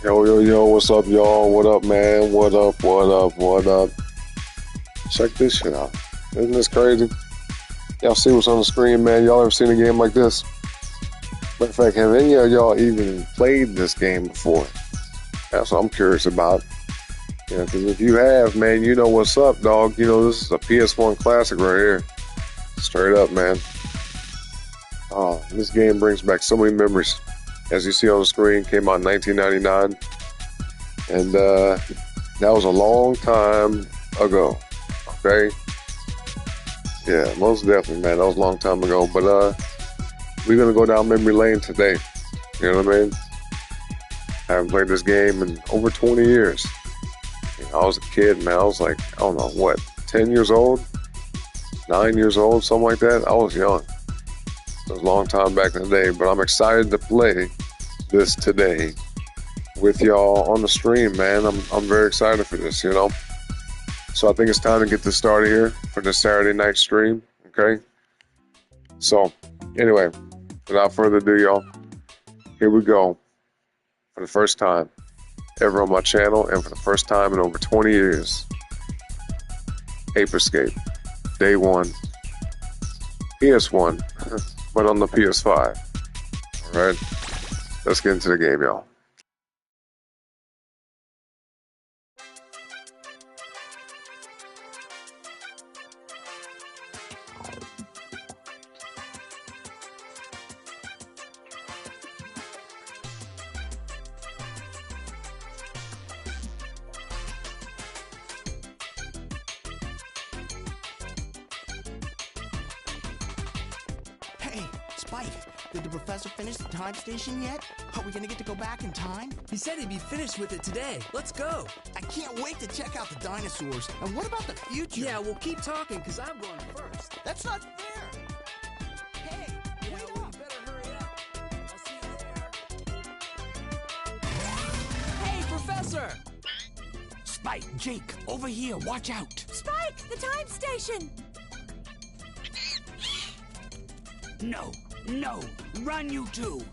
Yo, what's up, y'all? What up, man? What up? Check this shit out. Isn't this crazy? Y'all see what's on the screen, man? Y'all ever seen a game like this? Matter of fact, have any of y'all even played this game before? That's what I'm curious about. Yeah, because if you have, man, you know what's up, dog. You know, this is a PS1 classic right here. Straight up, man. Oh, this game brings back so many memories. As you see on the screen, came out in 1999. And that was a long time ago. Okay? Yeah, most definitely, man. That was a long time ago. But we're gonna go down memory lane today. You know what I mean? I haven't played this game in over 20 years. You know, I was a kid, man. I was like, I don't know, what, 10 years old? 9 years old, something like that. I was young. It was a long time back in the day, but I'm excited to play this today with y'all on the stream, man. I'm very excited for this, you know. So I think it's time to get this started here for the Saturday night stream, okay? So, anyway, without further ado, y'all, here we go for the first time ever on my channel and for the first time in over 20 years. Ape Escape, day one, PS1, but on the PS5. All right, let's get into the game, y'all. Hey, Spike, did the professor finish the time station yet? Are we gonna get to go back in time? He said he'd be finished with it today. Let's go. I can't wait to check out the dinosaurs. And what about the future? Yeah, we'll keep talking because I'm going first. That's not fair. Hey, Yeah, wait well, up. you better hurry up. I'll see you there. Hey, Professor! Spike, Jake, over here, watch out. Spike, the time station! No, no, run you two.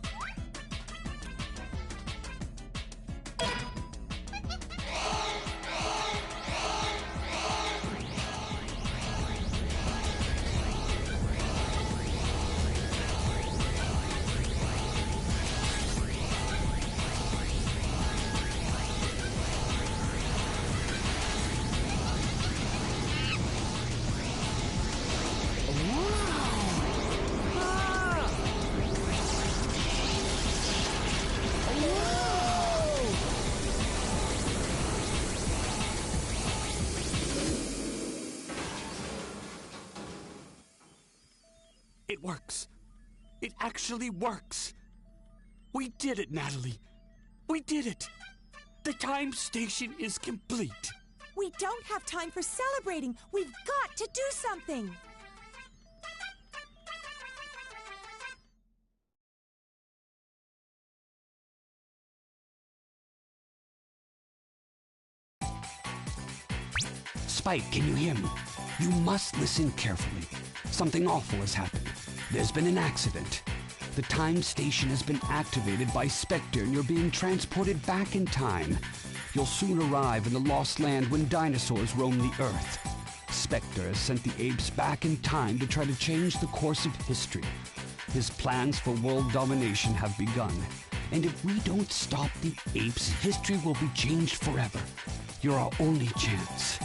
It works. It actually works. We did it, Natalie. We did it. The time station is complete. We don't have time for celebrating. We've got to do something. Spike, can you hear me? You must listen carefully. Something awful has happened. There's been an accident. The time station has been activated by Spectre and you're being transported back in time. You'll soon arrive in the lost land when dinosaurs roam the Earth. Spectre has sent the apes back in time to try to change the course of history. His plans for world domination have begun. And if we don't stop the apes, history will be changed forever. You're our only chance.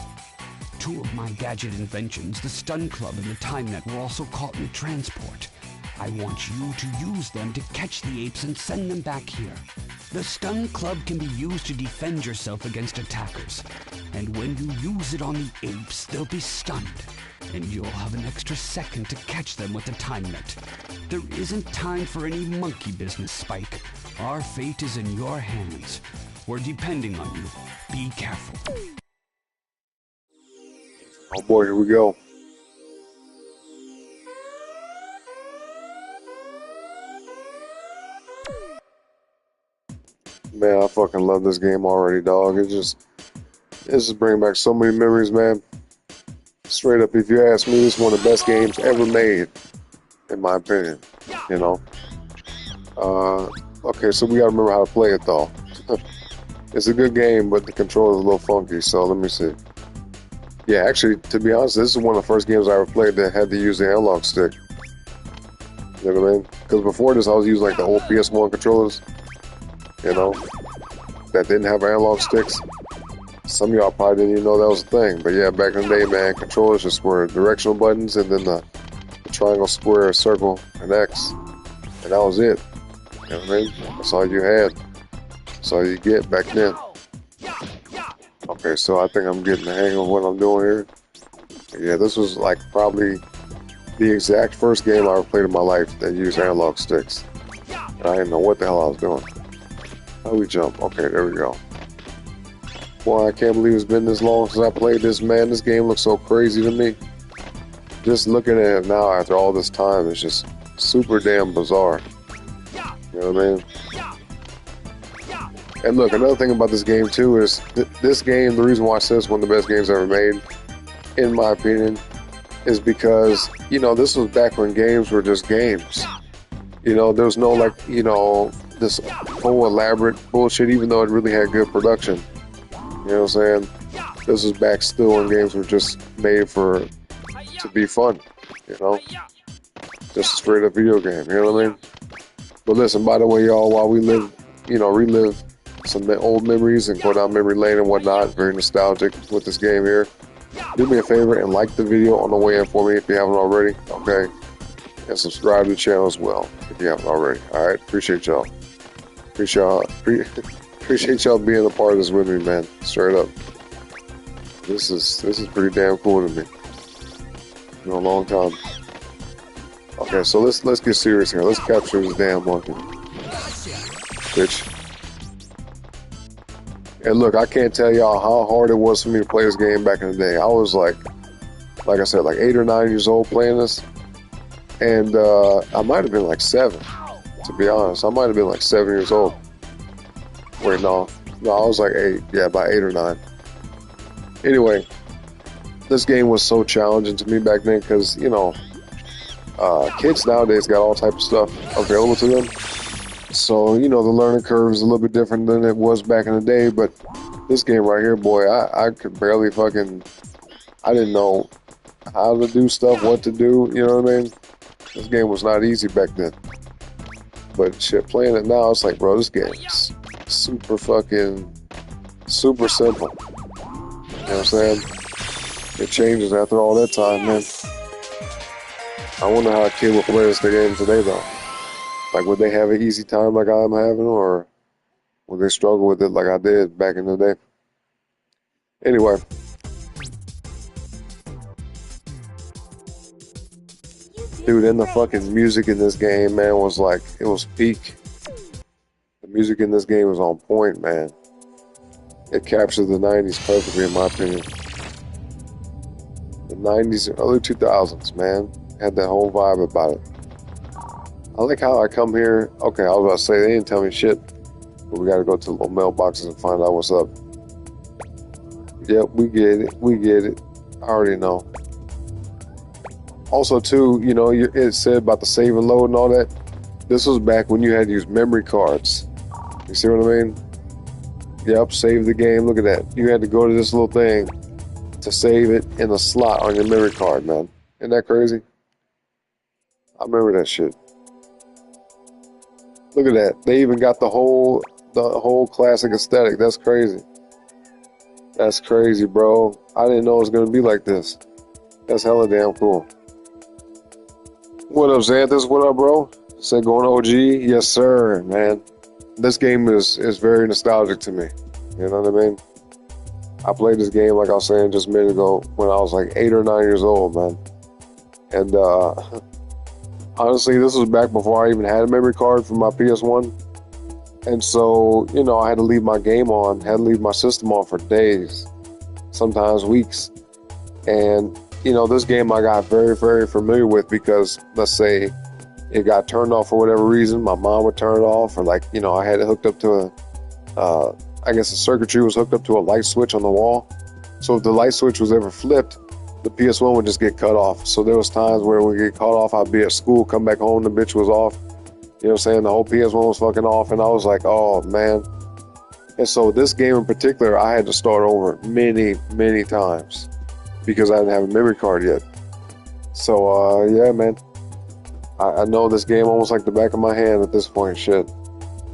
Two of my gadget inventions, the Stun Club and the Time Net, were also caught in the transport. I want you to use them to catch the apes and send them back here. The Stun Club can be used to defend yourself against attackers. And when you use it on the apes, they'll be stunned. And you'll have an extra second to catch them with the Time Net. There isn't time for any monkey business, Spike. Our fate is in your hands. We're depending on you. Be careful. Oh boy, here we go. Man, I fucking love this game already, dog. It's just bringing back so many memories, man. Straight up, if you ask me, this is one of the best games ever made, in my opinion. You know. Okay, so we gotta remember how to play it, though. It's a good game, but the controller's a little funky. So let me see. Yeah, actually, to be honest, this is one of the first games I ever played that had to use the analog stick. You know what I mean? Because before this, I was using like the old PS1 controllers, you know, that didn't have analog sticks. Some of y'all probably didn't even know that was a thing. But yeah, back in the day, man, controllers just were directional buttons and then the triangle, square, circle, and X. And that was it. You know what I mean? That's all you had. That's all you get back then. Okay, so I think I'm getting the hang of what I'm doing here. Yeah, this was like probably the exact first game I ever played in my life that used analog sticks. And I didn't know what the hell I was doing. How do we jump? Okay, there we go. Boy, I can't believe it's been this long since I played this, man. This game looks so crazy to me. Just looking at it now after all this time, it's just super damn bizarre. You know what I mean? And look, another thing about this game too is this game, the reason why I say it's one of the best games ever made, in my opinion, is because, you know, this was back when games were just games. You know, there was no like, you know, this whole elaborate bullshit, even though it really had good production. You know what I'm saying? This was back still when games were just made to be fun, you know? Just a straight up video game, you know what I mean? But listen, by the way, y'all, while we relive some old memories and go down memory lane and whatnot, very nostalgic with this game here, do me a favor and like the video on the way in for me if you haven't already, okay? And subscribe to the channel as well if you haven't already. Alright, appreciate y'all. Appreciate y'all being a part of this with me, man. Straight up. This is pretty damn cool to me. In a long time. Okay, so let's get serious here. Let's capture this damn monkey. Bitch. And look, I can't tell y'all how hard it was for me to play this game back in the day. I was like I said, like 8 or 9 years old playing this. And I might have been like 7, to be honest. I might have been like 7 years old. Wait, no, I was like 8. Yeah, about 8 or 9. Anyway, this game was so challenging to me back then because, you know, kids nowadays got all type of stuff available to them. So, you know, the learning curve is a little bit different than it was back in the day. But this game right here, boy, I could barely I didn't know how to do stuff, what to do, you know what I mean? This game was not easy back then. But shit, playing it now, it's like, bro, this game is super simple. You know what I'm saying? It changes after all that time, man. I wonder how a kid would play this game today, though. Like, would they have an easy time like I'm having, or would they struggle with it like I did back in the day? Anyway. Dude, and the fucking music in this game, man, was like, it was peak. The music in this game was on point, man. It captured the 90s perfectly, in my opinion. The 90s and early 2000s, man. Had that whole vibe about it. I like how I come here. Okay, I was about to say, they didn't tell me shit. But we gotta go to the little mailboxes and find out what's up. Yep, we get it. I already know. Also, too, you know, it said about the save and load and all that. This was back when you had to use memory cards. You see what I mean? Yep, save the game. Look at that. You had to go to this little thing to save it in a slot on your memory card, man. Isn't that crazy? I remember that shit. Look at that. They even got the whole classic aesthetic. That's crazy. That's crazy, bro. I didn't know it was gonna be like this. That's hella damn cool. What up, Xanthus? What up, bro? Said going OG? Yes, sir, man. This game is very nostalgic to me. You know what I mean? I played this game, like I was saying just a minute ago, when I was like 8 or 9 years old, man. And honestly, this was back before I even had a memory card for my PS1. And so, you know, I had to leave my game on, had to leave my system on for days, sometimes weeks. And, you know, this game I got very, very familiar with because, let's say, it got turned off for whatever reason. My mom would turn it off, or like, you know, I had it hooked up to I guess the circuitry was hooked up to a light switch on the wall. So if the light switch was ever flipped, the PS1 would just get cut off. So there was times where we get cut off, I'd be at school, come back home, the bitch was off. You know what I'm saying? The whole PS1 was fucking off, and I was like, oh, man. And so this game in particular, I had to start over many, many times because I didn't have a memory card yet. So, yeah, man. I know this game almost like the back of my hand at this point, shit.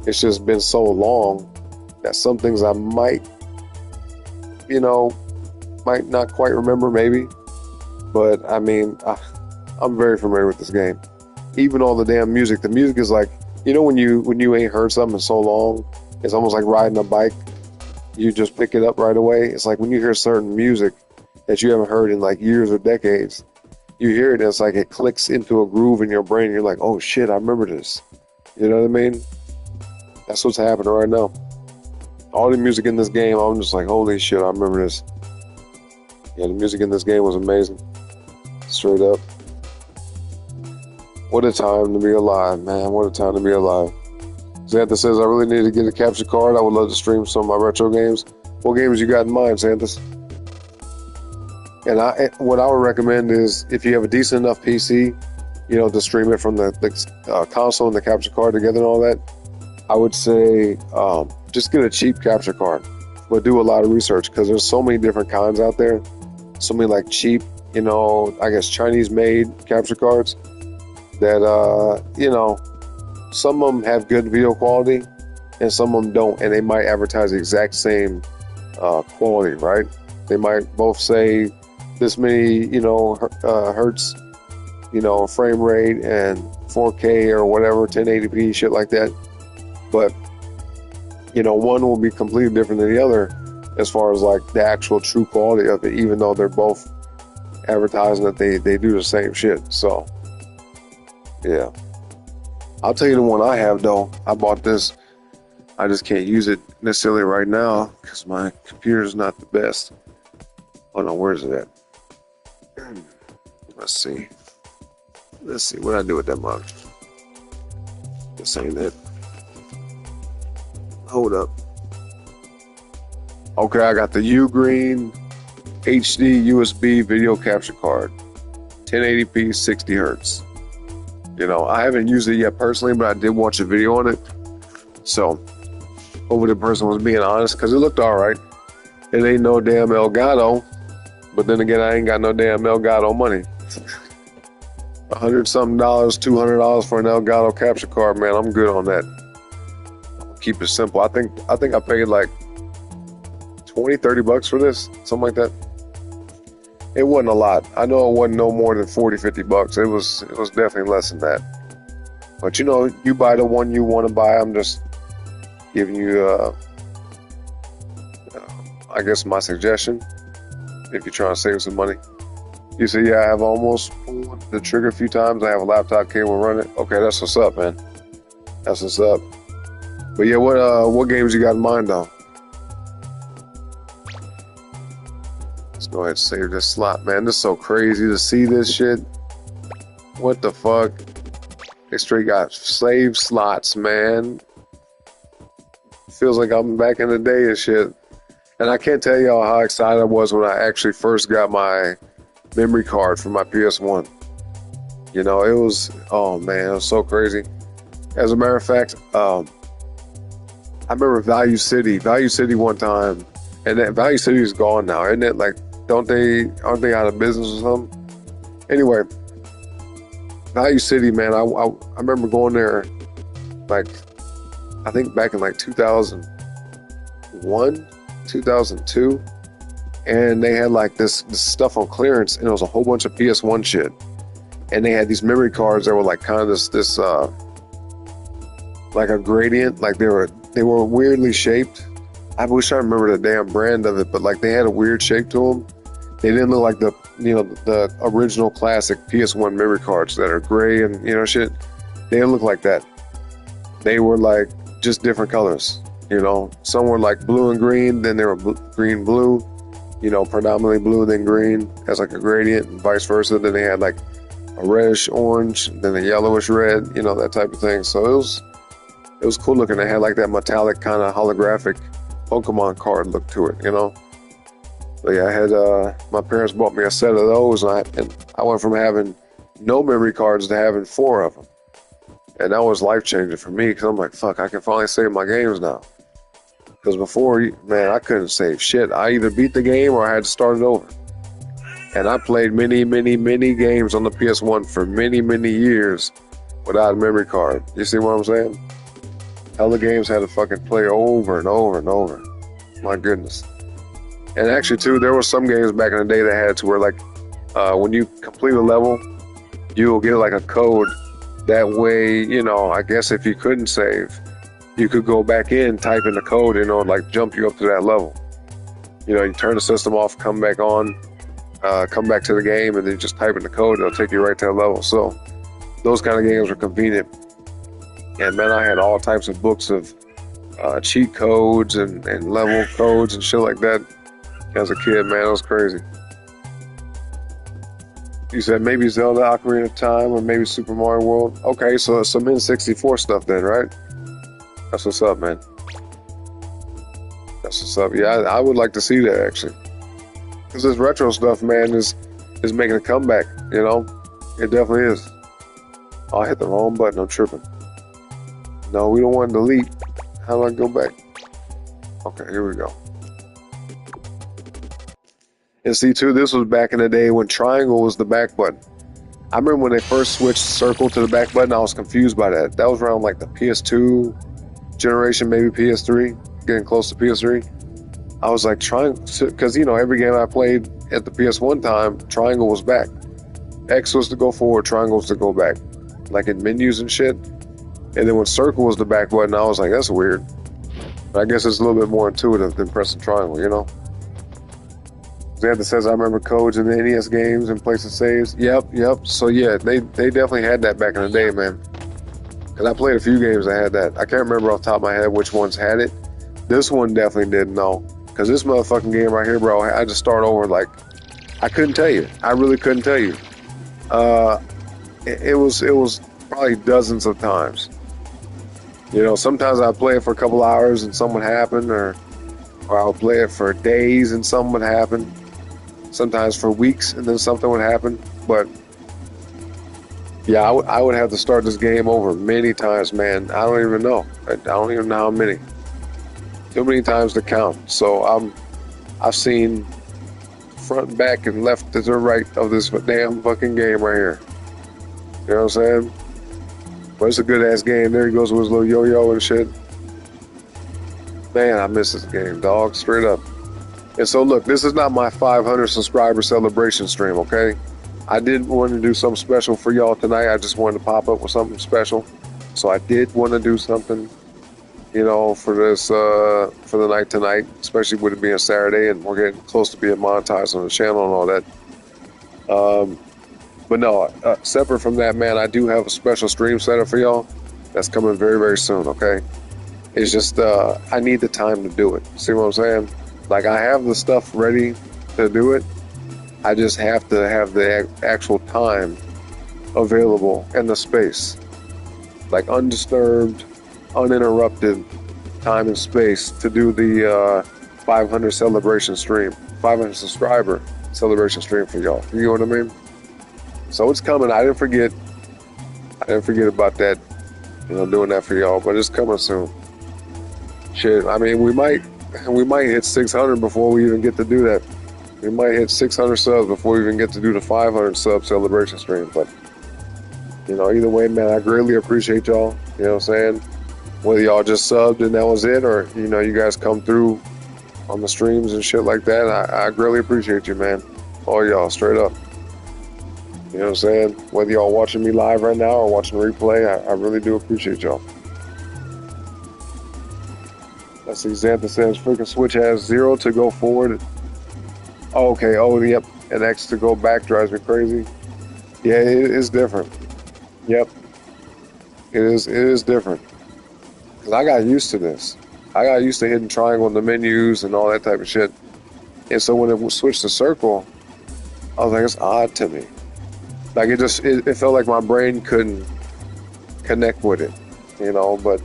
It's just been so long that some things I might, you know, might not quite remember maybe. But, I mean, I'm very familiar with this game. Even all the damn music. The music is like, you know when you ain't heard something in so long, it's almost like riding a bike. You just pick it up right away. It's like when you hear certain music that you haven't heard in like years or decades, you hear it, and it's like it clicks into a groove in your brain. You're like, oh shit, I remember this. You know what I mean? That's what's happening right now. All the music in this game, I'm just like, holy shit, I remember this. Yeah, the music in this game was amazing. Straight up. What a time to be alive, man. What a time to be alive. Xanthus says, I really need to get a capture card. I would love to stream some of my retro games. What games you got in mind, Xanthus? And what I would recommend is, if you have a decent enough PC, you know, to stream it from the console and the capture card together and all that, I would say just get a cheap capture card, but do a lot of research, because there's so many different kinds out there. So many like cheap, you know, I guess Chinese-made capture cards that, you know, some of them have good video quality and some of them don't, and they might advertise the exact same quality, right? They might both say this many, you know, hertz, you know, frame rate and 4K or whatever, 1080p, shit like that. But, you know, one will be completely different than the other as far as like the actual true quality of it, even though they're both advertising that they do the same shit. So, yeah. I'll tell you the one I have, though. I bought this. I just can't use it necessarily right now because my computer's not the best. Oh no, where's it at? Let's see. What I do with that mug? This ain't it. Hold up. Okay, I got the Ugreen HD USB video capture card. 1080p, 60 hertz. You know, I haven't used it yet personally, but I did watch a video on it. So, hopefully the person was being honest, because it looked alright. It ain't no damn Elgato. But then again, I ain't got no damn Elgato money. $100-something, $200 for an Elgato capture card, man. I'm good on that. I'll keep it simple. I think I paid like $20-30 for this, something like that. It wasn't a lot. I know it wasn't no more than $40-50. It was definitely less than that. But you know, you buy the one you want to buy. I'm just giving you, I guess, my suggestion. If you're trying to save some money. You say, yeah, I have almost pulled the trigger a few times. I have a laptop cable running. Okay, that's what's up, man. That's what's up. But yeah, what games you got in mind, though? Let's go ahead and save this slot, man. This is so crazy to see this shit. What the fuck? They straight got save slots, man. Feels like I'm back in the day and shit. And I can't tell y'all how excited I was when I actually first got my memory card for my PS1. You know, it was, oh man, it was so crazy. As a matter of fact, I remember Value City one time, and that Value City is gone now, isn't it? Like, aren't they out of business or something? Anyway, Value City, man, I remember going there, like, I think back in like 2001, 2002, and they had like this stuff on clearance, and it was a whole bunch of PS1 shit, and they had these memory cards that were like kind of this like a gradient, like they were weirdly shaped. I wish I remember the damn brand of it, but like they had a weird shape to them. They didn't look like the original classic PS1 memory cards that are gray and shit. They didn't look like that. They were like just different colors. Some were like blue and green, then they were green blue, predominantly blue, then green as like a gradient, and vice versa. Then they had like a reddish orange, then a yellowish red, that type of thing. So it was cool looking. They had like that metallic kind of holographic Pokemon card look to it, But yeah, I had my parents bought me a set of those, and I went from having no memory cards to having 4 of them. And that was life-changing for me, because I'm like, fuck, I can finally save my games now. Because before, man, I couldn't save shit. I either beat the game or I had to start it over. And I played many, many, many games on the PS1 for many, many years without a memory card. You see what I'm saying? Hella games had to fucking play over and over and over. My goodness. And actually, too, there were some games back in the day that had it to where, like, when you complete a level, you'll get, like, a code. That way, I guess if you couldn't save, you could go back in, type in the code, like, jump you up to that level. You turn the system off, come back on, come back to the game and then just type in the code, it'll take you right to that level. So those kind of games are convenient. And man, I had all types of books of cheat codes and level codes and shit like that as a kid, man. It was crazy. You said maybe Zelda Ocarina of Time or maybe Super Mario World. Okay, so it's some N64 stuff then, right? That's what's up, man. That's what's up. Yeah, I would like to see that actually. Because this retro stuff, man, is making a comeback, you know? It definitely is. Oh, I hit the wrong button. I'm tripping. No, we don't want to delete. How do I go back? Okay, here we go. And see, too, this was back in the day when triangle was the back button. I remember when they first switched circle to the back button, I was confused by that. That was around like the PS2 generation, maybe PS3, getting close to PS3. I was like, triangle, because, you know, every game I played at the PS1 time, triangle was back. X was to go forward, triangle was to go back, like in menus and shit. And then when circle was the back button, I was like, that's weird. But I guess it's a little bit more intuitive than pressing triangle, you know? Xantha says, I remember codes in the NES games and places saves. Yep. So yeah, they definitely had that back in the day, man. Because I played a few games that had that. I can't remember off the top of my head which ones had it. This one definitely didn't know. Because this motherfucking game right here, bro, I just start over like, I couldn't tell you. I really couldn't tell you. It was probably dozens of times. You know, sometimes I'd play it for a couple hours and something would happen, or I would play it for days and something would happen. Sometimes for weeks and then something would happen. But yeah, I would have to start this game over many times, man. I don't even know. I don't even know how many. Too many times to count. So I've seen front, back, and left to the right of this damn fucking game right here. You know what I'm saying? But it's a good ass game. There he goes with his little yo-yo and shit. Man, I miss this game, dog. Straight up. And so look, this is not my 500 subscriber celebration stream, okay? I did want to do something special for y'all tonight. I just wanted to pop up with something special. So I did want to do something, you know, for this, for the night tonight, especially with it being Saturday and we're getting close to being monetized on the channel and all that. But no, separate from that, man, I do have a special stream set up for y'all that's coming very, very soon, okay? It's just, I need the time to do it. See what I'm saying? Like, I have the stuff ready to do it. I just have to have the actual time available and the space. Like, undisturbed, uninterrupted time and space to do the 500 celebration stream, 500 subscriber celebration stream for y'all. You know what I mean? So it's coming. I didn't forget about that, you know, doing that for y'all, but it's coming soon. Shit, I mean, we might hit 600 before we even get to do that. We might hit 600 subs before we even get to do the 500 sub celebration stream. But, you know, either way, man, I greatly appreciate y'all. You know what I'm saying? Whether y'all just subbed and that was it, or, you know, you guys come through on the streams and shit like that, I greatly appreciate you, man. All y'all, straight up. You know what I'm saying? Whether y'all watching me live right now or watching the replay, I really do appreciate y'all. Let's see, Xantha says, freaking Switch has 0 to go forward. Oh, okay, yep. And X to go back drives me crazy. Yeah, it is different. Yep. It is different. Because I got used to this. I got used to hitting triangle in the menus and all that type of shit. And so when it switched to circle, I was like, it's odd to me. Like, it felt like my brain couldn't connect with it, you know, but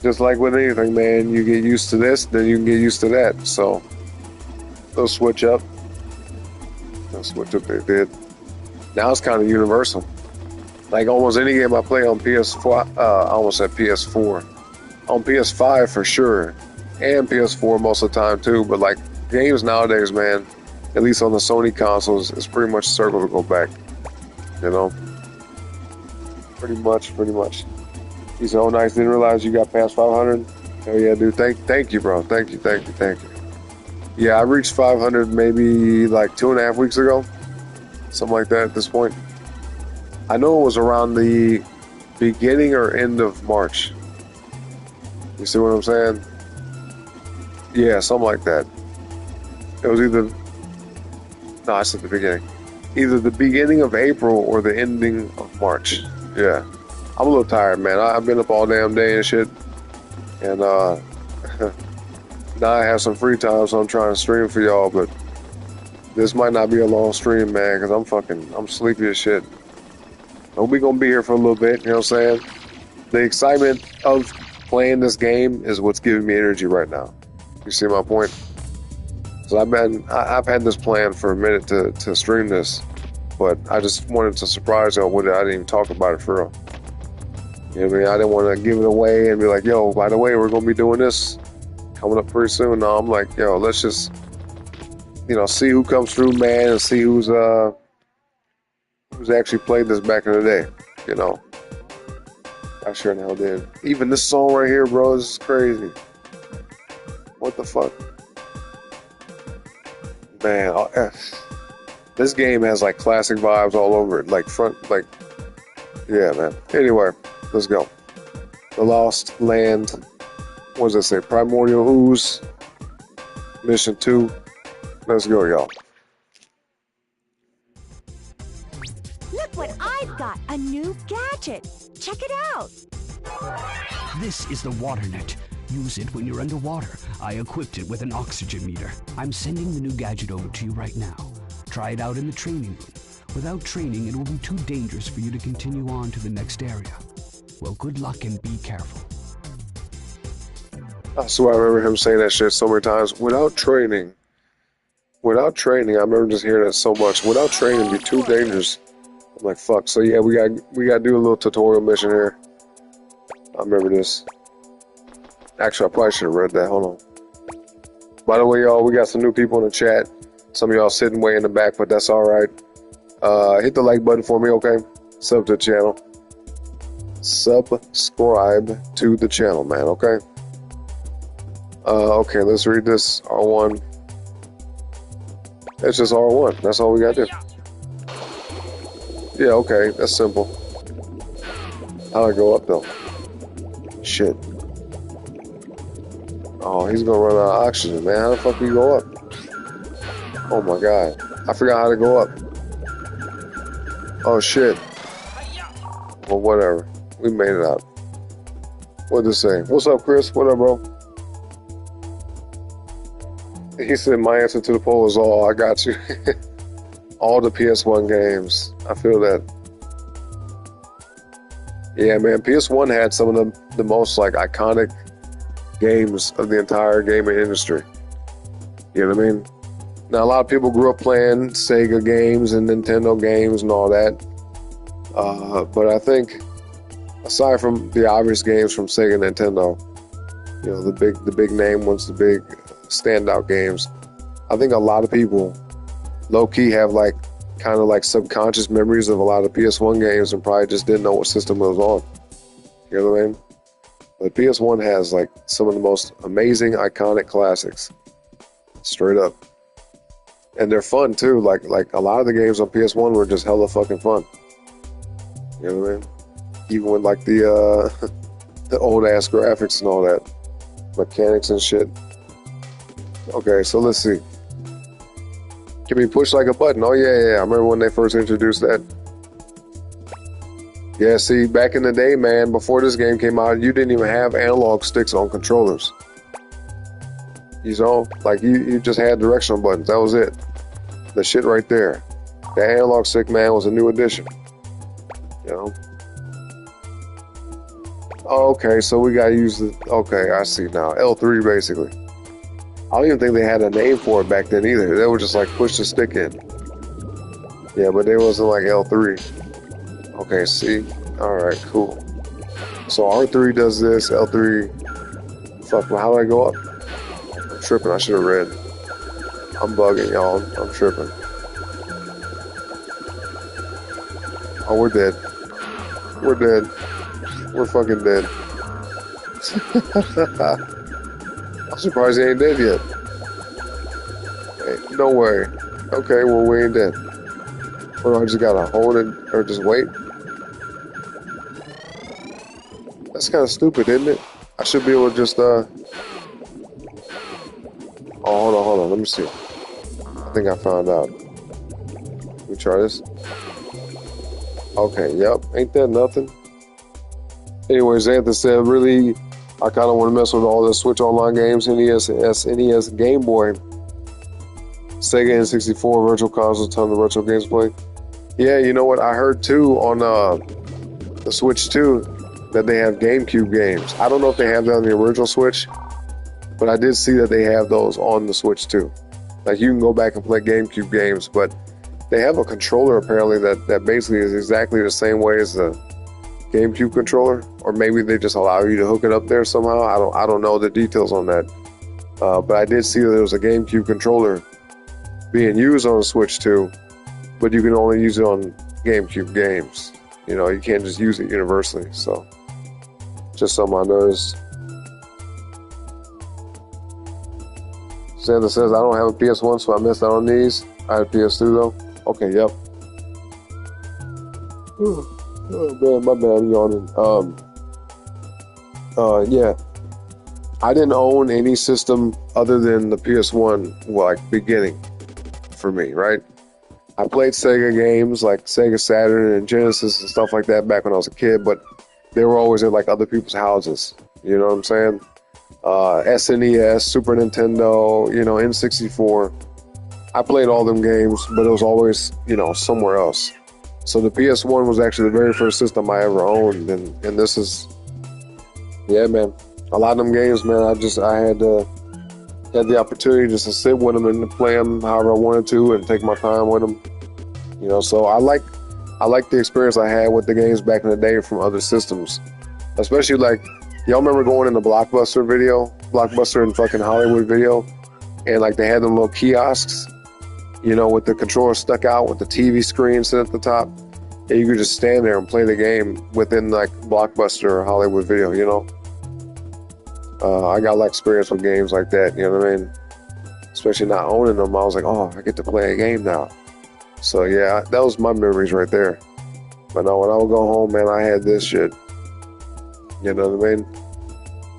just like with anything, man, you get used to this, then you can get used to that. So they'll switch up. They did. Now it's kind of universal. Like almost any game I play on PS4, I almost said PS4. On PS5 for sure, and PS4 most of the time too, but like games nowadays, man, at least on the Sony consoles, it's pretty much circle to go back. You know, pretty much. He said, "Oh, nice. Didn't realize you got past 500." Oh yeah, dude. Thank you, bro. Thank you. Yeah, I reached 500 maybe like 2.5 weeks ago, something like that. At this point, I know it was around the beginning or end of March. You see what I'm saying? Yeah, something like that. It was either No, I said the beginning. Either the beginning of April or the ending of March. Yeah. I'm a little tired, man. I've been up all damn day and shit. And now I have some free time, so I'm trying to stream for y'all, but this might not be a long stream, man, because I'm sleepy as shit. But we gonna be here for a little bit, you know what I'm saying? The excitement of playing this game is what's giving me energy right now. You see my point? So I've had this plan for a minute to stream this, but I just wanted to surprise y'all with it. I didn't even talk about it for real. You know what I mean? I didn't want to give it away and be like, yo, by the way, we're gonna be doing this coming up pretty soon. No, I'm like, yo, let's just, see who comes through, man, and see who's actually played this back in the day. I sure in hell did. Even this song right here, bro, this is crazy. What the fuck? Man, this game has like classic vibes all over it. Yeah, man. Anyway, let's go. The Lost Land. What does it say? Primordial Ooze. Mission 2. Let's go, y'all. Look what I've got! A new gadget! Check it out! This is the water net. Use it when you're underwater. I equipped it with an oxygen meter. I'm sending the new gadget over to you right now. Try it out in the training room. Without training, it will be too dangerous for you to continue on to the next area. Well, good luck and be careful. I swear I remember him saying that shit so many times. Without training, I remember just hearing that so much. Without training, it'd be too dangerous. I'm like, fuck. So yeah, we got to do a little tutorial mission here. I remember this. Actually, I probably should have read that. Hold on. By the way, y'all, we got some new people in the chat. Some of y'all sitting way in the back, but that's all right. Hit the like button for me, okay? Sub to the channel. Subscribe to the channel, man, okay? Okay, let's read this. R1. It's just R1. That's all we got to do. Yeah, okay. That's simple. How do I go up, though? Shit. Oh, he's gonna run out of oxygen, man. How the fuck do you go up? Oh my god. I forgot how to go up. Oh shit. Well, whatever. We made it out. What'd it say? What's up, Chris? What up, bro? He said my answer to the poll is all. I got you. All the PS1 games. I feel that. Yeah, man. PS1 had some of the most like iconic games of the entire gaming industry. You know what I mean? Now, a lot of people grew up playing Sega games and Nintendo games and all that. But I think, aside from the obvious games from Sega and Nintendo, the big name ones, the big standout games, I think a lot of people low-key have like kind of like subconscious memories of a lot of PS1 games and probably just didn't know what system it was on. You know what I mean? But PS1 has like some of the most amazing, iconic classics. Straight up. And they're fun too. Like a lot of the games on PS1 were just hella fucking fun. You know what I mean? Even with like the the old ass graphics and all that. Mechanics and shit. Okay, so let's see. Can we push like a button? Oh yeah. I remember when they first introduced that. Yeah, see, back in the day, man, before this game came out, you didn't even have analog sticks on controllers. You know, like you just had directional buttons. That was it. The shit right there. The analog stick, man, was a new addition. You know? Okay, so we gotta use the... Okay, I see now. L3, basically. I don't even think they had a name for it back then either. They were just like, push the stick in. Yeah, but they wasn't like L3. Okay, see? Alright, cool. So R3 does this, L3... Fuck, well, how do I go up? I'm tripping, I should have read. I'm bugging, y'all. I'm tripping. Oh, we're dead. We're dead. We're fucking dead. I'm surprised he ain't dead yet. Hey, no way. Okay, well, we ain't dead. What, do I just gotta hold it or just wait? That's kind of stupid, isn't it? I should be able to just, Oh, hold on. Let me see. I think I found out. me try this. Okay, yep. Ain't that nothing? Anyways, Xantha said, really, I kind of want to mess with all the Switch Online games, NES, SNES, Game Boy, Sega N64, Virtual Console, ton of retro games play. Yeah, you know what? I heard too on the Switch 2 that they have GameCube games. I don't know if they have that on the original Switch, but I did see that they have those on the Switch too. Like you can go back and play GameCube games, but they have a controller apparently that basically is exactly the same way as the GameCube controller, or maybe they just allow you to hook it up there somehow. I don't know the details on that, but I did see that there was a GameCube controller being used on the Switch 2, but you can only use it on GameCube games. You know, you can't just use it universally. So, just something I noticed. Santa says, I don't have a PS1, so I missed out on these. I had a PS2 though. Okay, yep. Oh man, my bad, I'm yawning. Yeah. I didn't own any system other than the PS1, like beginning for me, right? I played Sega games like Sega Saturn and Genesis and stuff like that back when I was a kid, but they were always at like other people's houses. You know what I'm saying? SNES, Super Nintendo, you know, N64. I played all them games, but it was always, you know, somewhere else. So the PS1 was actually the very first system I ever owned, and this is, yeah, man. A lot of them games, man, I had the opportunity just to sit with them and to play them however I wanted to and take my time with them. You know, so I like the experience I had with the games back in the day from other systems. Especially like, y'all remember going in the Blockbuster and fucking Hollywood Video, and like they had them little kiosks, you know, with the controller stuck out with the TV screen sitting at the top, and you could just stand there and play the game within like Blockbuster or Hollywood Video, you know. I got a lot of experience with games like that, you know what I mean? Especially not owning them, I was like, oh, I get to play a game now. So yeah, that was my memories right there. But no, when I would go home, man, I had this shit. You know what I mean?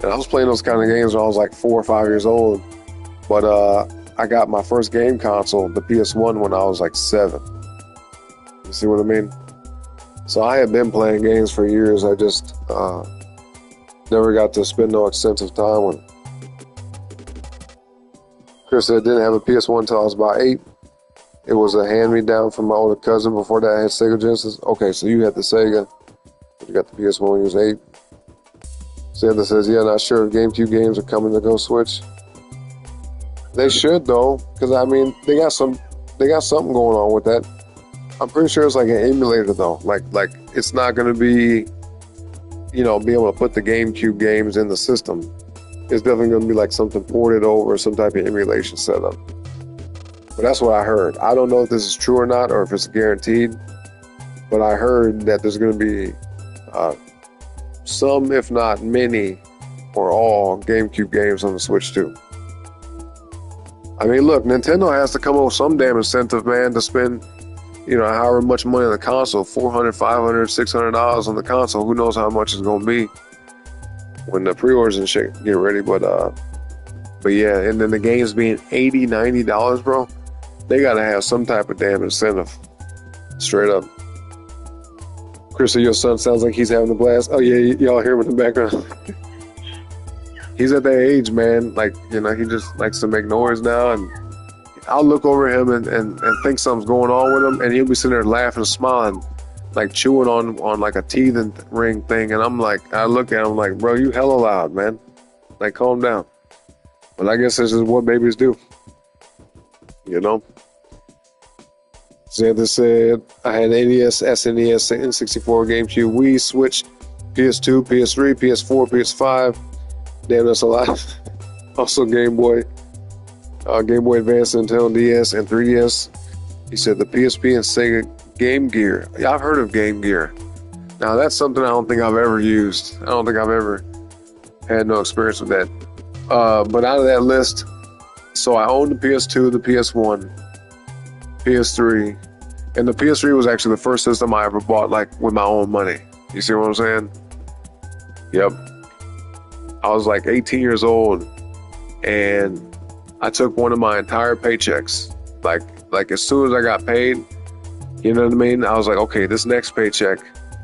And I was playing those kind of games when I was like 4 or 5 years old. But I got my first game console, the PS1, when I was like 7. You see what I mean? So I had been playing games for years. I just never got to spend no extensive time with it. Chris said, didn't have a PS1 until I was about 8. It was a hand-me-down from my older cousin. Before that, I had Sega Genesis. Okay, so you had the Sega. You got the PS1 when you was 8. Santa says, yeah, not sure if GameCube games are coming to go Switch. They should, though, because, I mean, they got something going on with that. I'm pretty sure it's like an emulator, though. Like it's not going to be, you know, be able to put the GameCube games in the system. It's definitely going to be like something ported over, some type of emulation setup. But that's what I heard. I don't know if this is true or not, or if it's guaranteed. But I heard that there's going to be some, if not many, or all GameCube games on the Switch too. I mean, look, Nintendo has to come up with some damn incentive, man, to spend, you know, however much money on the console, $400, $500, $600 on the console. Who knows how much it's gonna be when the pre-orders and shit get ready. But yeah, and then the games being $80, $90, bro. They gotta have some type of damn incentive. Straight up. Chris, your son sounds like he's having a blast. Oh yeah, y'all hear him in the background. He's at that age, man. Like, you know, he just likes to make noise now, and I'll look over him and think something's going on with him, and he'll be sitting there laughing and smiling, like chewing on like a teething ring thing, and I'm like, I look at him like, bro, you hella loud, man. Like, calm down. But I guess this is what babies do. You know? Xantha said, I had NES, SNES, N64, GameCube, Wii, Switch, PS2, PS3, PS4, PS5. Damn, that's a lot. Also Game Boy Advance, Nintendo DS, and 3DS. He said the PSP and Sega Game Gear. Yeah, I've heard of Game Gear. Now, that's something I don't think I've ever used. I don't think I've ever had no experience with that. But out of that list, so I owned the PS2, the PS1, PS3, and the PS3 was actually the first system I ever bought, like, with my own money. You see what I'm saying? Yep. I was like 18 years old, and I took one of my entire paychecks. Like as soon as I got paid, You know what I mean? I was like, okay, this next paycheck,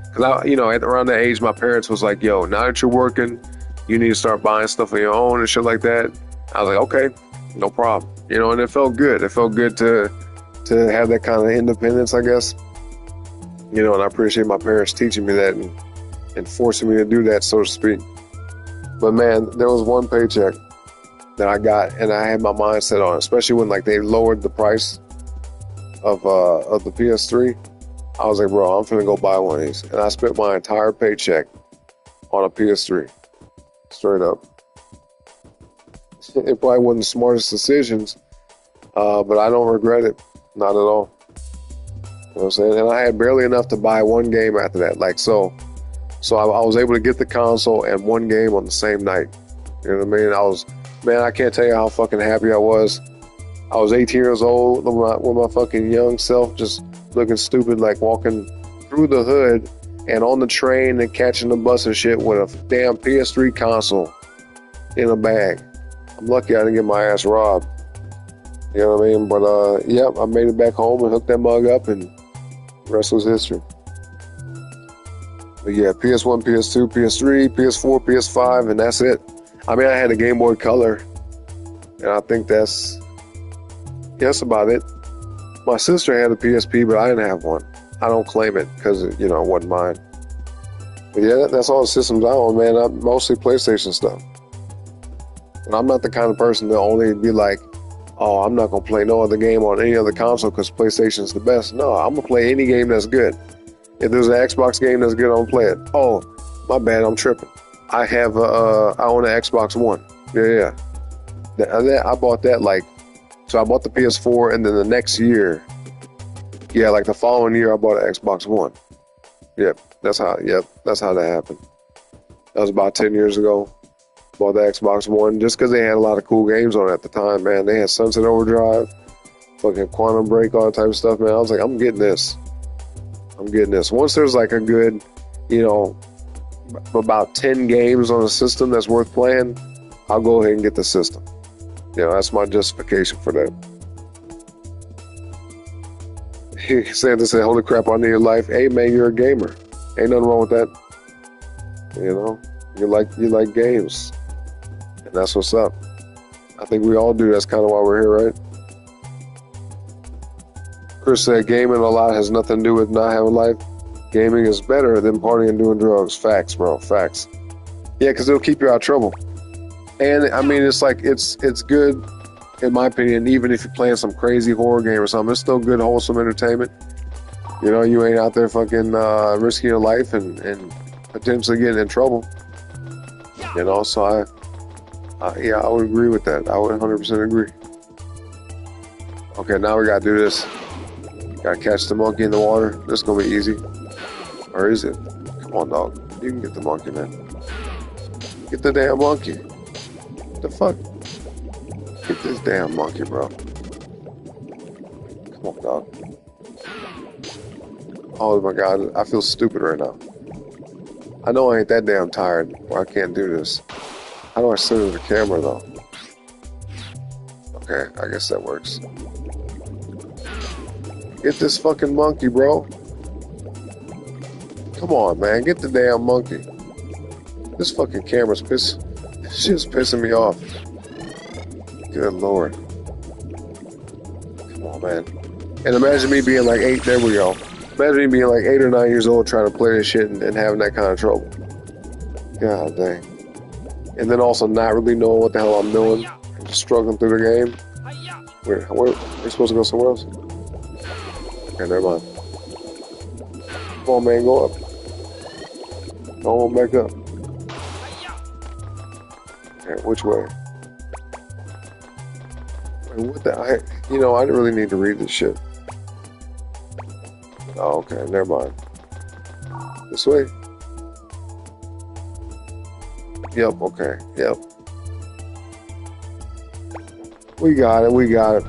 because around that age, my parents was like, yo, now that you're working, you need to start buying stuff on your own and shit like that. I was like, okay, no problem. And it felt good. It felt good to have that kind of independence, I guess. And I appreciate my parents teaching me that and forcing me to do that, so to speak. But man, there was one paycheck that I got, and I had my mind set on it, especially when like they lowered the price of the PS3. I was like, bro, I'm finna go buy one of these, and I spent my entire paycheck on a PS3, straight up. It probably wasn't the smartest decisions, but I don't regret it, not at all. You know what I'm saying? And I had barely enough to buy one game after that. Like so I was able to get the console and one game on the same night. You know what I mean? I can't tell you how fucking happy I was. I was 18 years old with my fucking young self, just looking stupid, like walking through the hood and on the train and catching the bus and shit with a damn PS3 console in a bag. I'm lucky I didn't get my ass robbed. You know what I mean? But yep, I made it back home and hooked that mug up, and the rest was history. But yeah, PS1, PS2, PS3, PS4, PS5, and that's it. I mean, I had a Game Boy Color, and I think that's about it. My sister had a PSP, but I didn't have one. I don't claim it because it wasn't mine. But yeah, that's all the systems I own, man. I'm mostly PlayStation stuff. And I'm not the kind of person to only be like, oh, I'm not going to play no other game on any other console because PlayStation's the best. No, I'm going to play any game that's good. If there's an Xbox game that's good, I'm going to play it. Oh, my bad, I'm tripping. I own an Xbox One. Yeah. I bought that so I bought the PS4, and then the next year, like the following year, I bought an Xbox One. Yep, that's how that happened. That was about 10 years ago. Bought the Xbox One just because they had a lot of cool games on it at the time, man. They had Sunset Overdrive, fucking Quantum Break, all that type of stuff, man. I was like, I'm getting this. Once there's like a good, about 10 games on a system that's worth playing, I'll go ahead and get the system. That's my justification for that. Santa said, holy crap, I need your life. Hey, man, you're a gamer. Ain't nothing wrong with that. You like games. And that's what's up. I think we all do. That's kind of why we're here, right? Chris said, gaming a lot has nothing to do with not having life. Gaming is better than partying and doing drugs. Facts, bro. Facts. Yeah, because it'll keep you out of trouble. And I mean, it's like it's good, in my opinion. Even if you're playing some crazy horror game or something, it's still good, wholesome entertainment. You ain't out there fucking risking your life and potentially getting in trouble. So I would agree with that. I would 100% agree. Okay, now we gotta do this. Gotta catch the monkey in the water. This is gonna be easy. Or is it? Come on, dog. You can get the monkey, man. Get the damn monkey. What the fuck? Get this damn monkey, bro. Come on, dog. Oh my god, I feel stupid right now. I know I ain't that damn tired, or I can't do this. How do I sit in the camera, though? Okay, I guess that works. Get this fucking monkey, bro. Come on, man. Get the damn monkey. This fucking camera's it's just pissing me off. Good lord. Come on, man. And imagine me being like 8. There we go. Imagine me being like 8 or 9 years old trying to play this shit and having that kind of trouble. God dang. And then also not really knowing what the hell I'm doing. And just struggling through the game. We're supposed to go somewhere else? Okay, never mind. Come on, man, go up. Go on back up. Okay, which way? Wait, what the I didn't really need to read this shit. Oh, okay, never mind. This way? Yep, okay, yep. We got it.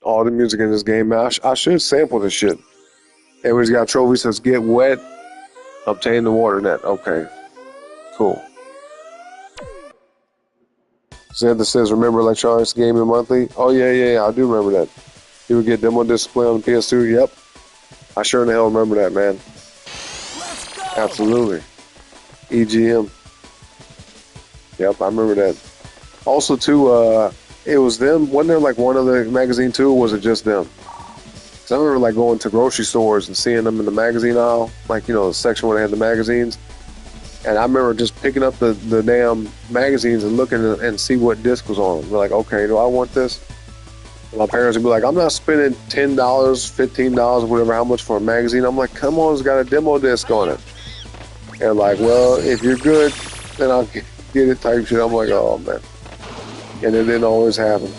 All the music in this game, man. I should sample this shit. Everybody's got trophies that says get wet, obtain the water net. Okay, cool. Xantha says, remember Electronics Gaming Monthly? Oh, yeah, I do remember that. You would get demo display on the PS2. Yep. I sure in the hell remember that, man. Let's go! Absolutely. EGM. Yep, I remember that. Also, too, it was them. Wasn't there like one other magazine too, or was it just them? Because I remember like going to grocery stores and seeing them in the magazine aisle, like, you know, the section where they had the magazines. And I remember just picking up the damn magazines and looking and see what disc was on. We're like, okay, do I want this? And my parents would be like, I'm not spending $10, $15, whatever, how much for a magazine. I'm like, come on, it's got a demo disc on it. And like, well, if you're good, then I'll get it type shit. I'm like, oh, man. And it didn't always happen.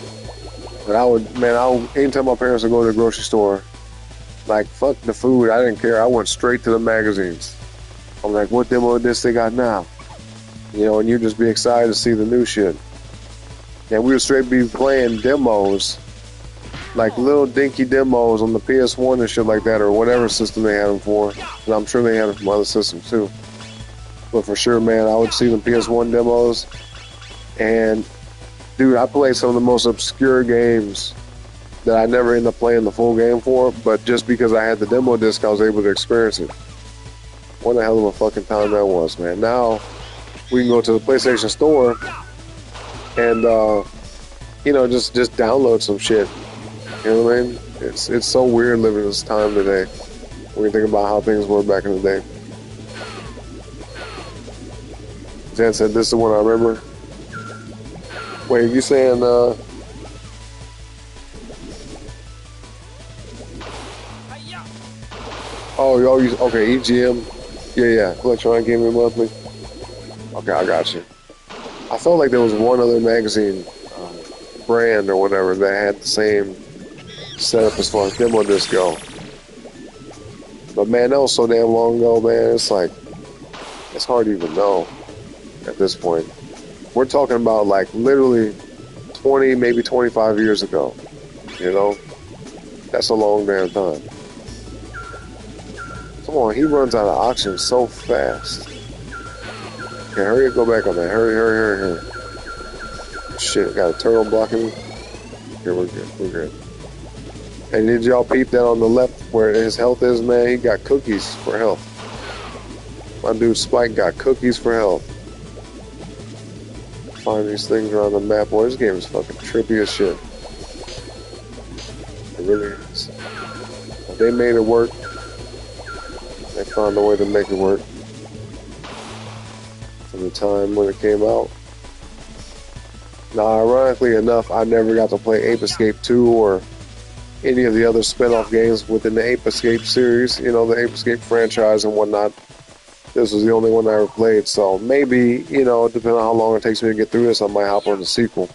But anytime my parents would go to the grocery store, like, fuck the food, I didn't care. I went straight to the magazines. I'm like, what demo disc they got now? You know, and you'd just be excited to see the new shit. And we would straight be playing demos, like little dinky demos on the PS1 and shit like that, or whatever system they had them for. And I'm sure they had them from other systems too. But for sure, man, I would see the PS1 demos. And, dude, I played some of the most obscure games that I never ended up playing the full game for, but just because I had the demo disc, I was able to experience it. What a hell of a fucking time that was, man. Now, we can go to the PlayStation Store and, you know, just download some shit. You know what I mean? It's so weird living this time today when you think about how things were back in the day. Jan said, this is the one I remember. Wait, you saying, okay, EGM. Yeah, Electronic Gaming Monthly. Okay, I got you. I felt like there was one other magazine brand or whatever that had the same setup as far as demo disc go. But man, that was so damn long ago, man. It's like, it's hard to even know at this point. We're talking about like literally 20, maybe 25 years ago. You know? That's a long damn time. Come on, he runs out of oxygen so fast. Okay, hurry up, go back on that. Hurry. Shit, got a turtle blocking me. Here, we're good. And did y'all peep that on the left where his health is, man? He got cookies for health. My dude Spike got cookies for health. Find these things around the map. Boy, this game is fucking trippy as shit. It really is. They made it work. They found a way to make it work. From the time when it came out. Now, ironically enough, I never got to play Ape Escape 2 or any of the other spin-off games within the Ape Escape series, you know, the Ape Escape franchise and whatnot. This was the only one I ever played, so maybe, you know, depending on how long it takes me to get through this, I might hop on the sequel.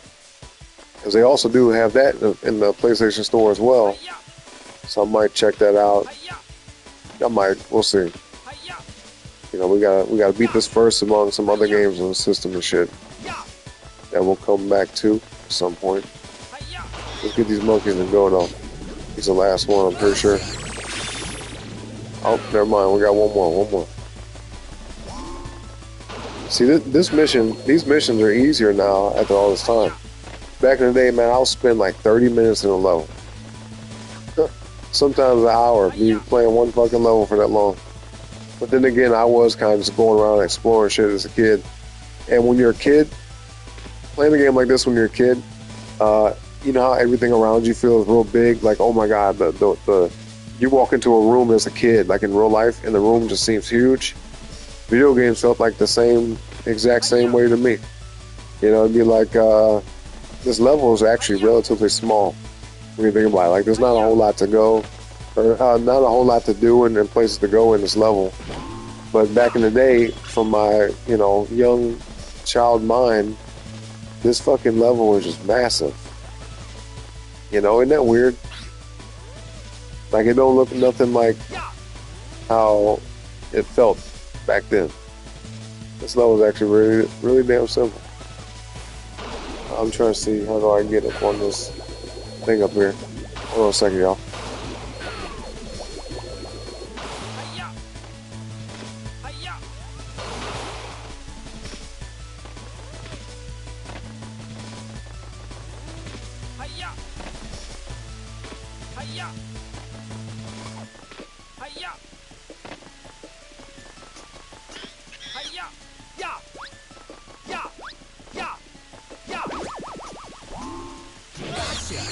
Because they also do have that in the PlayStation Store as well, so I might check that out. We'll see. You know, we gotta beat this first among some other games on the system and shit that we'll come back to at some point. Let's get these monkeys to go though. He's the last one, I'm pretty sure. Oh, never mind. We got one more. See, these missions are easier now after all this time. Back in the day, man, I'll spend like 30 minutes in a level. Sometimes an hour, me playing one fucking level for that long. But then again, I was kind of just going around exploring shit as a kid. And when you're a kid, playing a game like this when you're a kid, you know how everything around you feels real big? Like, oh my God, you walk into a room as a kid, like in real life, and the room just seems huge. Video games felt like the exact same way to me. You know, it'd be like, this level is actually relatively small when you think about it. Like, there's not a whole lot to go, or not a whole lot to do and places to go in this level. But back in the day, from my, you know, young child mind, this fucking level is just massive. You know, isn't that weird? Like, it don't look nothing like how it felt back then. This level is actually really, really damn simple. I'm trying to see how do I get up on this thing up here. Hold on a second, y'all. Hiya! Hiya! Yeah! Yeah! Yeah! Yeah! Gotcha!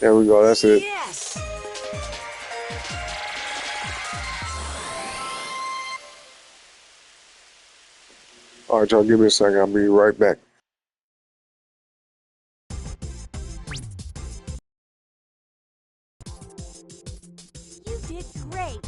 There we go. That's it. Yes! All right, y'all. Give me a second. I'll be right back. You did great.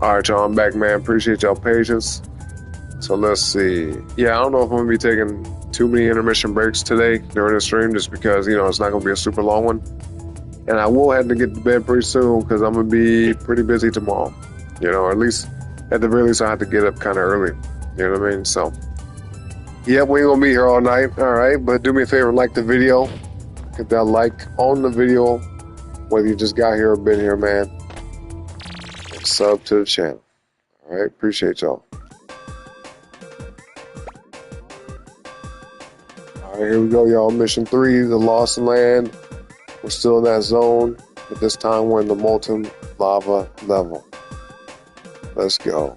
All right, y'all, I'm back, man. Appreciate y'all patience. So let's see. Yeah, I don't know if I'm gonna be taking too many intermission breaks today during the stream, just because it's not gonna be a super long one. And I will have to get to bed pretty soon because I'm gonna be pretty busy tomorrow. Or at the very least, I have to get up kind of early. You know what I mean? So, yeah, we ain't gonna be here all night. All right, but do me a favor, like the video. Hit that like on the video, whether you just got here or been here, man. And sub to the channel. All right, appreciate y'all. All right, here we go, y'all. Mission 3, the Lost Land. We're still in that zone, but this time we're in the molten lava level. Let's go.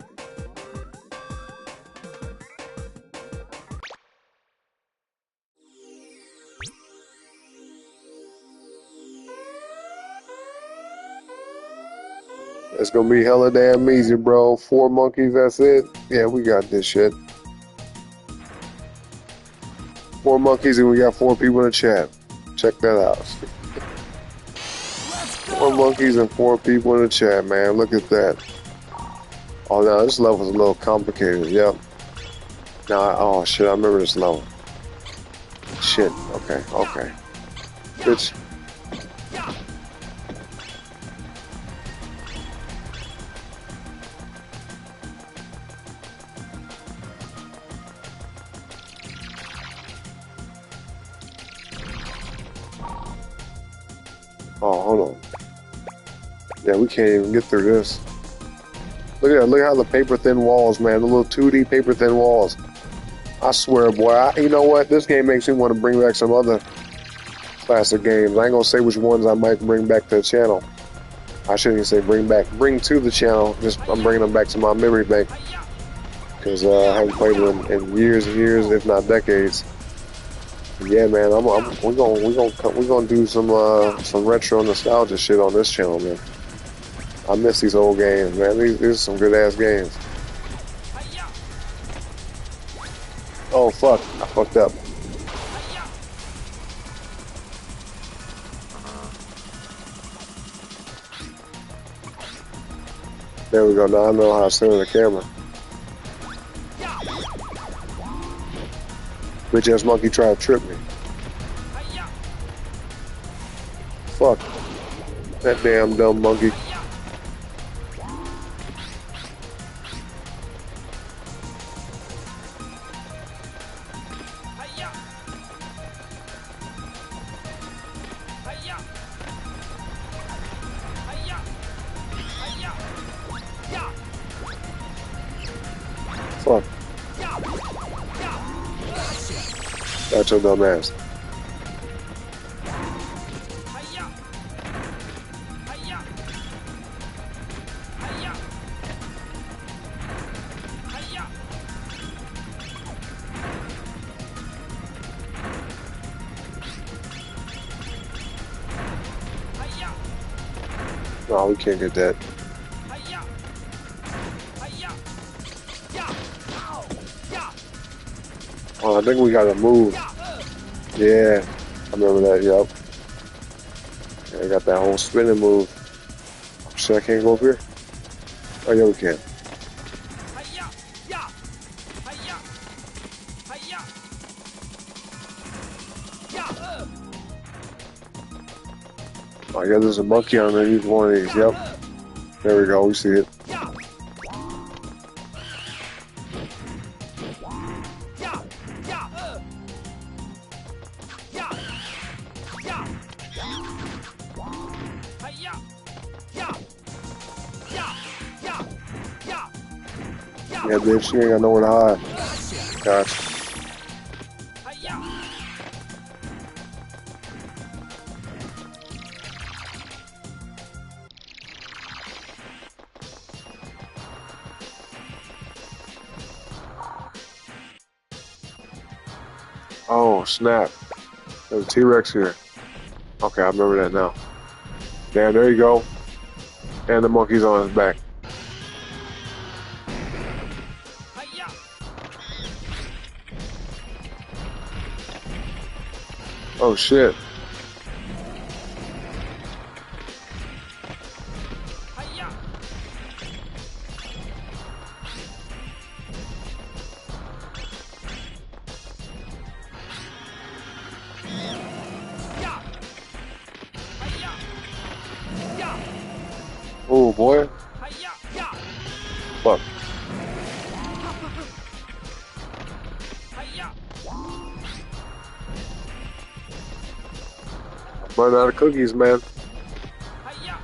It's gonna be hella damn easy, bro. 4 monkeys, that's it. Yeah, we got this shit. 4 monkeys and we got 4 people in the chat. Check that out. 4 monkeys and 4 people in the chat, man. Look at that. Oh, no, this level's a little complicated. Yep. Oh shit, I remember this level. Shit. Okay. Bitch. Oh, hold on. Yeah, we can't even get through this. Look at that. Look how the paper thin walls, man. The little 2D paper thin walls. I swear, boy. You know what? This game makes me want to bring back some other classic games. I ain't gonna say which ones I might bring back to the channel. I shouldn't even say bring to the channel. I'm bringing them back to my memory bank because I haven't played them in years and years, if not decades. But yeah, man. We're gonna do some retro nostalgia shit on this channel, man. I miss these old games, man. These are some good ass games. Oh fuck! I fucked up. There we go. Now I know how to center the camera. Bitch ass monkey tried to trip me. Fuck. That damn dumb monkey. Fuck. That's your dumb ass. No, we can't get that. Oh, I think we gotta move. Yeah, I remember that, yup. Yeah, I got that whole spinning move. Shit, I can't go up here? Oh, yeah, we can. Oh, yeah, there's a monkey underneath one of these, yep. There we go, we see it. Yeah, bitch, she ain't got nowhere to hide. Gotcha. Oh, snap. There's a T-Rex here. Okay, I remember that now. Damn, there you go. And the monkey's on his back. Oh, shit. jungle, boy. Hi-ya, ya. Fuck. Hi-ya. I'm running out of cookies, man. Hi-ya.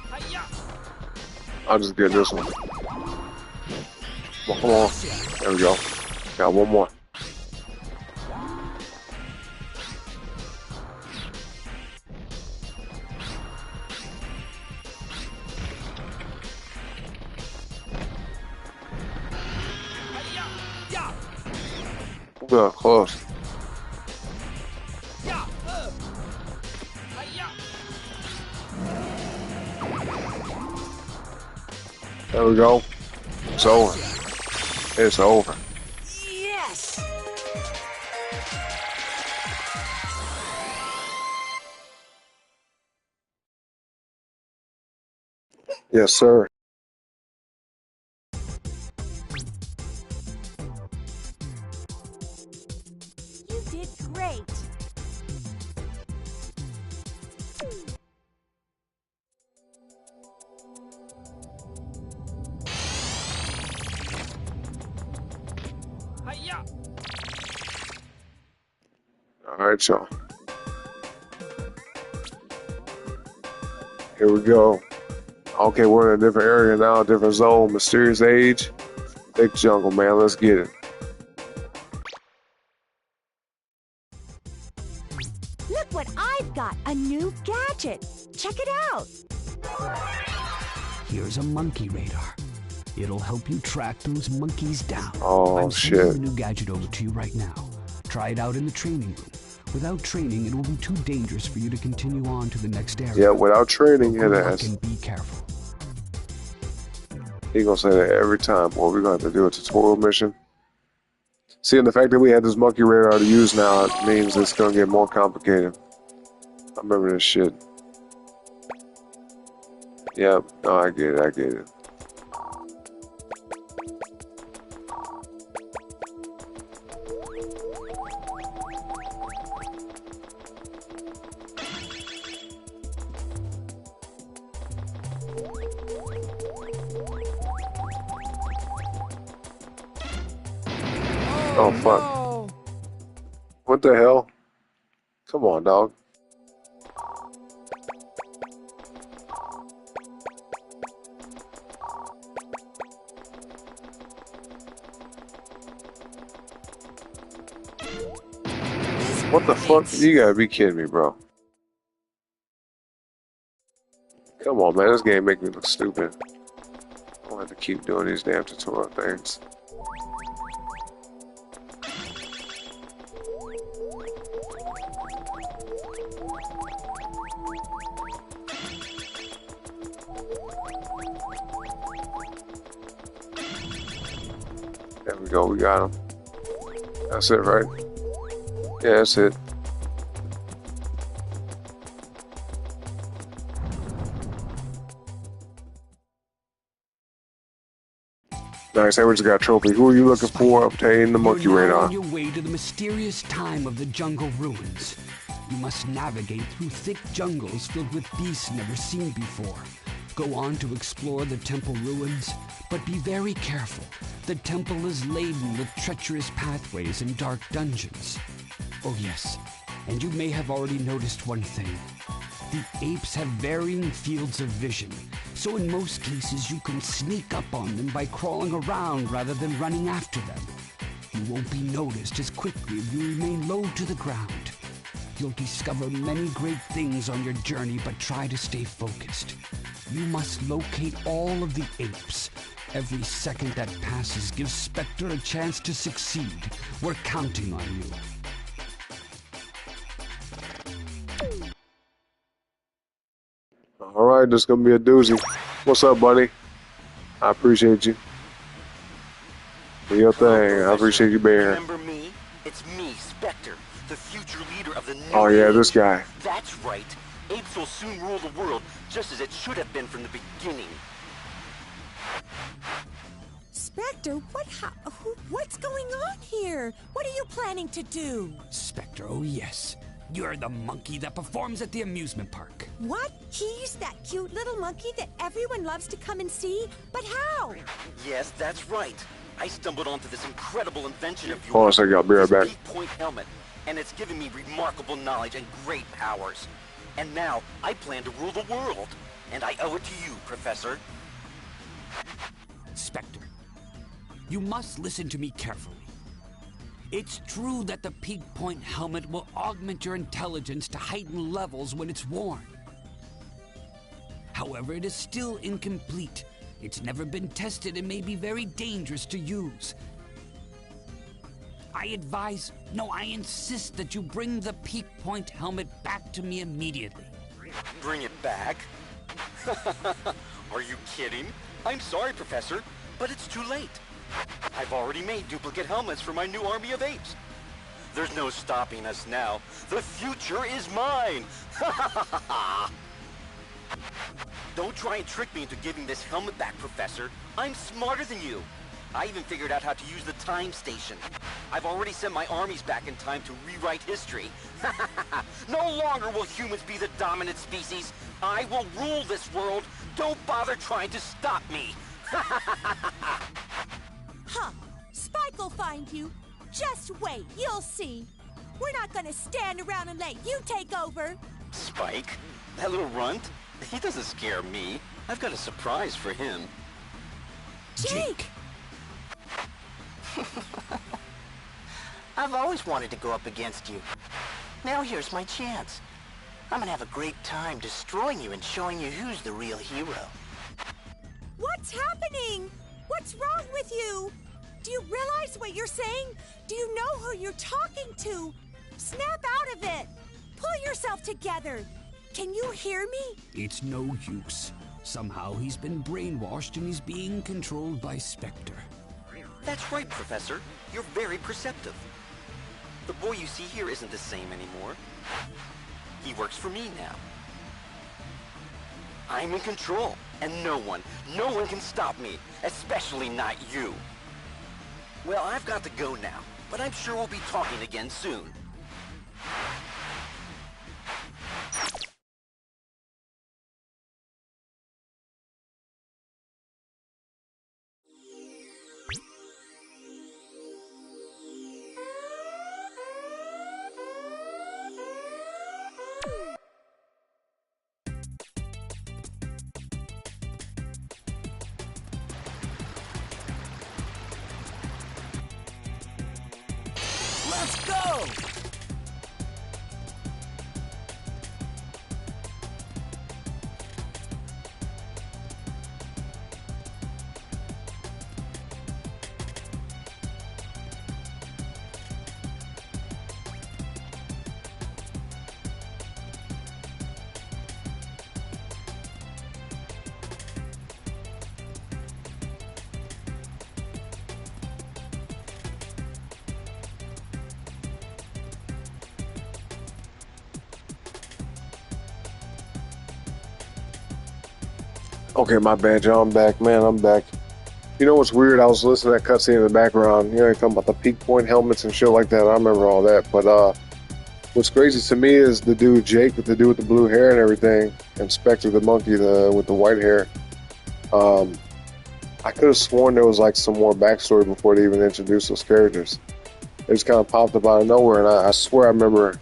Hi-ya. I'll just get this one. Come on. There we go. Got one more. Hi-ya, ya. Yeah, close. Ya. Hi-ya. There we go. It's over. It's over. Yes. Yes, sir. You did great. Hi-ya. All right, y'all. Here we go. Okay, we're in a different area now, a different zone. Mysterious age. Thick jungle, man. Let's get it. Look what I've got. A new gadget. Check it out. Here's a monkey radar. It'll help you track those monkeys down. Oh, I'm sending shit. the new gadget over to you right now. Try it out in the training room. Without training, it will be too dangerous for you to continue on to the next area. Yeah, without training, Good it luck ass. and be careful. He gonna say that every time. Boy, we're gonna have to do a tutorial mission. See, and the fact that we had this monkey radar to use now, it means it's gonna get more complicated. I remember this shit. Yep. No, I get it. I get it. Oh, fuck. No. What the hell? Come on, dog. What the fuck? You gotta be kidding me, bro. Come on, man. This game make me look stupid. I don't have to keep doing these damn tutorial things. There we go. We got him. That's it, right? Yeah, that's it. Nice. Hey, we just got a trophy. Who are you looking for? Obtain the monkey You're now radar. on your way to the mysterious time of the jungle ruins. You must navigate through thick jungles filled with beasts never seen before. Go on to explore the temple ruins, but be very careful. The temple is laden with treacherous pathways and dark dungeons. Oh yes, and you may have already noticed one thing. The apes have varying fields of vision, so in most cases you can sneak up on them by crawling around rather than running after them. You won't be noticed as quickly if you remain low to the ground. You'll discover many great things on your journey, but try to stay focused. You must locate all of the apes. Every second that passes gives Spectre a chance to succeed. We're counting on you. All right, this is gonna be a doozy. What's up, buddy? I appreciate you. Do your thing. I appreciate you being here. Remember me? It's me, Spectre, the future leader of the new Oh yeah, age. this guy. That's right. Apes will soon rule the world, just as it should have been from the beginning. Spectre, what's going on here? What are you planning to do? Spectre, oh yes. You're the monkey that performs at the amusement park. What? He's that cute little monkey that everyone loves to come and see? But how? Yes, that's right. I stumbled onto this incredible invention of yours. Hold on a second, I'll be right this back. Peak Point helmet, and it's given me remarkable knowledge and great powers. And now I plan to rule the world, and I owe it to you, Professor. Spectre, you must listen to me carefully. It's true that the Peak Point helmet will augment your intelligence to heightened levels when it's worn. However, it is still incomplete. It's never been tested and may be very dangerous to use. I insist that you bring the Peak Point helmet back to me immediately. Bring it back? Are you kidding? I'm sorry, Professor, but it's too late. I've already made duplicate helmets for my new army of apes. There's no stopping us now. The future is mine! Don't try and trick me into giving this helmet back, Professor. I'm smarter than you. I even figured out how to use the time station. I've already sent my armies back in time to rewrite history. No longer will humans be the dominant species. I will rule this world. Don't bother trying to stop me. Huh. Spike will find you. Just wait, you'll see. We're not gonna stand around and let you take over. Spike? That little runt? He doesn't scare me. I've got a surprise for him. Jake! I've always wanted to go up against you. Now here's my chance. I'm gonna have a great time destroying you and showing you who's the real hero. What's happening? What's wrong with you? Do you realize what you're saying? Do you know who you're talking to? Snap out of it. Pull yourself together. Can you hear me? It's no use. Somehow he's been brainwashed and he's being controlled by Spectre. That's right, Professor. You're very perceptive. The boy you see here isn't the same anymore. He works for me now. I'm in control, and no one can stop me, especially not you. Well, I've got to go now, but I'm sure we'll be talking again soon. Let's go! Okay, my bad, y'all. I'm back, man. I'm back. You know what's weird? I was listening to that cutscene in the background. You know, you're talking about the Peak Point helmets and shit like that. I remember all that. But what's crazy to me is the dude Jake, the dude with the blue hair and everything, and Spectre, the monkey, with the white hair. I could have sworn there was like some more backstory before they even introduced those characters. They just kind of popped up out of nowhere, and I swear I remember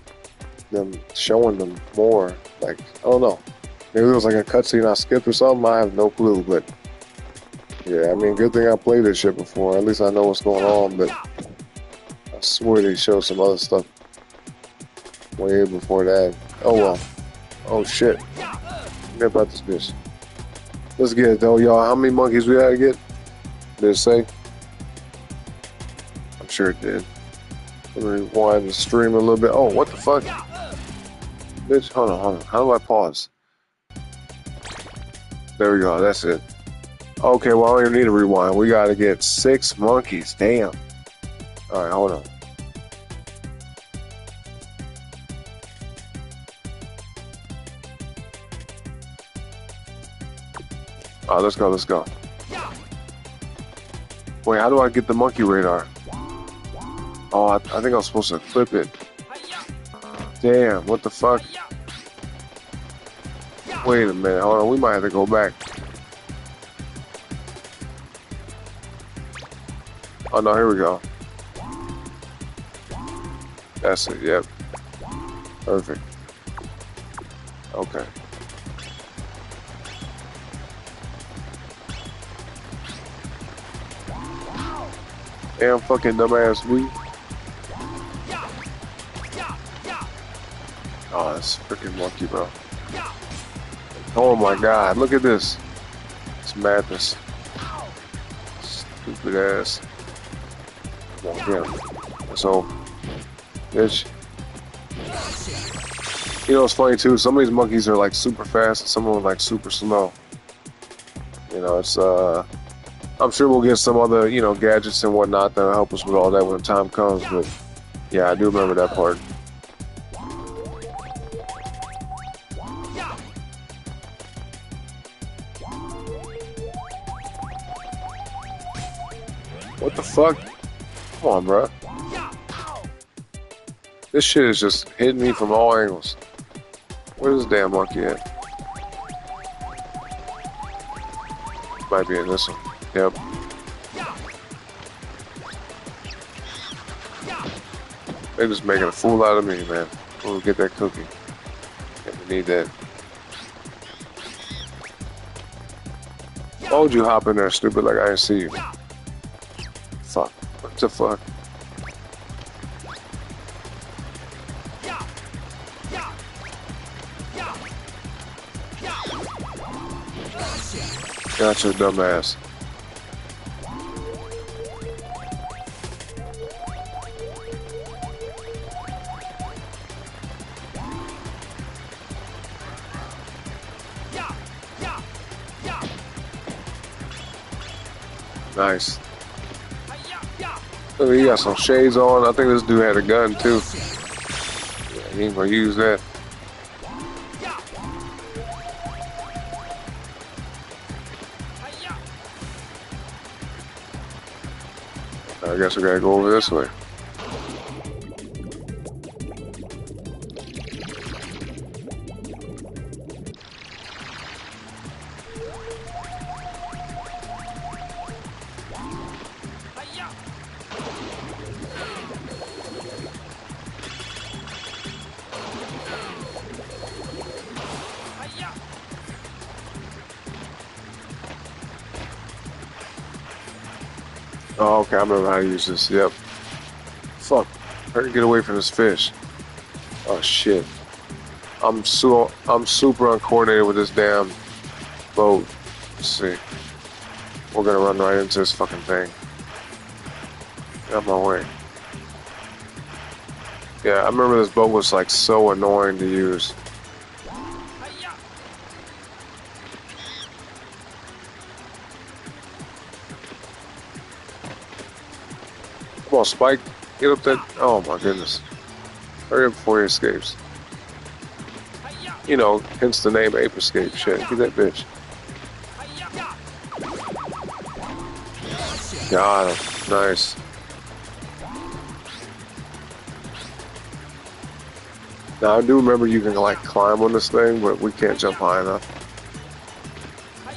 them showing them more. Like, I don't know. Maybe it was like a cutscene I skipped or something. I have no clue, but yeah, I mean, good thing I played this shit before. At least I know what's going on, but I swear they showed some other stuff way before that. Oh well. Oh shit. Forget about this bitch. Let's get it though, y'all. How many monkeys we had to get? Did it say? I'm sure it did. Let me rewind the stream a little bit. Oh, what the fuck? Bitch, hold on. How do I pause? There we go, that's it. Okay, well, I don't even need to rewind. We gotta get 6 monkeys. Damn. Alright, hold on. Alright, let's go. Wait, how do I get the monkey radar? Oh, I think I was supposed to equip it. Damn, what the fuck? Wait a minute, hold on, we might have to go back. Oh no, here we go. That's it, yep. Perfect. Okay. Damn fucking dumbass we. Oh, that's freaking monkey, bro. Oh my god, look at this. It's madness. Stupid ass. Come on, get him. So, bitch. You know, it's funny too, some of these monkeys are like super fast and some of them like super slow. You know, it's, I'm sure we'll get some other, you know, gadgets and whatnot that'll help us with all that when the time comes, but yeah, I do remember that part. What the fuck? Come on, bro. This shit is just hitting me from all angles. Where's this damn monkey at? Might be in this one. Yep. They're just making a fool out of me, man. We'll get that cookie. Yeah, we need that. Why would you hop in there, stupid, like I didn't see you? Fuck. What the fuck? Gotcha, dumbass. Nice. Look, he got some shades on. I think this dude had a gun too. Yeah, he ain't gonna use that. I guess we gotta go over this way. Oh, okay, I remember how to use this. Yep. Fuck. Hurry, get away from this fish. Oh shit. I'm super uncoordinated with this damn boat. Let's see. We're gonna run right into this fucking thing. Get out my way. Yeah, I remember this boat was like so annoying to use. Come on, Spike. Get up that. Oh my goodness. Hurry up before he escapes. You know, hence the name Ape Escape. Shit, get that bitch. Got him. Nice. Now, I do remember you can like climb on this thing, but we can't jump high enough.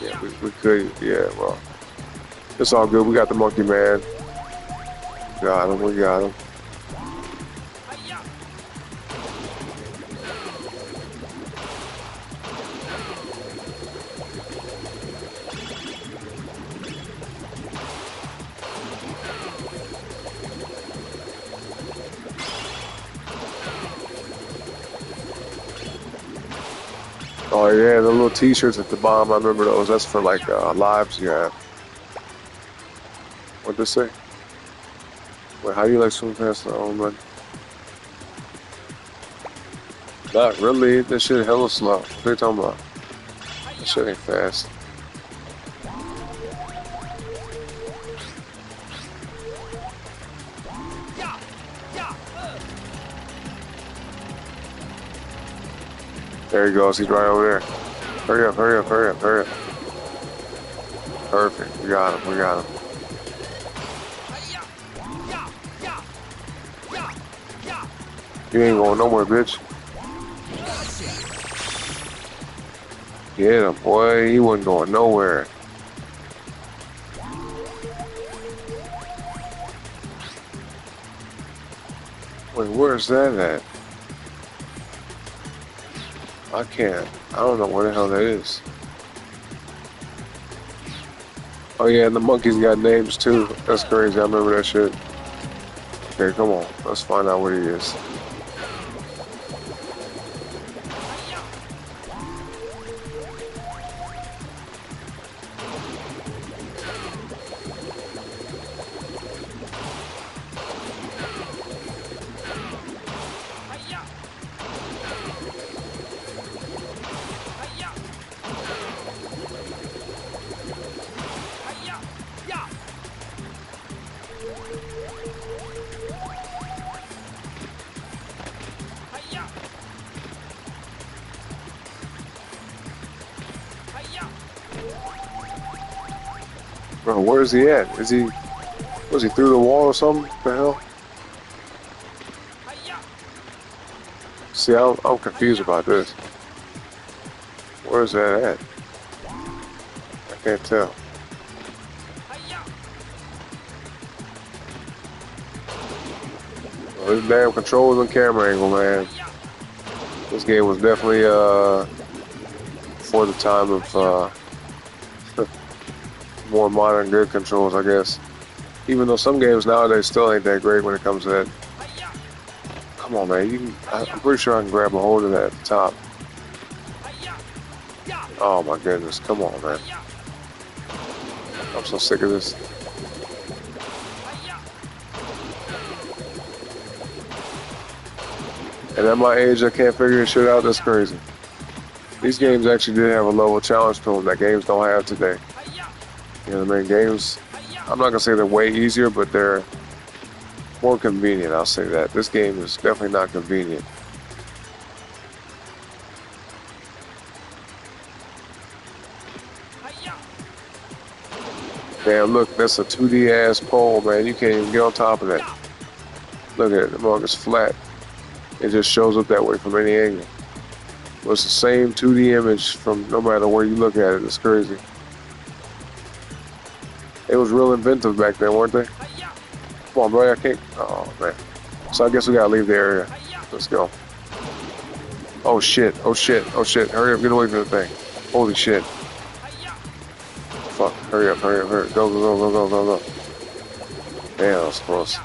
Yeah, we could. Yeah, well. It's all good. We got the monkey man. Got him, we got him. Oh yeah, the little t-shirts at the bottom, I remember those. That's for like lives you have. What'd they say? Wait, how do you like swim past the own run? Not really. This shit hella slow. What are you talking about? That shit ain't fast. There he goes. He's right over there. Hurry up, hurry up, hurry up, hurry up. Perfect. We got him. We got him. You ain't going nowhere, bitch. Get him, boy. He wasn't going nowhere. Wait, where's that at? I can't. I don't know where the hell that is. Oh yeah, and the monkeys got names too. That's crazy. I remember that shit. Okay, come on. Let's find out where he is. Bro, where's he at? Was he through the wall or something? What the hell? See, I'm confused about this. Where's that at? I can't tell. Well, this damn controls and camera angle, man. This game was definitely for the time of more modern good controls, I guess. Even though some games nowadays still ain't that great when it comes to that. Come on, man. I'm pretty sure I can grab a hold of that at the top. Oh my goodness. Come on, man. I'm so sick of this. And at my age, I can't figure this shit out. That's crazy. These games actually did have a level challenge to them that games don't have today. You know what I mean? Games, I'm not going to say they're way easier, but they're more convenient, I'll say that. This game is definitely not convenient. Damn, look, that's a 2D ass pole, man. You can't even get on top of that. Look at it, the mug is flat. It just shows up that way from any angle. But it's the same 2D image from no matter where you look at it. It's crazy. It was real inventive back then, weren't they? Come on, bro, I can't. Oh, man. So I guess we gotta leave the area. Let's go. Oh, shit. Oh, shit. Oh, shit. Hurry up. Get away from the thing. Holy shit. Fuck. Hurry up. Hurry up. Hurry up. Go, go, go, go, go, go, go. Damn, that was close.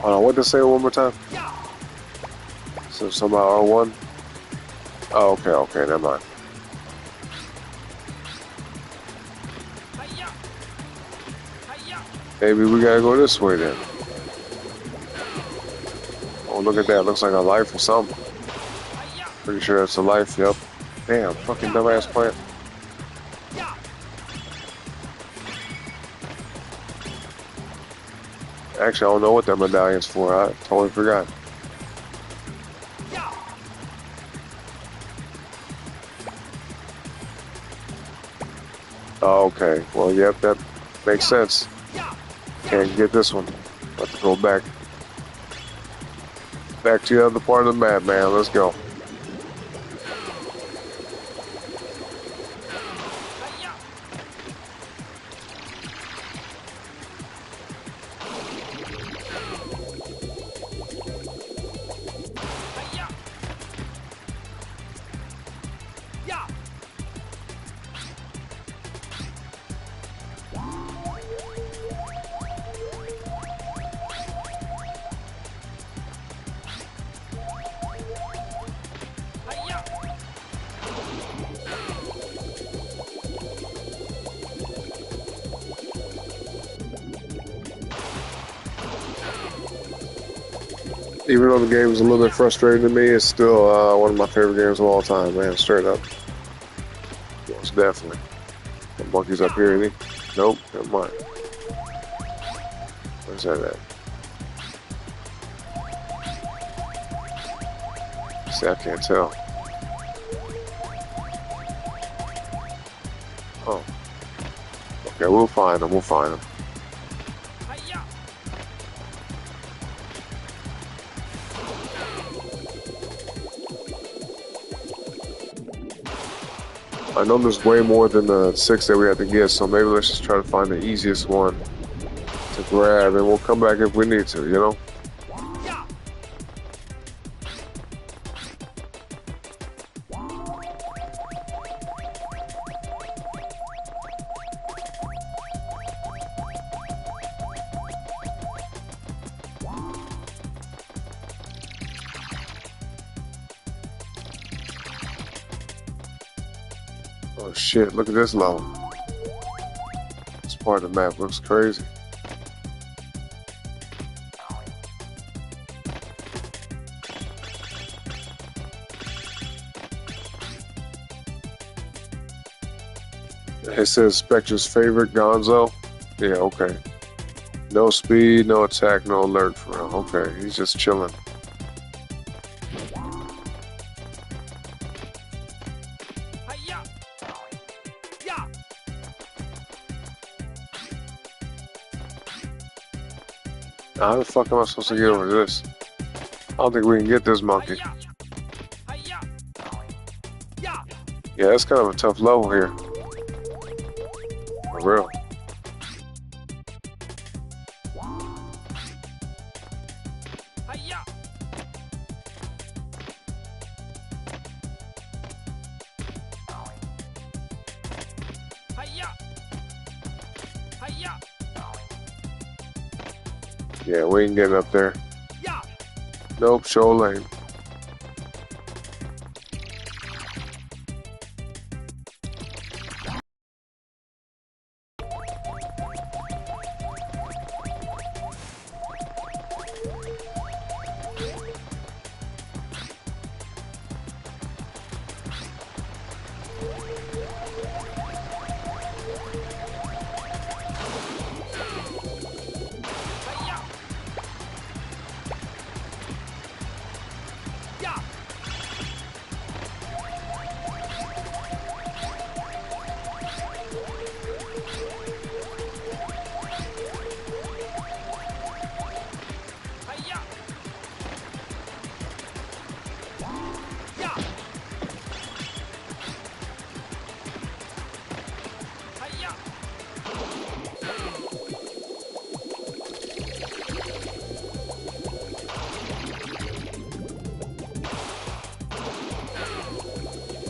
Hold on, what did it say one more time? So somehow R1? Oh, okay, never mind. Maybe we gotta go this way then. Oh, look at that, looks like a life or something. Pretty sure that's a life, yep. Damn, fucking dumbass plant. Actually, I don't know what that medallion's for. I totally forgot. Oh, okay. Well, yep, that makes sense. Can't get this one. Have to go back. Back to the other part of the map, man. Let's go. Even though the game is a little bit frustrating to me, it's still one of my favorite games of all time, man. Straight up. Most definitely. The monkey's up here, isn't he? Nope, never mind. Where's that at? See, I can't tell. Oh. Okay, we'll find them. We'll find them. I know there's way more than the 6 that we had to get, so maybe let's just try to find the easiest one to grab, and we'll come back if we need to, you know? Oh shit, look at this level. This part of the map looks crazy. It says Spectre's favorite, Gonzo. Yeah, okay. No speed, no attack, no alert for him. Okay, he's just chilling. How the fuck am I supposed to get over this? I don't think we can get this monkey. Yeah, it's kind of a tough level here. For real. Yeah, we ain't getting up there. Nope, show lane.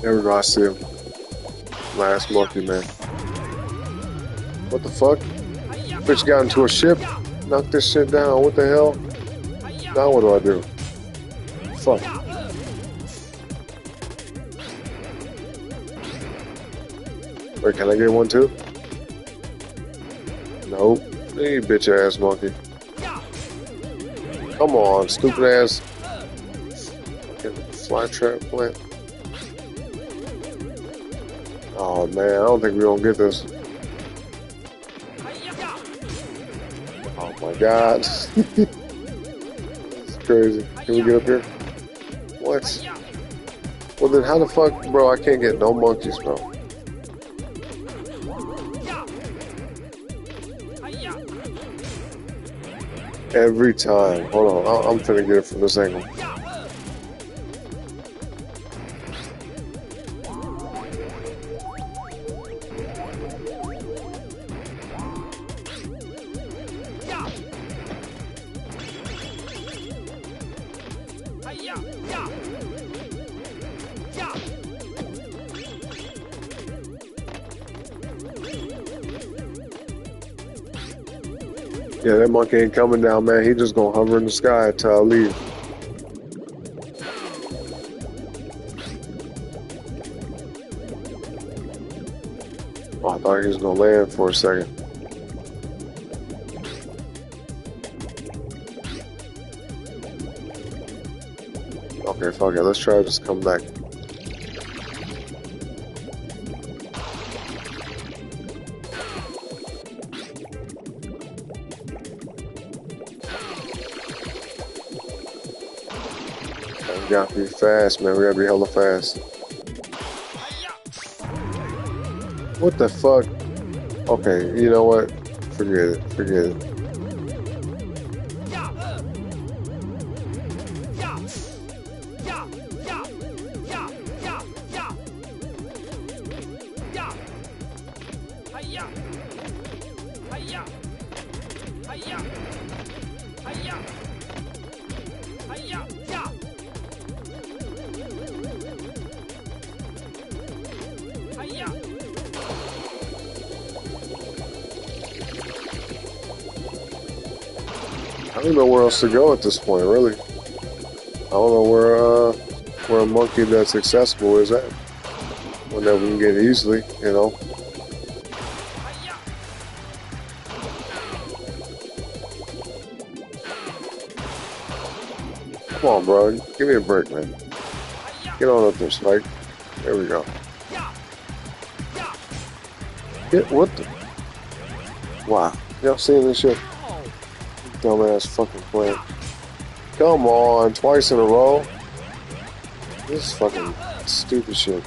There we go, I see him. Last monkey, man. What the fuck? Bitch got into a ship? Knock this shit down. What the hell? Now what do I do? Fuck. Wait, can I get one too? Nope. Hey, bitch ass monkey. Come on, stupid ass. Fucking fly trap plant. Oh man, I don't think we're gonna get this. Oh my god. It's crazy. Can we get up here? What? Well then how the fuck, bro, I can't get no monkeys, bro. Every time. Hold on, I'm finna get it from this angle. Yeah, that monkey ain't coming down, man. He just gonna hover in the sky until I leave. Oh, I thought he was gonna land for a second. Okay, fuck it. Let's try to just come back. We gotta be fast, man. We gotta be hella fast. What the fuck? Okay, you know what? Forget it. Forget it. I don't know where else to go at this point, really. I don't know where a monkey that's accessible is at. One that we can get easily, you know. Come on, bro. Give me a break, man. Get on up there, Spike. There we go. What the? Wow. Y'all seeing this shit? Dumbass fucking plant. Come on, twice in a row. This is fucking stupid shit.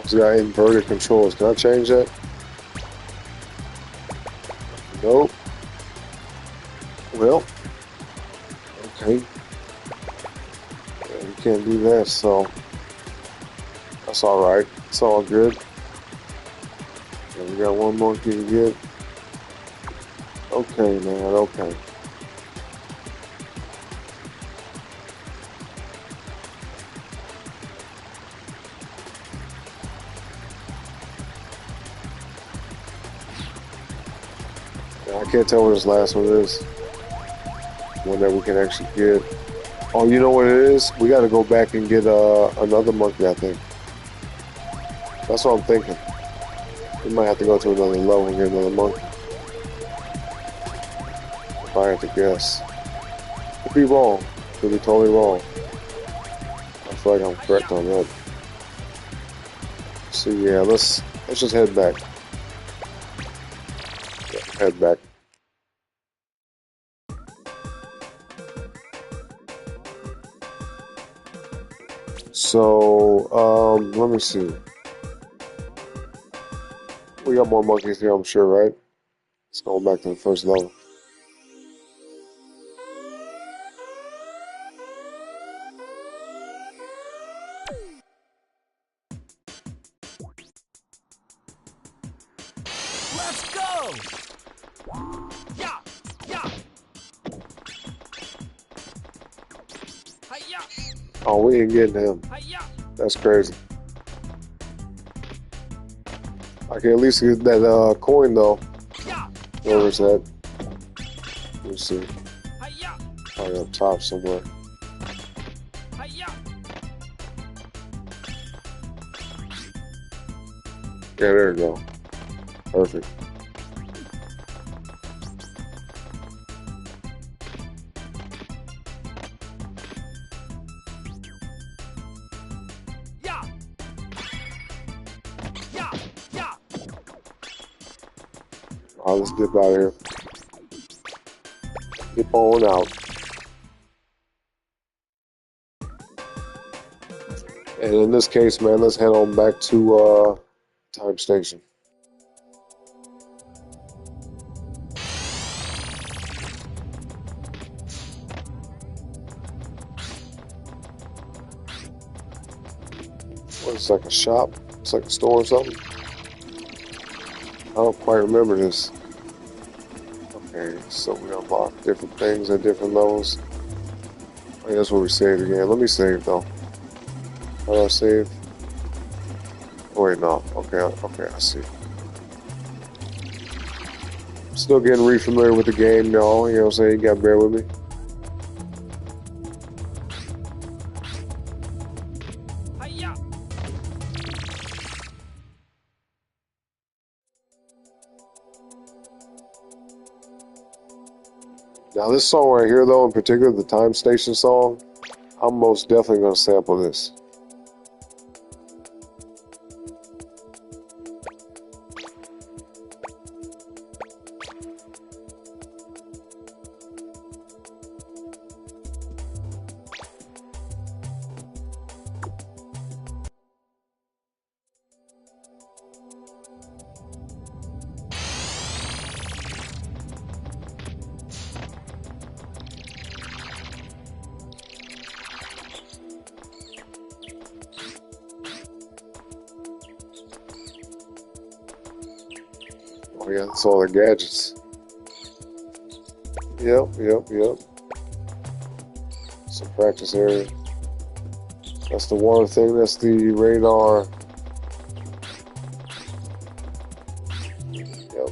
It's got inverted controls. Can I change that? Nope. Well, okay. Yeah, you can't do that, so that's alright. It's all good. And we got one monkey to get. Okay, man, okay. I can't tell what this last one is. One that we can actually get. Oh, you know what it is? We got to go back and get another monkey, I think. That's what I'm thinking. We might have to go to another level and get another monkey. If I had to guess. Could be wrong. Could be totally wrong. I feel like I'm correct on that. So yeah, let's just head back. Yeah, head back. So, let me see. We got more monkeys here, I'm sure, right? Let's go back to the first level. Let's go! Yeah! Yeah! Hi-ya! Oh, we ain't getting him. Hi-ya! That's crazy. I can at least get that coin though. Yeah! Where is that? Let me see. Hi-ya! Probably up top somewhere. Hi-ya! Yeah, there we go. Perfect. Yeah! Yeah! Yeah! Alright, let's dip out of here. Dip on out. And in this case, man, let's head on back to Time Station. What, it's like a shop? It's like a store or something? I don't quite remember this. Okay, so we unlock different things at different levels. I think that's where we saved again. Let me save though. How do I save? Oh, wait, no. Okay, okay, I see. Still getting re-familiar with the game, y'all. You know what I'm saying? You gotta bear with me. Hi-ya! Now, this song right here, though, in particular, the Time Station song, I'm most definitely gonna sample this. Oh yeah, that's all the gadgets. Yep. Some practice area. That's the water thing, that's the radar. Yep.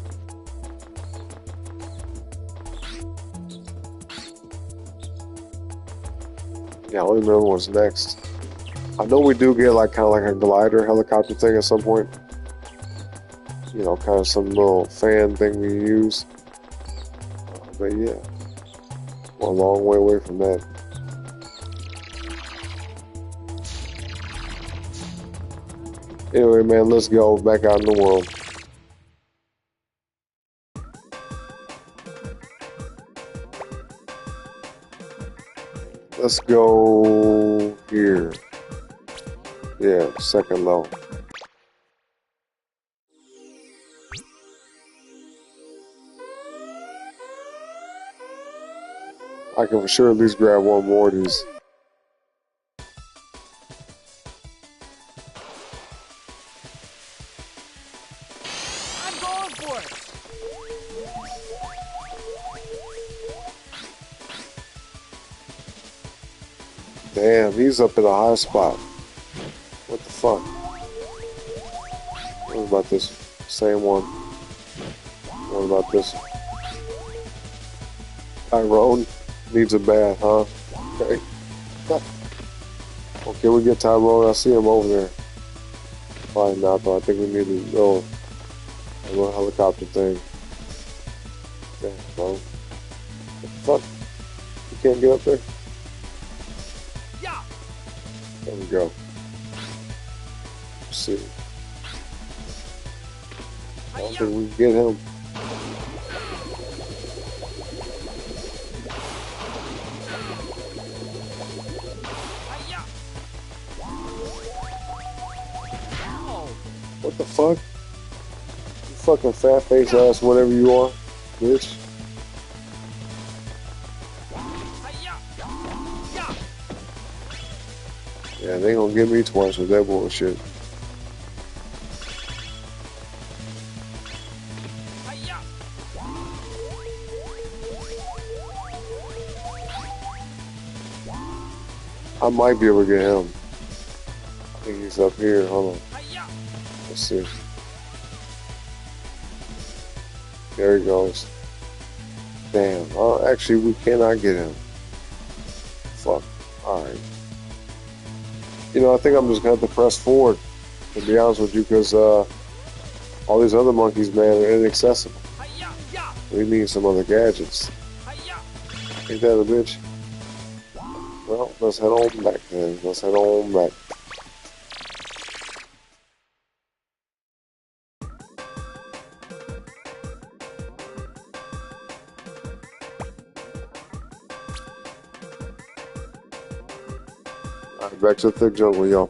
Yeah, I don't remember what's next. I know we do get like kind of like a glider helicopter thing at some point. You know, kind of some little fan thing we use. But yeah, we're a long way away from that. Anyway, man, let's go back out in the world. Let's go here. Yeah, second level. I can for sure at least grab one more of these. I'm going for it! Damn, he's up in a high spot. What the fuck? What about this? Same one. What about this? Tyrone needs a bath, huh? Okay. Okay, we get Tyrone. I see him over there. Probably not, though. I think we need a little helicopter thing. Damn, bro. What the fuck? You can't get up there? Yeah! There we go. Let's see. I don't think we can get him. Hi-ya! What the fuck? You fucking fat face ass, whatever you are, bitch. Hi-ya! Yeah! Yeah, they gonna get me twice with that bullshit. Hi-ya! I might be able to get him. I think he's up here. Hold on. Hi-ya! Let's see. There he goes. Damn. Actually, we cannot get him. Fuck. Alright. You know, I think I'm just gonna have to press forward, to be honest with you, because all these other monkeys, man, are inaccessible. Hi-ya! Yeah! We need some other gadgets. Hi-ya! Ain't that a bitch? Well, let's head on back then. Let's head on back. Alright, back to the thick jungle, y'all.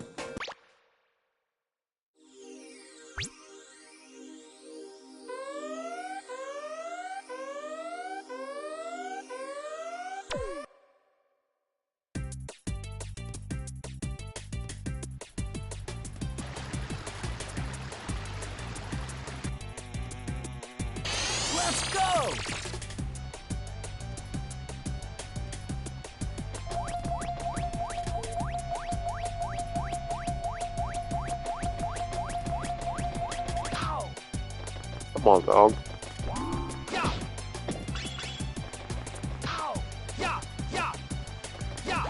Let's go! Come on, dog. Yeah. Ow. Yeah. Yeah. Yeah.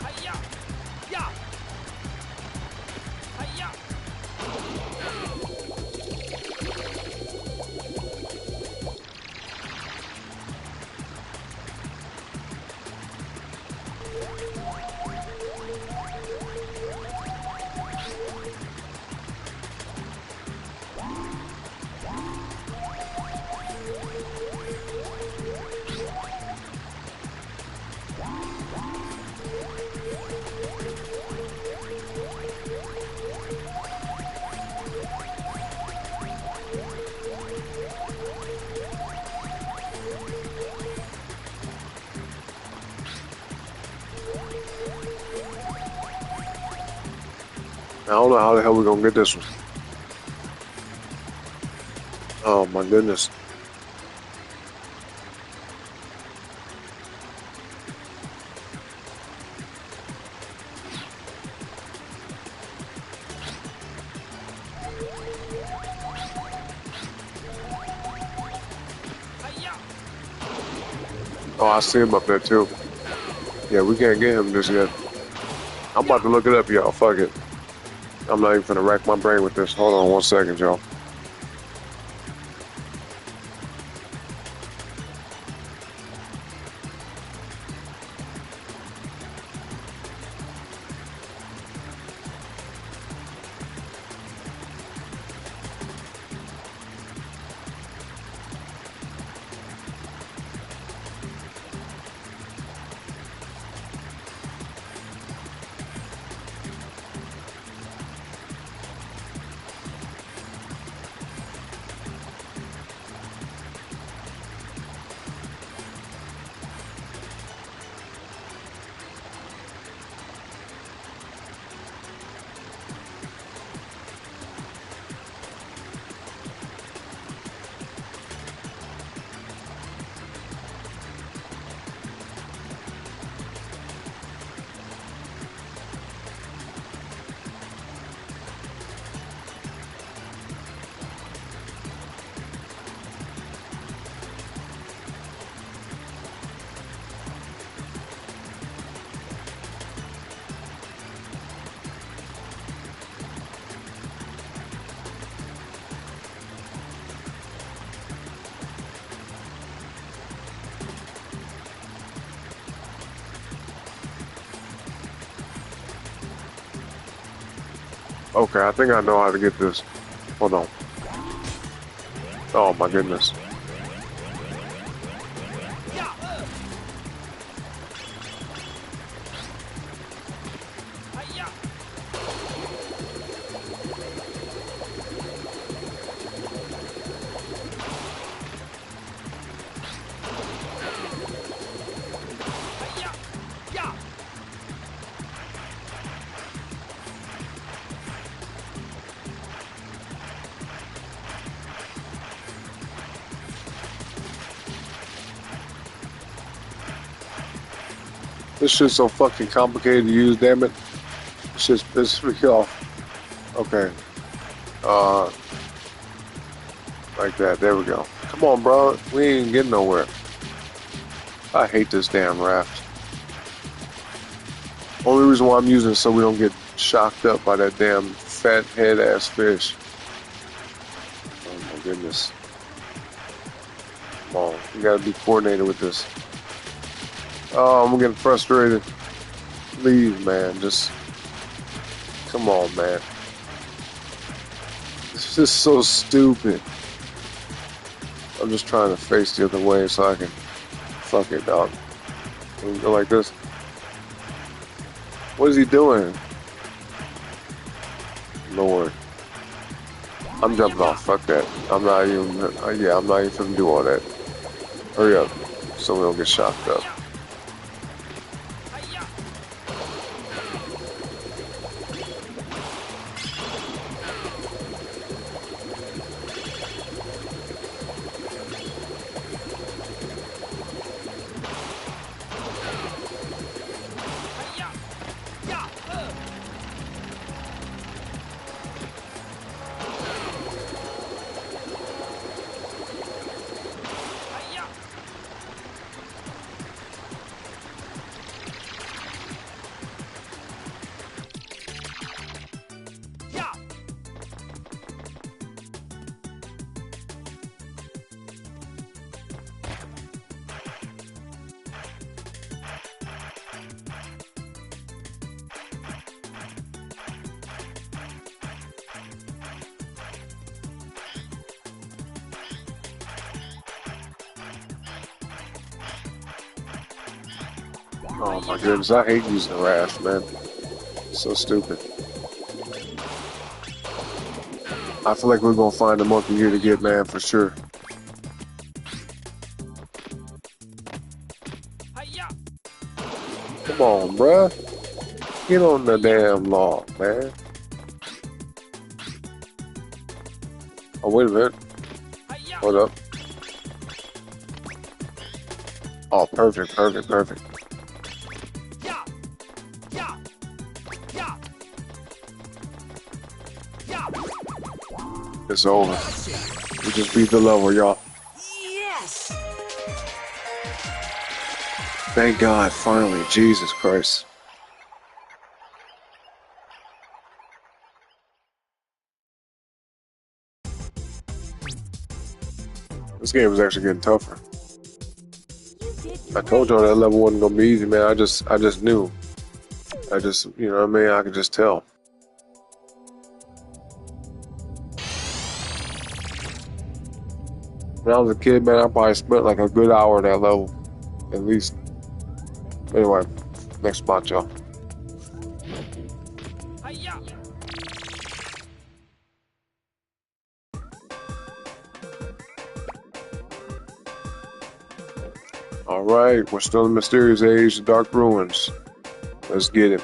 Hi-ya. Yeah. Hi-ya. I don't know how the hell we're gonna get this one. Oh my goodness. Hi-ya. Oh, I see him up there too. Yeah, we can't get him just yet. I'm about to look it up, y'all. Fuck it. I'm not even finna rack my brain with this. Hold on 1 second, y'all. Okay, I think I know how to get this. Hold on. Oh my goodness. Yeah. Hi-ya. Hi-ya. Yeah. This shit's so fucking complicated to use, damn it. This shit's pisses me off. Okay. Like that. There we go. Come on, bro. We ain't getting nowhere. I hate this damn raft. Only reason why I'm using it so we don't get shocked up by that damn fat head ass fish. Oh my goodness. Come on. You gotta be coordinated with this. Oh, I'm getting frustrated. Please, man. Just. Come on, man. This is so stupid. I'm just trying to face the other way so I can. Fuck it, dog. Can we go like this? What is he doing? Lord. I'm jumping off. Fuck that. I'm not even. Yeah, I'm not even gonna do all that. Hurry up, so we don't get shocked up. Hi-ya. Oh my goodness, I hate using the raft, man. So stupid. I feel like we're gonna find a monkey here to get, man, for sure. Hi-ya! Come on, bruh. Get on the damn log, man. Oh, wait a minute. Hi-ya! Hold up. Oh, perfect, perfect, perfect. Yeah! Yeah! Yeah! Yeah! It's over. We just beat the level, y'all. Yes! Thank God, finally. Jesus Christ. This game is actually getting tougher. I told y'all that level wasn't gonna be easy, man. I just knew. You know what I mean? I could just tell. When I was a kid, man, I probably spent like a good hour in that level, at least. Anyway, next spot, y'all. Hi-ya! All right, we're still in the mysterious age, the dark ruins. Let's get it.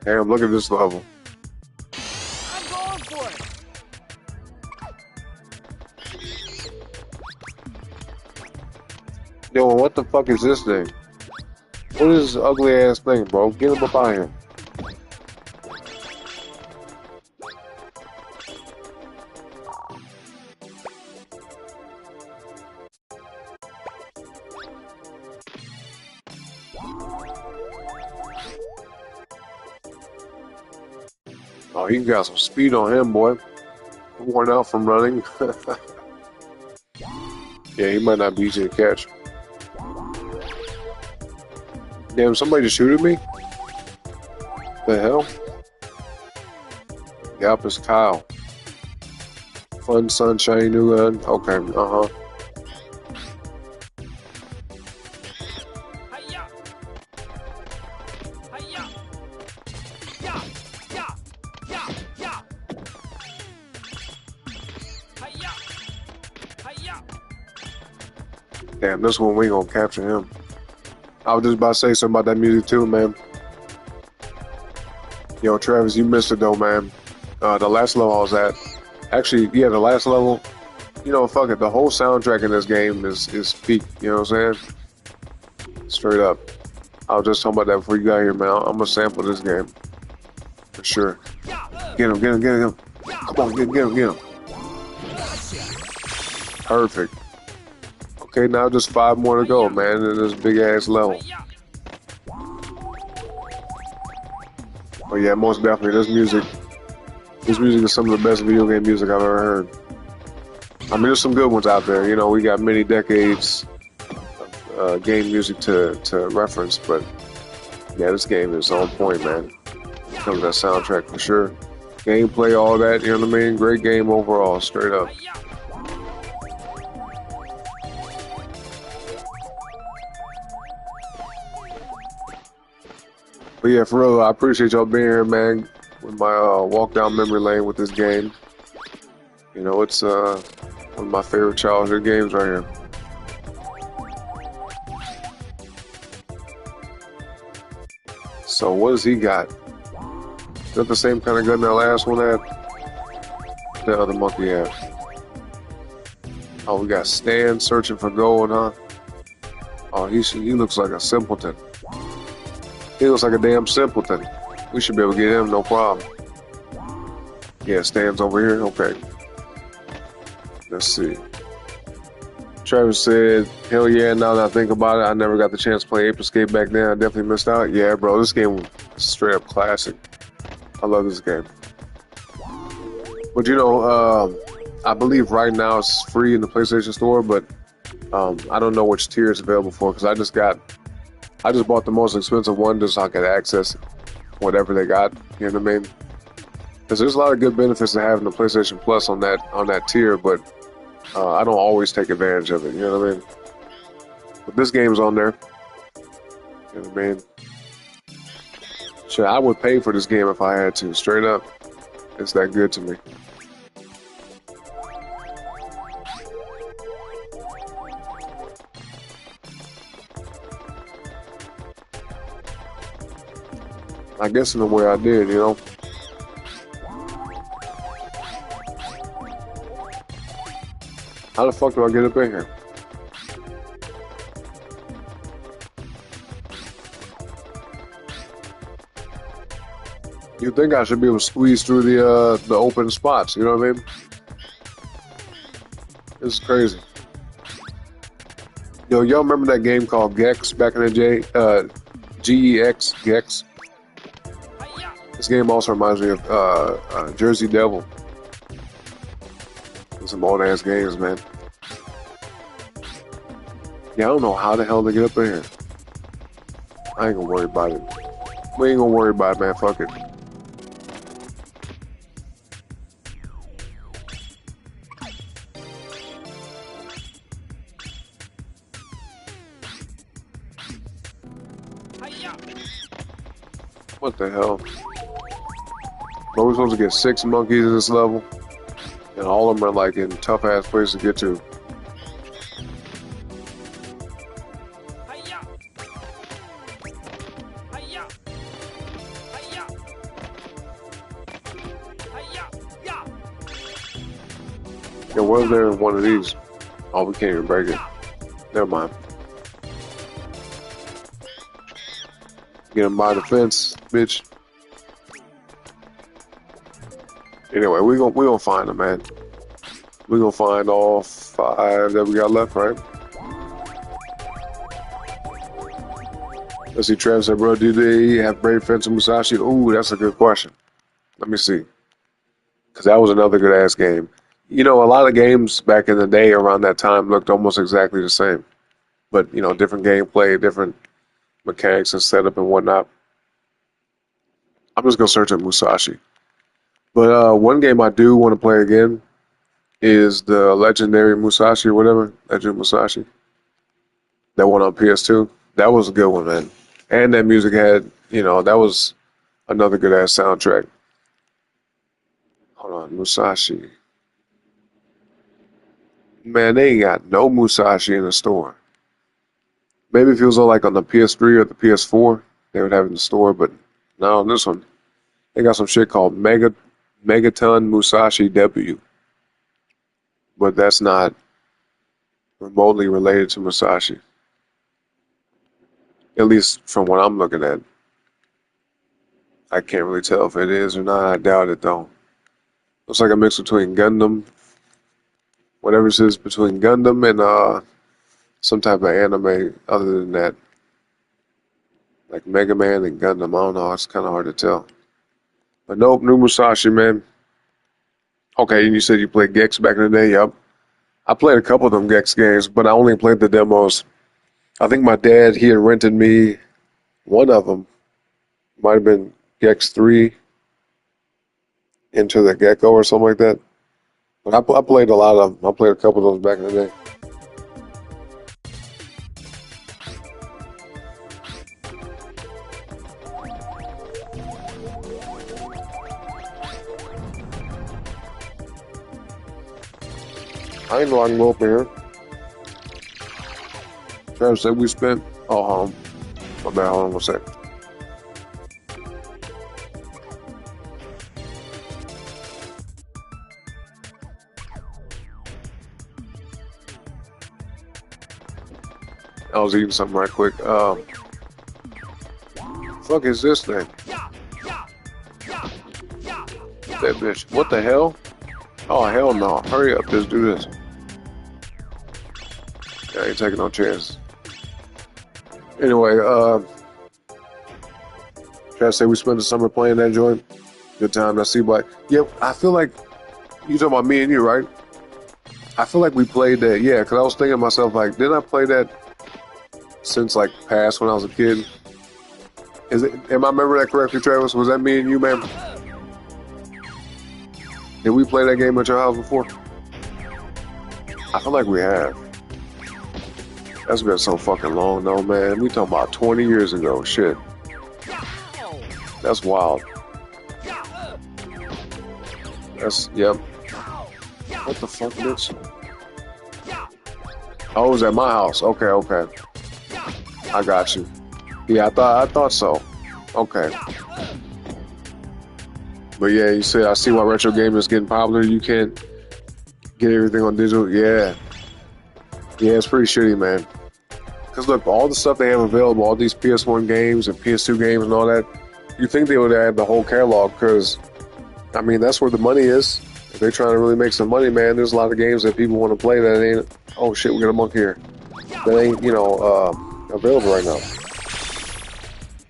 Damn, look at this level. I'm going for it! Yo, what the fuck is this thing? What is this ugly ass thing, bro? Get him up out here. Oh, he got some speed on him, boy. Worn out from running. Yeah, he might not be easy to catch. Damn, somebody just shooted me? The hell? Yep, it's Kyle. Fun, sunshine, new gun. Okay, uh-huh. Hi-ya! Hi-ya! Yeah! Yeah! Yeah! Yeah! Hi-ya! Hi-ya! Damn, this one we gonna capture him. I was just about to say something about that music too, man. Yo, Travis, you missed it though, man. The last level I was at. Actually, yeah, the last level. You know, fuck it. The whole soundtrack in this game is peak. You know what I'm saying? Straight up. I was just talking about that before you got here, man. I'm gonna sample this game for sure. Get him, get him, get him. Come on, get him, get him. Perfect. Okay, now just 5 more to go, man, in this big ass level. Oh yeah, most definitely. This music is some of the best video game music I've ever heard. I mean, there's some good ones out there. You know, we got many decades of game music to reference, but yeah, this game is on point, man. Comes that soundtrack for sure. Gameplay, all that, you know what I mean? Great game overall, straight up. But yeah, for real, I appreciate y'all being here, man, with my walk down memory lane with this game. You know, it's one of my favorite childhood games right here. So what does he got? Is that the same kind of gun that last one had? The other monkey had. Oh, we got Stan searching for gold, huh? Oh, he looks like a simpleton. He looks like a damn simpleton. We should be able to get him, no problem. Yeah, Stan's over here. Okay. Let's see. Travis said, hell yeah, now that I think about it, I never got the chance to play Ape Escape back then. I definitely missed out. Yeah, bro, this game was straight up classic. I love this game. But you know, I believe right now it's free in the PlayStation Store, but I don't know which tier it's available for because I just bought the most expensive one just so I could access whatever they got. You know what I mean? Because there's a lot of good benefits to having the PlayStation Plus on that tier, but I don't always take advantage of it. You know what I mean? But this game's on there. You know what I mean? Shit, I would pay for this game if I had to. Straight up, it's that good to me. I guess in a way I did, you know. How the fuck do I get up in here? You think I should be able to squeeze through the open spots? You know what I mean? This is crazy. Yo, y'all remember that game called Gex back in the day? GEX, Gex. This game also reminds me of Jersey Devil. Some old ass games, man. Yeah, I don't know how the hell to get up in here. I ain't gonna worry about it. We ain't gonna worry about it, man. Fuck it. What the hell? But we're supposed to get 6 monkeys in this level, and all of them are like in tough ass places to get to. Yeah, what if they're in one of these? Oh, we can't even break it. Never mind. Get him by the fence, bitch. Anyway, we gonna find them, man. We gonna find all 5 that we got left, right? Let's see, Travis said, bro, do they have Brave Fence and Musashi? Ooh, that's a good question. Let me see. Because that was another good ass game. You know, a lot of games back in the day around that time looked almost exactly the same. But, you know, different gameplay, different mechanics and setup and whatnot. I'm just gonna search up Musashi. But one game I do want to play again is the Legendary Musashi or whatever. Legend Musashi. That one on PS2. That was a good one, man. And that music had, you know, that was another good ass soundtrack. Hold on, Musashi. Man, they ain't got no Musashi in the store. Maybe if it was like on the PS3 or the PS4, they would have it in the store, but not on this one. They got some shit called Megaton Musashi W. But that's not remotely related to Musashi. At least from what I'm looking at. I can't really tell if it is or not. I doubt it though. Looks like a mix between Gundam, whatever it is between Gundam and some type of anime other than that. Like Mega Man and Gundam. I don't know. It's kind of hard to tell. But nope, new Musashi, man. Okay, and you said you played Gex back in the day. Yep. I played a couple of them Gex games, but I only played the demos. I think my dad, he had rented me one of them. Might have been Gex 3, Into the Gecko or something like that. But I played a lot of them. I played a couple of those back in the day. I ain't know I can go up in here. Travis said we spent. Oh, hold on. My bad. Hold on one sec. I was eating something right quick. Fuck is this thing? That bitch. What the hell? Oh, hell no. Hurry up. Just do this. Yeah, I ain't taking no chances. Anyway, try to say we spent the summer playing that joint. Good time. I see, but yeah, I feel like you talking about me and you, right? I feel like we played that, yeah, because I was thinking to myself, like, didn't I play that since, like, past when I was a kid? Am I remember that correctly, Travis? Was that me and you, man? Did we play that game at your house before? I feel like we have. That's been so fucking long, though, man. We talking about 20 years ago. Shit. That's wild. That's, yep. What the fuck, bitch? Oh, it was at my house. Okay, okay. I got you. Yeah, I thought so. Okay. But yeah, you see, I see why retro gaming is getting popular. You can't get everything on digital. Yeah. Yeah, it's pretty shitty, man. Because look, all the stuff they have available, all these PS1 games and PS2 games and all that, you think they would add the whole catalog because, I mean, that's where the money is. If they're trying to really make some money, man, there's a lot of games that people want to play that ain't, oh shit, we got a monk here. That ain't, you know, available right now.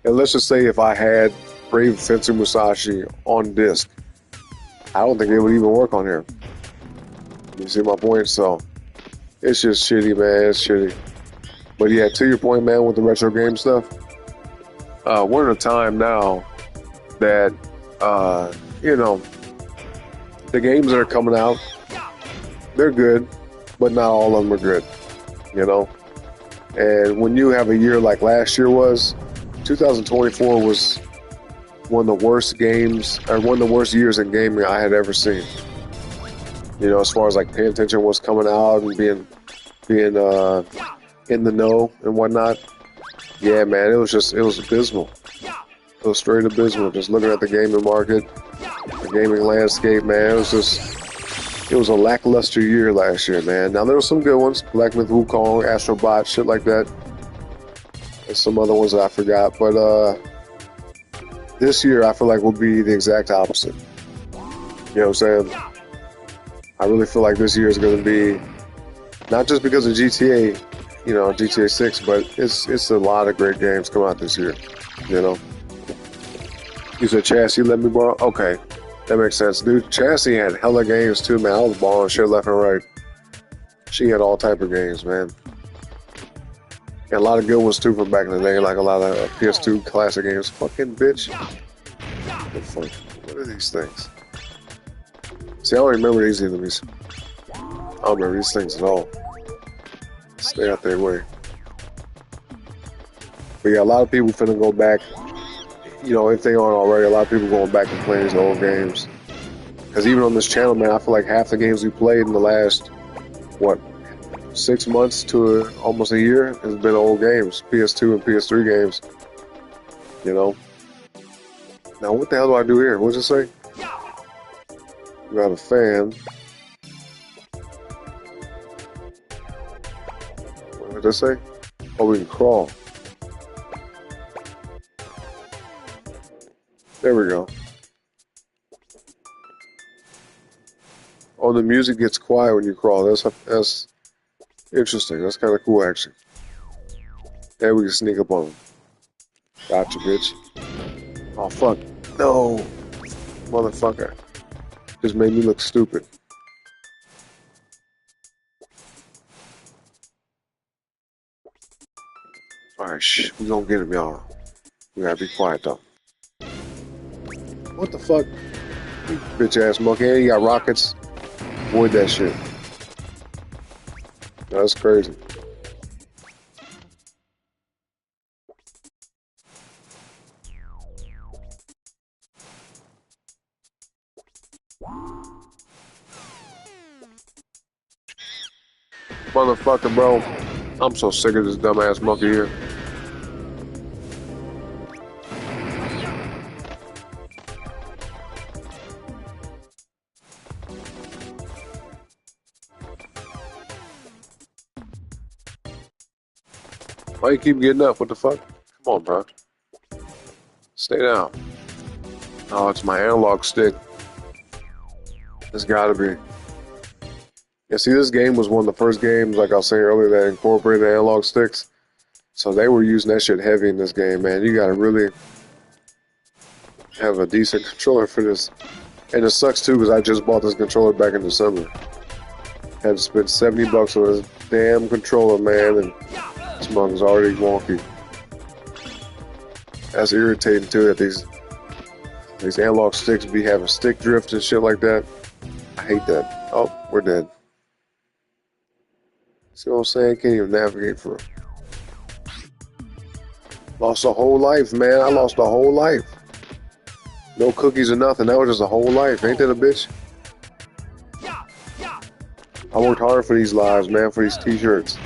And let's just say if I had Brave Fencer Musashi on disc, I don't think it would even work on here. You see my point? So, it's just shitty, man. It's shitty. But yeah, to your point, man, with the retro game stuff, we're in a time now that, you know, the games that are coming out, they're good, but not all of them are good, you know? And when you have a year like last year was, 2024 was one of the worst games, or one of the worst years in gaming I had ever seen. You know, as far as like paying attention to what's coming out and being in the know and whatnot. Yeah, man, it was abysmal. It was straight abysmal. Just looking at the gaming market, the gaming landscape, man, it was a lackluster year last year, man. Now there were some good ones, Black Myth Wukong, Astrobot, shit like that. And some other ones that I forgot, but this year I feel like will be the exact opposite. You know what I'm saying? I really feel like this year is going to be, not just because of GTA, you know, GTA 6, but it's a lot of great games coming out this year, you know? You said Chassis let me borrow? Okay, that makes sense. Dude, Chassis had hella games too, man. I was borrowing shit left and right. She had all type of games, man. And a lot of good ones too from back in the day, like a lot of PS2 classic games. Fucking bitch. What the fuck? What are these things? See, I don't remember these enemies. I don't remember these things at all. Stay out their way. But yeah, a lot of people finna go back. You know, if they aren't already, a lot of people going back and playing these old games. Because even on this channel, man, I feel like half the games we played in the last, 6 months to almost a year has been old games. PS2 and PS3 games. You know? Now, what the hell do I do here? What's it say? We got a fan. What did it say? Oh, we can crawl. There we go. Oh, the music gets quiet when you crawl. That's interesting. That's kind of cool, actually. There we can sneak up on them. Gotcha, bitch. Oh, fuck. No. Motherfucker. Just made me look stupid. Alright, shh. We gonna get him, y'all. We gotta be quiet, though. What the fuck? You bitch ass monkey. And you got rockets. Avoid that shit. That's crazy. Motherfucker, bro. I'm so sick of this dumbass monkey here. Why you keep getting up? What the fuck? Come on, bro. Stay down. Oh, it's my analog stick. It's gotta be. Yeah, see, this game was one of the first games, like I was saying earlier, that incorporated analog sticks. So they were using that shit heavy in this game, man. You gotta really have a decent controller for this. And it sucks too, because I just bought this controller back in December. Had to spend $70 on this damn controller, man, and this mug is already wonky. That's irritating too, that these analog sticks be having stick drift and shit like that. I hate that. Oh, we're dead. See what I'm saying? Can't even navigate for it. Lost a whole life, man. I lost a whole life. No cookies or nothing. That was just a whole life. Ain't that a bitch? I worked hard for these lives, man, for these t-shirts.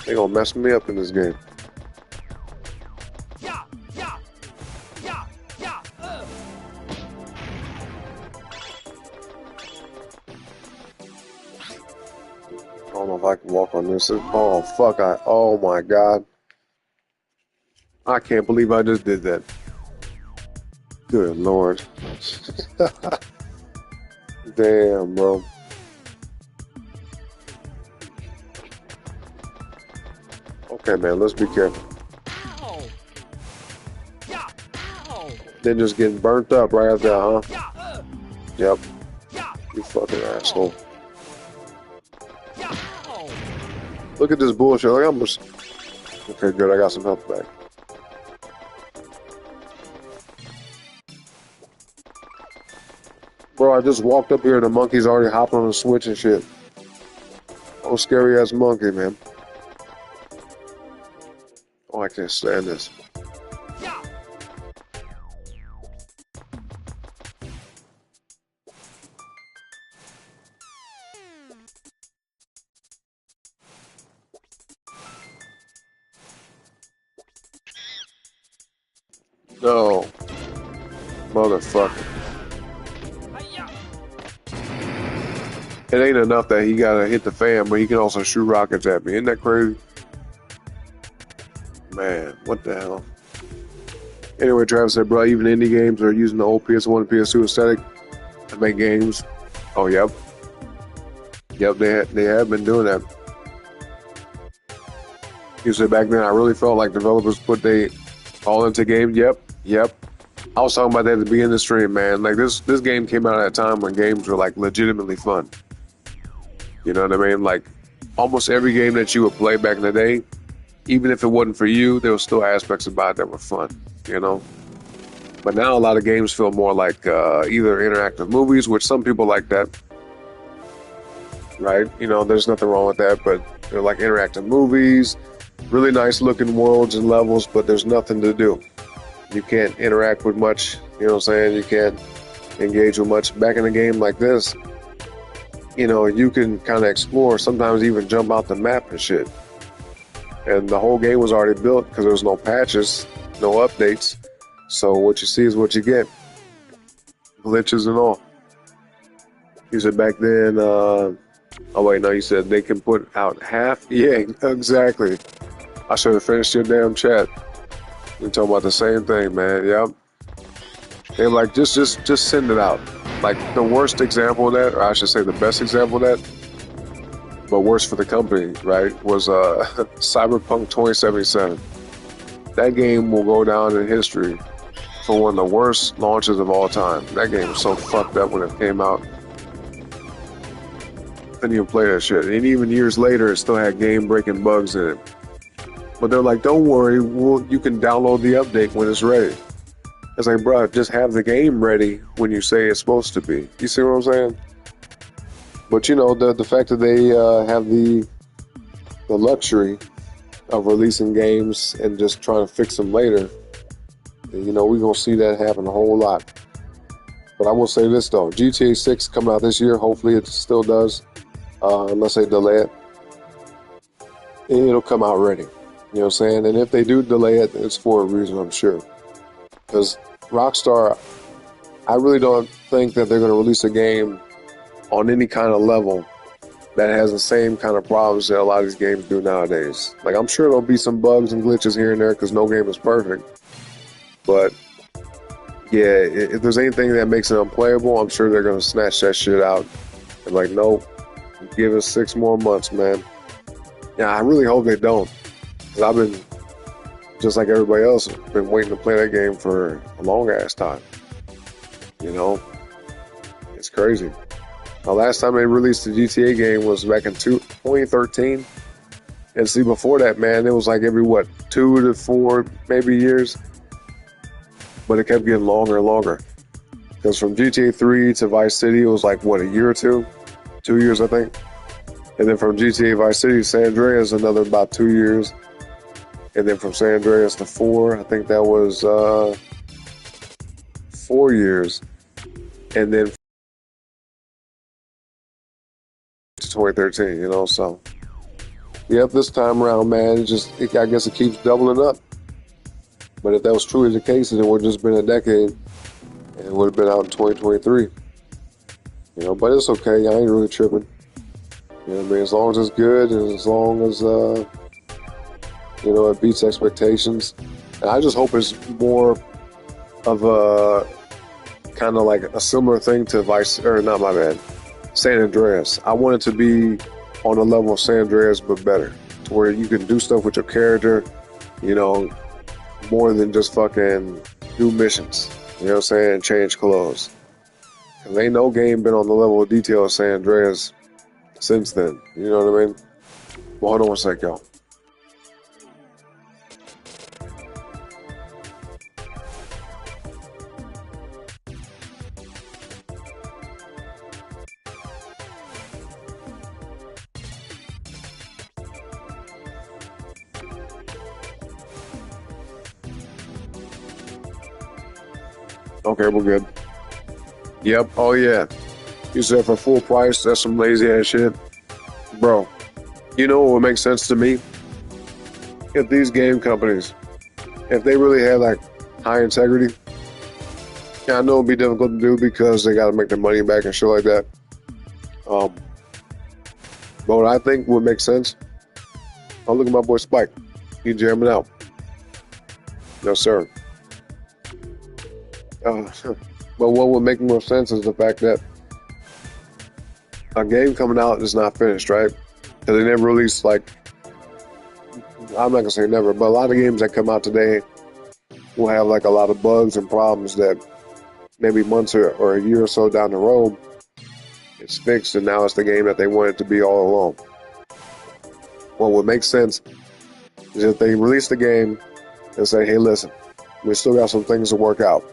They gonna mess me up in this game. I don't know if I can walk on this. Oh, fuck. Oh, my God. I can't believe I just did that. Good Lord. Damn, bro. Okay, man, let's be careful. Then just getting burnt up right after that, huh? Yep. You fucking asshole. Look at this bullshit. Like, I'm just... Okay, good. I got some health back. Bro, I just walked up here and the monkey's already hopping on the switch and shit. Oh, scary ass monkey, man. Oh, I can't stand this. No. Motherfucker. It ain't enough that he gotta hit the fan, but he can also shoot rockets at me. Isn't that crazy? Man, what the hell? Anyway, Travis said, bro, even indie games are using the old PS1 and PS2 aesthetic to make games. Oh, yep. Yep, they have been doing that. You said back then, I really felt like developers put they all into games. Yep. I was talking about that at the beginning of the stream, man. Like, this game came out at a time when games were, like, legitimately fun. You know what I mean? Like, almost every game that you would play back in the day, even if it wasn't for you, there were still aspects about it that were fun, you know? But now a lot of games feel more like either interactive movies, which some people like that, right? You know, there's nothing wrong with that, but they're like interactive movies, really nice looking worlds and levels, but there's nothing to do. You can't interact with much, you know what I'm saying? You can't engage with much. Back in a game like this, you know, you can kind of explore, sometimes even jump out the map and shit. And the whole game was already built because there was no patches, no updates. So what you see is what you get. Glitches and all. You said back then, oh wait, no, you said they can put out half? Yeah, exactly. I should have finished your damn chat. We're talking about the same thing, man. Yep. They were like, just send it out. Like the worst example of that, or I should say the best example of that, but worse for the company, right, was Cyberpunk 2077. That game will go down in history for one of the worst launches of all time. That game was so fucked up when it came out. Couldn't even play that shit. And even years later, it still had game-breaking bugs in it. But they're like, don't worry, you can download the update when it's ready. It's like, bro, just have the game ready when you say it's supposed to be. You see what I'm saying? But you know, the fact that they have the luxury of releasing games and just trying to fix them later, you know, we're going to see that happen a whole lot. But I will say this, though. GTA 6 coming out this year. Hopefully it still does. Unless they delay it. It'll come out ready. You know what I'm saying? And if they do delay it, it's for a reason, I'm sure. Because Rockstar, I really don't think that they're going to release a game on any kind of level that has the same kind of problems that a lot of these games do nowadays. Like, I'm sure there'll be some bugs and glitches here and there because no game is perfect. But, yeah, if there's anything that makes it unplayable, I'm sure they're going to snatch that shit out. And like, nope, give us 6 more months, man. Yeah, I really hope they don't. Because I've been, just like everybody else, been waiting to play that game for a long ass time. You know? It's crazy. The last time they released the GTA game was back in 2013. And see, before that, man, it was like every, 2 to 4 maybe years. But it kept getting longer and longer. Because from GTA 3 to Vice City, it was like, a year or two? 2 years, I think. And then from GTA Vice City to San Andreas, another about 2 years. And then from San Andreas to 4, I think that was 4 years. And then to 2013, you know, so. Yep, this time around, man, I guess it keeps doubling up. But if that was truly the case, then it would have just been a decade. And it would have been out in 2023. You know, but it's okay. I ain't really tripping. You know what I mean? As long as it's good and as long as, you know, it beats expectations. And I just hope it's more of a kind of like a similar thing to San Andreas. I want it to be on the level of San Andreas, but better. To where you can do stuff with your character, you know, more than just fucking do missions. You know what I'm saying? Change clothes. Because ain't no game been on the level of detail of San Andreas since then. You know what I mean? Well, hold on one sec, y'all. Okay, we're good. Yep, oh yeah. You said for full price, that's some lazy ass shit. Bro, you know what would make sense to me? If these game companies, if they really had like high integrity, yeah, I know it'd be difficult to do because they gotta make their money back and shit like that. But what I think would make sense, oh look at my boy Spike. He jamming out. No sir. But what would make more sense is the fact that a game coming out is not finished, right? Because they never release, like, I'm not going to say never, but a lot of games that come out today will have like a lot of bugs and problems that maybe months or a year or so down the road, it's fixed and now it's the game that they want it to be all along. What would make sense is if they release the game and say, hey, listen, we still got some things to work out.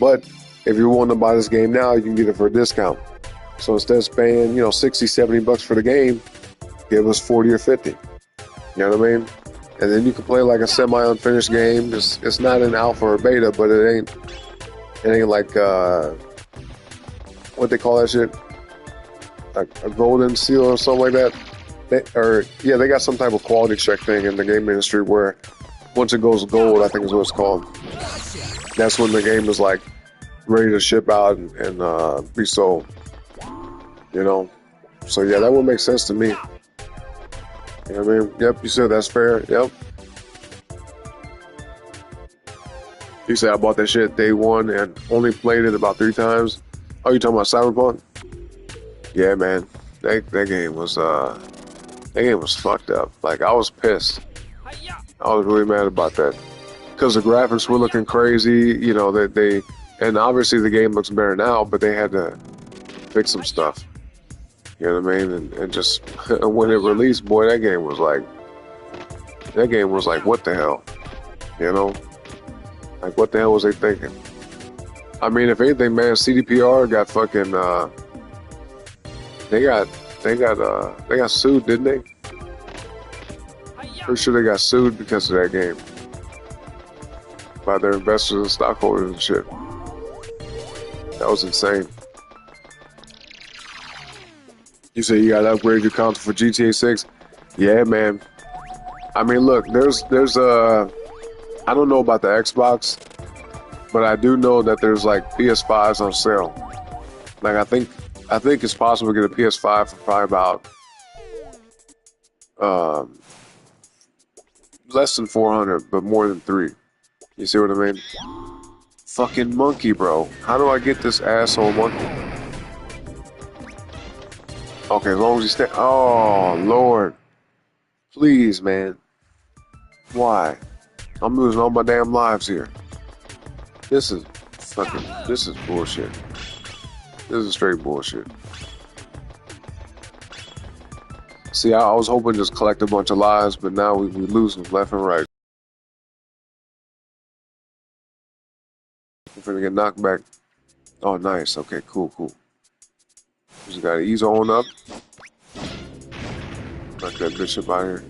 But if you're wanting to buy this game now, you can get it for a discount. So instead of paying, you know, $60, $70 for the game, give us 40 or 50. You know what I mean? And then you can play like a semi-unfinished game. It's not an alpha or beta, but it ain't like what they call that shit, like a golden seal or something like that. They got some type of quality check thing in the game industry where once it goes gold, I think is what it's called. That's when the game is like ready to ship out and be sold. You know? So yeah, that would make sense to me. You know what I mean? Yep, you said that's fair. Yep. You said I bought that shit day one and only played it about 3 times. Oh, you talking about Cyberpunk? Yeah, man. That game was fucked up. Like, I was pissed. I was really mad about that. Because the graphics were looking crazy, you know, and obviously the game looks better now, but they had to fix some stuff. You know what I mean? And just, when it released, boy, that game was like, what the hell? You know? Like, what the hell was they thinking? I mean, if anything, man, CDPR got fucking, they got sued, didn't they? Pretty sure they got sued because of that game. By their investors and stockholders and shit. That was insane. You say you gotta upgrade your console for GTA 6? Yeah, man. I mean, look, there's I don't know about the Xbox, but I do know that there's like PS5s on sale. Like I think it's possible to get a PS5 for probably about less than 400, but more than 3. You see what I mean? Fucking monkey, bro. How do I get this asshole monkey? Okay, as long as you stay. Oh, Lord. Please, man. Why? I'm losing all my damn lives here. This is bullshit. This is straight bullshit. See, I was hoping to just collect a bunch of lives, but now we lose them left and right. I'm finna get knocked back. Oh, nice. Okay, cool, cool. Just gotta ease on up. Knock that bitch up out here.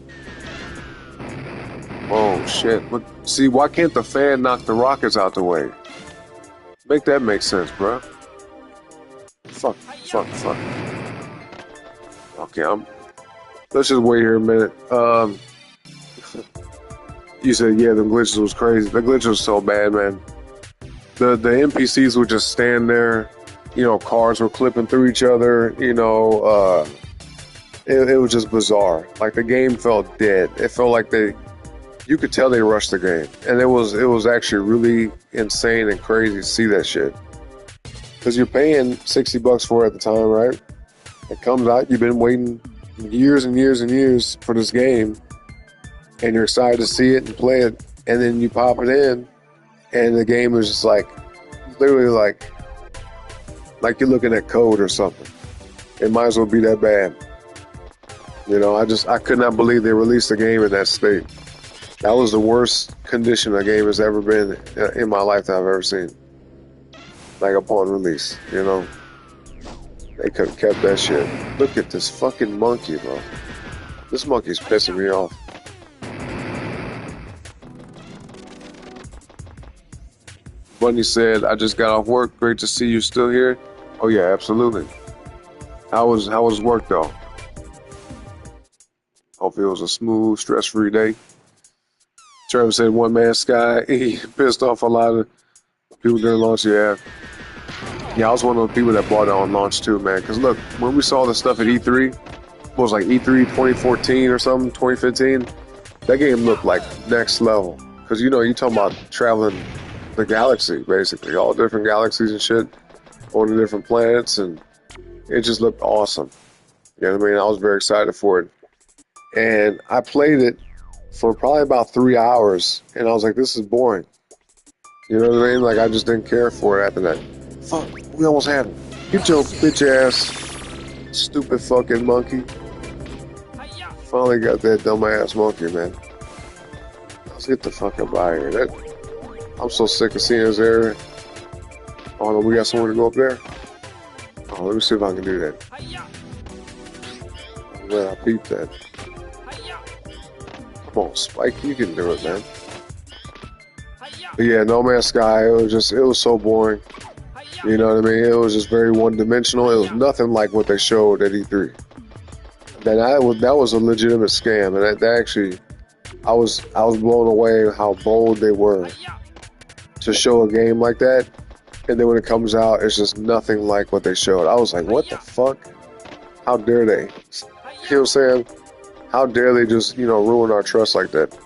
Oh, shit. But, see, why can't the fan knock the rockets out the way? Make that make sense, bruh. Fuck. Okay, let's just wait here a minute. You said, yeah, the glitches was crazy. The glitch was so bad, man. The NPCs would just stand there. You know, cars were clipping through each other. You know, it was just bizarre. Like, the game felt dead. It felt like you could tell they rushed the game. And it was actually really insane and crazy to see that shit. Because you're paying $60 for it at the time, right? It comes out, you've been waiting years and years and years for this game, and you're excited to see it and play it, and then you pop it in, and the game is just like, literally like you're looking at code or something. It might as well be that bad. You know, I could not believe they released a game in that state. That was the worst condition a game has ever been in my life that I've ever seen. Like upon release, you know. They could have kept that shit. Look at this fucking monkey, bro. This monkey's pissing me off. Bunny said, I just got off work. Great to see you still here. Oh yeah, absolutely. How was work though? Hope it was a smooth, stress-free day. Trevor said, One Man Sky. He pissed off a lot of people during launch. Yeah, I was one of those people that bought it on launch too, man. Because look, when we saw the stuff at E3, what was like E3 2014 or something, 2015, that game looked like next level. Because you know, you talking about traveling the galaxy, basically, all different galaxies and shit, on the different planets, and it just looked awesome. You know what I mean? I was very excited for it, and I played it for probably about 3 hours, and I was like, this is boring. You know what I mean? Like, I just didn't care for it after that. Fuck, we almost had him. Get your bitch ass, stupid fucking monkey. Finally got that dumb ass monkey, man. Let's get the fuck up out of here. I'm so sick of seeing us there. Oh no, we got somewhere to go up there? Oh, let me see if I can do that. Man, I beat that. Come on, Spike, you can do it, man. But yeah, No Man's Sky, it was so boring. You know what I mean? It was just very one-dimensional. It was nothing like what they showed at E3. That was a legitimate scam, and that actually, I was blown away how bold they were to show a game like that, and then when it comes out, it's just nothing like what they showed. I was like, what the fuck? How dare they? You know what I'm saying? How dare they just, you know, ruin our trust like that?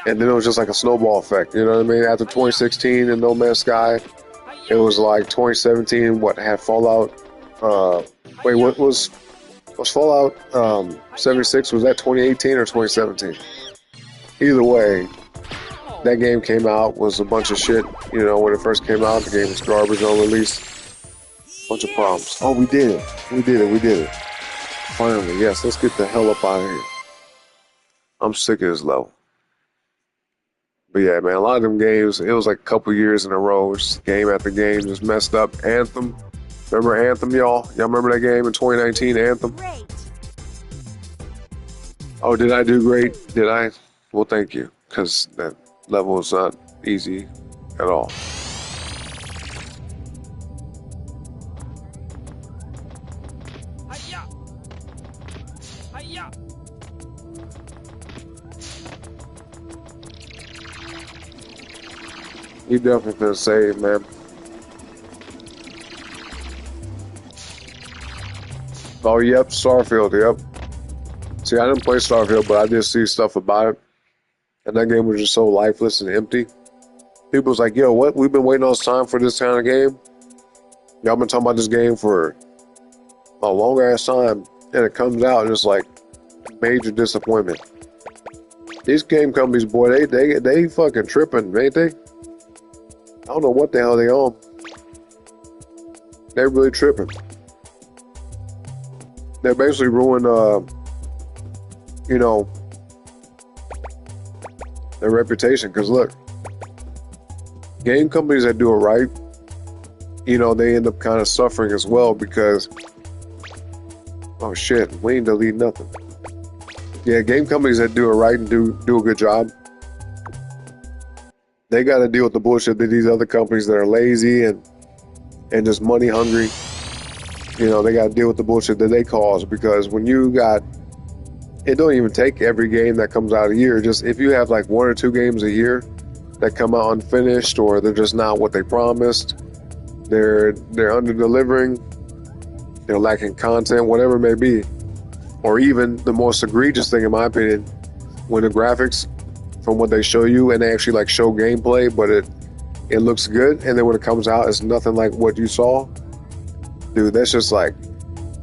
And then it was just like a snowball effect, you know what I mean? After 2016 and No Man's Sky, it was like 2017, had Fallout, wait, what was Fallout 76, was that 2018 or 2017? Either way, that game came out, was a bunch of shit, you know, when it first came out, the game was garbage on release. Bunch of problems. Oh, we did it. Finally, yes, let's get the hell up out of here. I'm sick of this level. But yeah, man, a lot of them games, it was like a couple years in a row, just game after game, just messed up. Anthem. Remember Anthem, y'all? Y'all remember that game in 2019, Anthem? Great. Oh, did I do great? Did I? Well, thank you, because that level was not easy at all. You definitely could have saved, man. Oh, yep, Starfield, yep. See, I didn't play Starfield, but I did see stuff about it. And that game was just so lifeless and empty. People was like, yo, what? We've been waiting all this time for this kind of game? Y'all been talking about this game for a long ass time. And it comes out and it's like major disappointment. These game companies, boy, they fucking tripping, ain't they? I don't know what the hell they on. They're really tripping. they basically ruin, you know, their reputation. Because look, game companies that do it right, you know, they end up kind of suffering as well because, oh shit, we ain't delete nothing. Yeah, game companies that do it right and do a good job, they got to deal with the bullshit that these other companies that are lazy and just money hungry, you know, they got to deal with the bullshit that they cause. Because when you got, it don't even take every game that comes out a year. Just if you have like 1 or 2 games a year that come out unfinished, or they're just not what they promised, they're under delivering, they're lacking content, whatever it may be. Or even the most egregious thing, in my opinion, when the graphics from what they show you and they actually like show gameplay, but it looks good, and then when it comes out, it's nothing like what you saw. Dude, that's just like,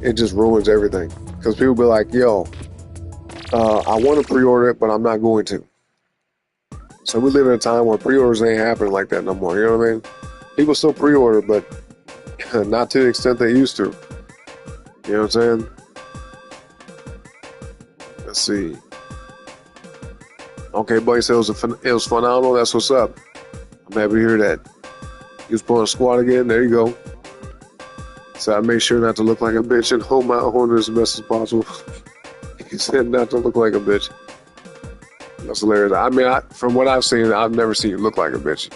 it just ruins everything. Because people be like, yo, I want to pre-order it, but I'm not going to. So we live in a time where pre-orders ain't happening like that no more. You know what I mean? People still pre-order, but not to the extent they used to. You know what I'm saying? Let's see. Okay, buddy said it was phenomenal. That's what's up. I'm happy to hear that. He was pulling a squat again. There you go. So I made sure not to look like a bitch and hold my own as best as possible. He said not to look like a bitch. That's hilarious. I mean, from what I've seen, I've never seen you look like a bitch.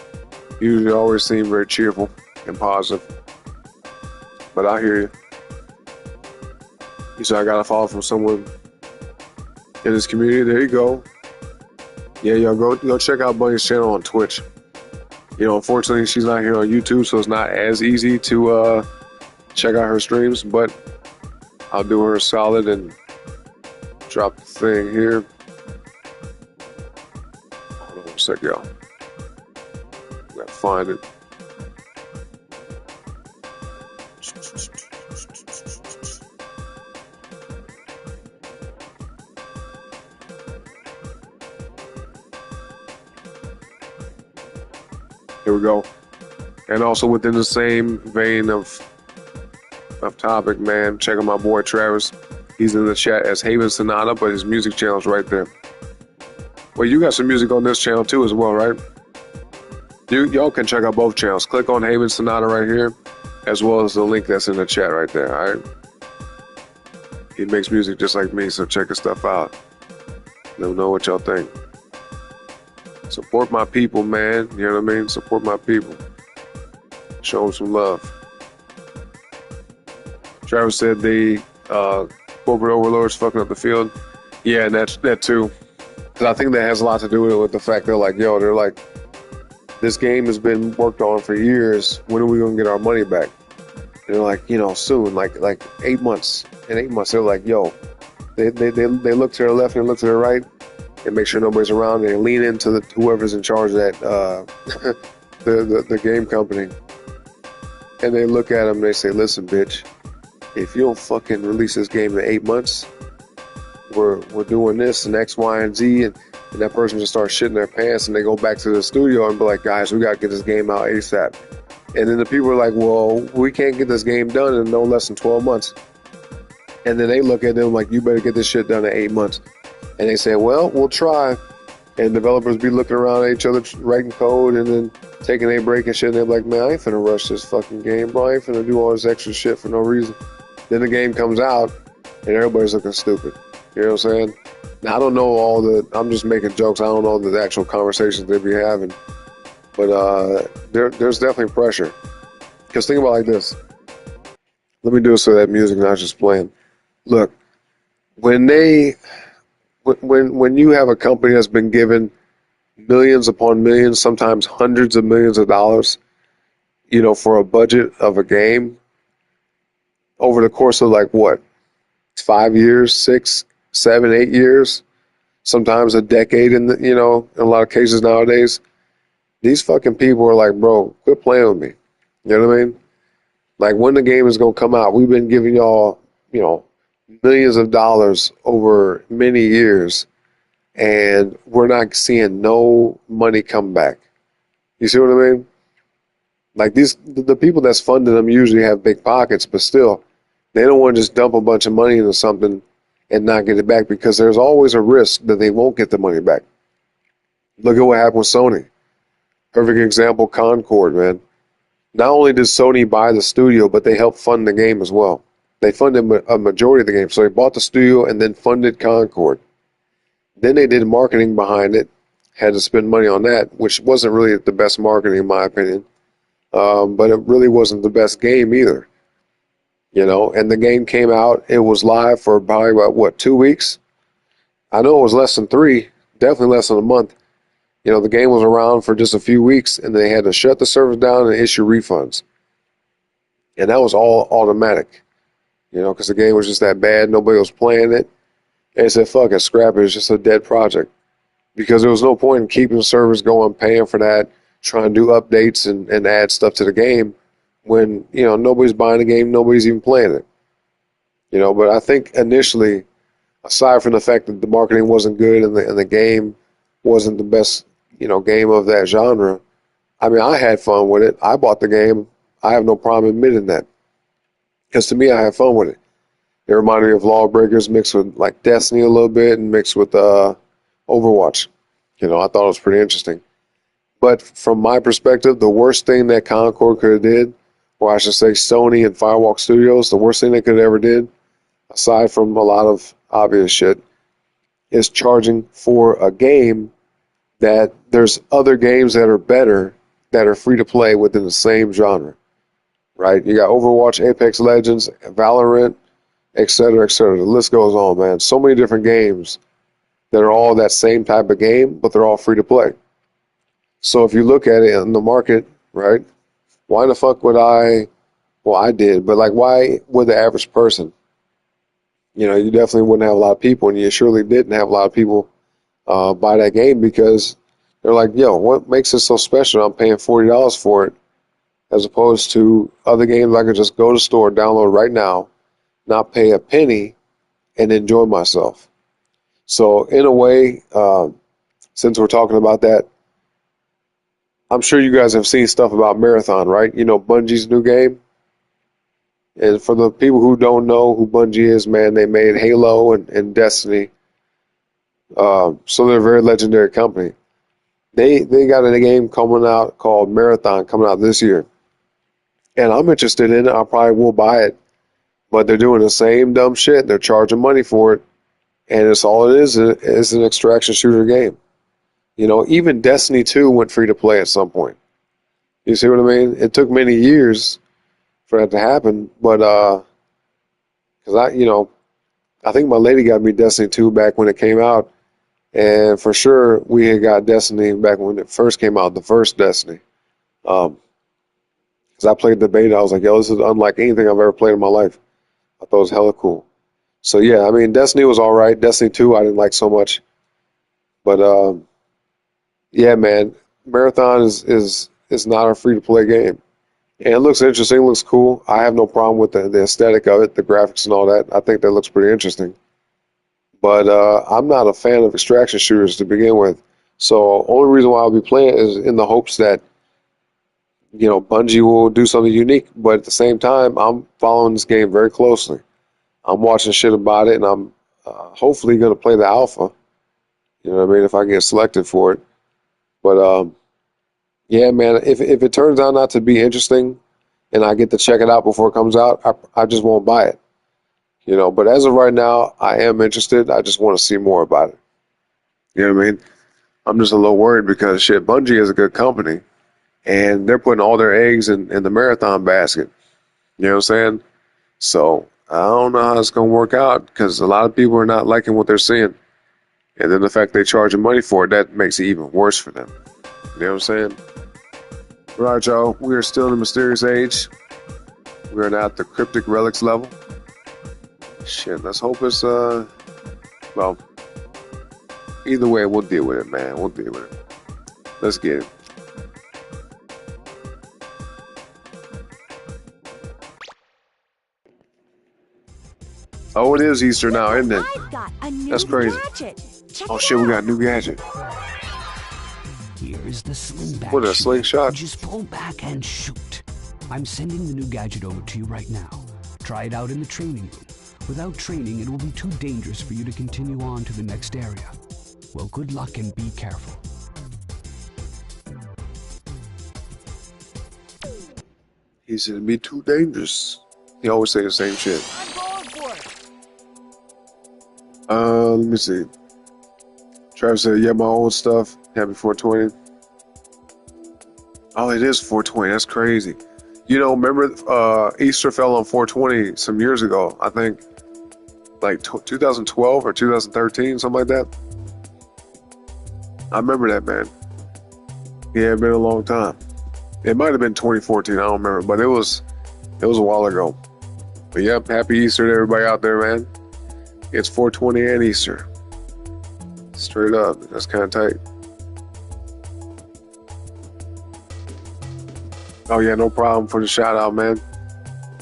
You usually always seem very cheerful and positive. But I hear you. You said I got a follow from someone in this community. There you go. Yeah, y'all go check out Bunny's channel on Twitch. You know, unfortunately, she's not here on YouTube, so it's not as easy to check out her streams. But I'll do her a solid and drop the thing here. Hold on a sec, y'all. Gotta find it. Here we go. And also within the same vein of topic, man, check out my boy Travis. He's in the chat as Haven Sonata, but his music channel's right there. Well, you got some music on this channel too as well, right? Y'all can check out both channels. Click on Haven Sonata right here, as well as the link that's in the chat right there, all right? He makes music just like me, so check his stuff out. Let me know what y'all think. Support my people, man. You know what I mean? Support my people. Show them some love. Travis said the corporate overlords fucking up the field. Yeah, and that too. Because I think that has a lot to do with the fact they're like, yo, they're like, this game has been worked on for years. When are we going to get our money back? And they're like, you know, soon, like 8 months. In 8 months, they're like, yo, they look to their left and look to their right. And make sure nobody's around, and lean into whoever's in charge of that the game company. And they look at them and they say, listen, bitch, if you don't fucking release this game in 8 months, we're doing this and X, Y, and Z, and that person just starts shitting their pants, and they go back to the studio and be like, guys, we gotta get this game out ASAP. And then the people are like, well, we can't get this game done in no less than 12 months. And then they look at them like, you better get this shit done in 8 months. And they say, well, we'll try. And developers be looking around at each other, writing code, and then taking a break and shit. And they're like, man, I ain't finna rush this fucking game, bro. I ain't finna do all this extra shit for no reason. Then the game comes out, and everybody's looking stupid. You know what I'm saying? Now, I don't know I'm just making jokes. I don't know the actual conversations they be having. But there's definitely pressure. Because think about it like this. Let me do it so that music not just playing. Look, when you have a company that's been given millions upon millions, sometimes hundreds of millions of dollars, you know, for a budget of a game over the course of like what, 5 years, 6, 7, 8 years, sometimes a decade in a lot of cases nowadays, these fucking people are like, bro, quit playing with me. You know what I mean? Like, when the game is going to come out, we've been giving y'all, you know, millions of dollars over many years, and we're not seeing no money come back. You see what I mean? Like, the people that's funding them usually have big pockets, but still, They don't want to just dump a bunch of money into something and not get it back, because there's always a risk that they won't get the money back. Look at what happened with Sony. Perfect example, Concord, man. Not only did Sony buy the studio, but they helped fund the game as well. They funded a majority of the game. So they bought the studio and then funded Concord. Then they did marketing behind it, had to spend money on that, which wasn't really the best marketing in my opinion. But it really wasn't the best game either. You know, and the game came out, it was live for probably about, what, 2 weeks? I know it was less than 3, definitely less than a month. You know, the game was around for just a few weeks, and they had to shut the servers down and issue refunds. And that was all automatic, you know, because the game was just that bad, nobody was playing it. And they said, fuck it, scrap it, it's just a dead project. Because there was no point in keeping the servers going, paying for that, trying to do updates and add stuff to the game, when, you know, nobody's buying the game, nobody's even playing it. You know, but I think initially, aside from the fact that the marketing wasn't good and the game wasn't the best, you know, game of that genre, I mean, I had fun with it. I bought the game. I have no problem admitting that. Because to me, I had fun with it. It reminded me of Lawbreakers mixed with, like, Destiny a little bit and mixed with Overwatch. You know, I thought it was pretty interesting. But from my perspective, the worst thing that Concord could have did, or I should say Sony and Firewalk Studios, the worst thing they could have ever did, aside from a lot of obvious shit, is charging for a game that there's other games that are better that are free to play within the same genre, right? You got Overwatch, Apex Legends, Valorant, etc., etc. The list goes on, man. So many different games that are all that same type of game, but they're all free to play. So if you look at it in the market, right, why the fuck would I did, but like, why would the average person, you know, you definitely wouldn't have a lot of people, and you surely didn't have a lot of people buy that game, because they're like, yo, what makes it so special? I'm paying $40 for it, as opposed to other games I could just go to the store, download right now, not pay a penny, and enjoy myself. So in a way, since we're talking about that, I'm sure you guys have seen stuff about Marathon, right? You know, Bungie's new game. And for the people who don't know who Bungie is, man, they made Halo and Destiny. So they're a very legendary company. They got a game coming out called Marathon coming out this year. And I'm interested in it. I probably will buy it. But they're doing the same dumb shit. They're charging money for it. And it's all it is an extraction shooter game. You know, even Destiny 2 went free to play at some point. You see what I mean? It took many years for that to happen, but because I think my lady got me Destiny 2 back when it came out, and for sure we had got Destiny back when it first came out, the first Destiny. Because I played the beta, I was like, yo, this is unlike anything I've ever played in my life. I thought it was hella cool. So yeah, I mean, Destiny was all right. Destiny 2 I didn't like so much, but yeah, man, Marathon is not a free-to-play game. And it looks interesting, looks cool. I have no problem with the aesthetic of it, the graphics and all that. I think that looks pretty interesting. But I'm not a fan of extraction shooters to begin with. So only reason why I'll be playing is in the hopes that, you know, Bungie will do something unique. But at the same time, I'm following this game very closely. I'm watching shit about it, and I'm hopefully going to play the alpha. You know what I mean? If I get selected for it. But yeah, man, if it turns out not to be interesting and I get to check it out before it comes out, I just won't buy it. You know, but as of right now, I am interested. I just want to see more about it. You know what I mean? I'm just a little worried because shit, Bungie is a good company and they're putting all their eggs in the Marathon basket. You know what I'm saying? So I don't know how it's going to work out because a lot of people are not liking what they're seeing. And then the fact they charging money for it, that makes it even worse for them. You know what I'm saying? All right, y'all. We are still in the mysterious age. We are now at the cryptic relics level. Shit, let's hope it's, well, either way, we'll deal with it, man. We'll deal with it. Let's get it. Oh, it is Easter now, isn't it? I've got a new That's crazy. gadget. Check Oh it shit, we out. got a new gadget. Here is the slingback. What, a slingshot? Just pull back and shoot. I'm sending the new gadget over to you right now. Try it out in the training room. Without training, it will be too dangerous for you to continue on to the next area. Well, good luck and be careful. He said it'd be too dangerous. He always say the same shit. I'm going for it. Let me see. Travis said, yeah, my old stuff. Happy 420. Oh, it is 420. That's crazy. You know, remember Easter fell on 420 some years ago. I think like 2012 or 2013, something like that. I remember that, man. Yeah, it's been a long time. It might have been 2014. I don't remember, but it was a while ago. But yep, happy Easter to everybody out there, man. It's 420 and Easter. Straight up. That's kind of tight. Oh yeah, no problem for the shout out, man.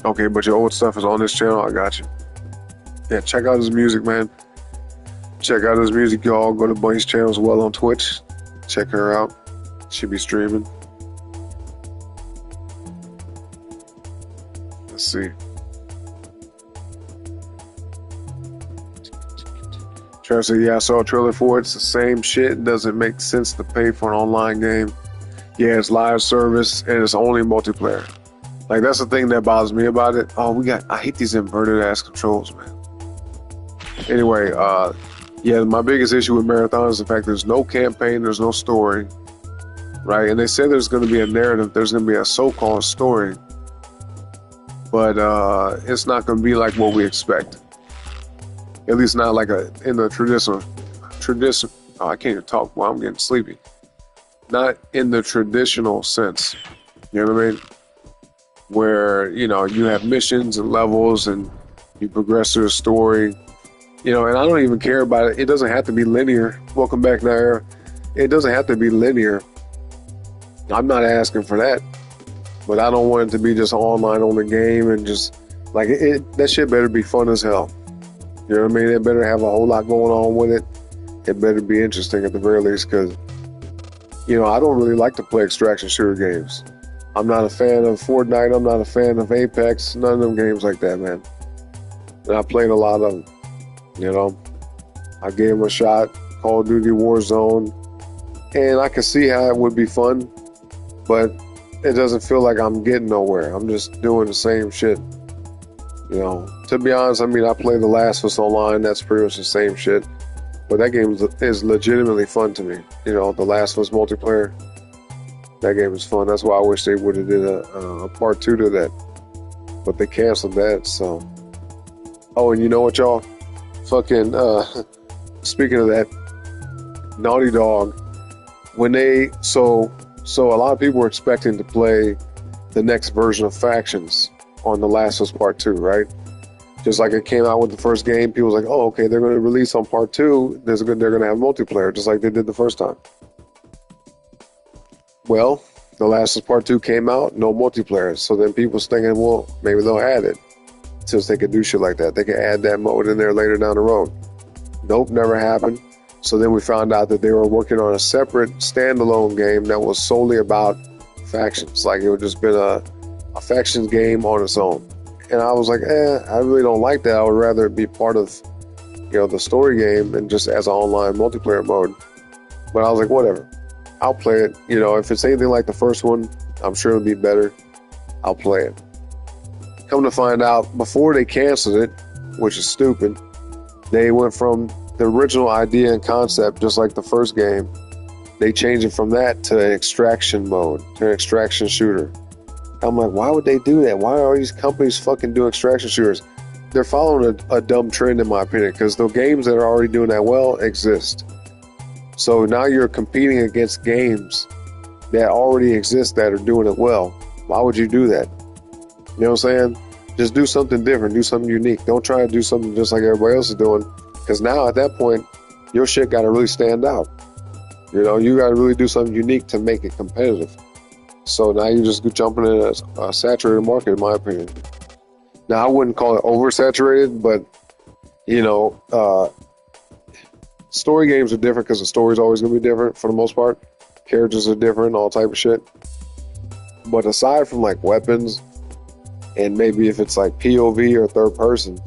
Okay, but your old stuff is on this channel. I got you. Yeah, check out his music, man. Check out his music, y'all. Go to Bunny's channel as well on Twitch. Check her out. She'll be streaming. Let's see. Trevor said, yeah, I saw a trailer for it. It's the same shit. It doesn't make sense to pay for an online game. Yeah, it's live service and it's only multiplayer. Like, that's the thing that bothers me about it. Oh, I hate these inverted ass controls, man. Anyway, yeah, my biggest issue with Marathon is the fact there's no campaign, there's no story, right? And they say there's going to be a narrative, there's going to be a so-called story, but it's not going to be like what we expect. At least not like in the traditional. Oh, I can't even talk while I'm getting sleepy. Not in the traditional sense. You know what I mean? Where, you know, you have missions and levels and you progress through a story. You know, and I don't even care about it. It doesn't have to be linear. Welcome back, Nair. It doesn't have to be linear. I'm not asking for that. But I don't want it to be just online on the game and just, like, that shit better be fun as hell. You know what I mean? It better have a whole lot going on with it. It better be interesting at the very least, because, you know, I don't really like to play extraction shooter games. I'm not a fan of Fortnite. I'm not a fan of Apex. None of them games like that, man. And I played a lot of them. You know, I gave them a shot. Call of Duty Warzone. And I can see how it would be fun, but it doesn't feel like I'm getting nowhere. I'm just doing the same shit. You know, to be honest, I mean, I play The Last of Us Online. That's pretty much the same shit. But that game is legitimately fun to me. You know, The Last of Us multiplayer. That game is fun. That's why I wish they would have did a part 2 to that. But they canceled that, so. Oh, and you know what, y'all? Fucking, speaking of that, Naughty Dog, when they, so a lot of people were expecting to play the next version of Factions on The Last of Us Part 2, right? Just like it came out with the first game, people was like, oh, okay, they're going to release on Part 2, they're going to have multiplayer, just like they did the first time. Well, The Last of Us Part 2 came out, no multiplayer, so then people's thinking, well, maybe they'll add it, since they could do shit like that. They could add that mode in there later down the road. Nope, never happened. So then we found out that they were working on a separate standalone game that was solely about factions. Like, it would just been a factions game on its own. And I was like, I really don't like that. I would rather it be part of, you know, the story game and just as an online multiplayer mode. But I was like, whatever. I'll play it. You know, if it's anything like the first one, I'm sure it'll be better. I'll play it. Come to find out, before they canceled it, which is stupid, they went from the original idea and concept, just like the first game, they changed it from that to an extraction mode, to an extraction shooter. I'm like, why would they do that? Why are these companies fucking doing extraction shooters? They're following a dumb trend, in my opinion, because the games that are already doing that well exist. So now you're competing against games that already exist that are doing it well. Why would you do that? You know what I'm saying? Just do something different, do something unique. Don't try to do something just like everybody else is doing, because now at that point, your shit got to really stand out. You know, you got to really do something unique to make it competitive. So now you're just jumping in a saturated market, in my opinion. Now, I wouldn't call it oversaturated, but, you know, story games are different because the story's always going to be different for the most part. Characters are different, all type of shit. But aside from, like, weapons And maybe if it's like POV or third person,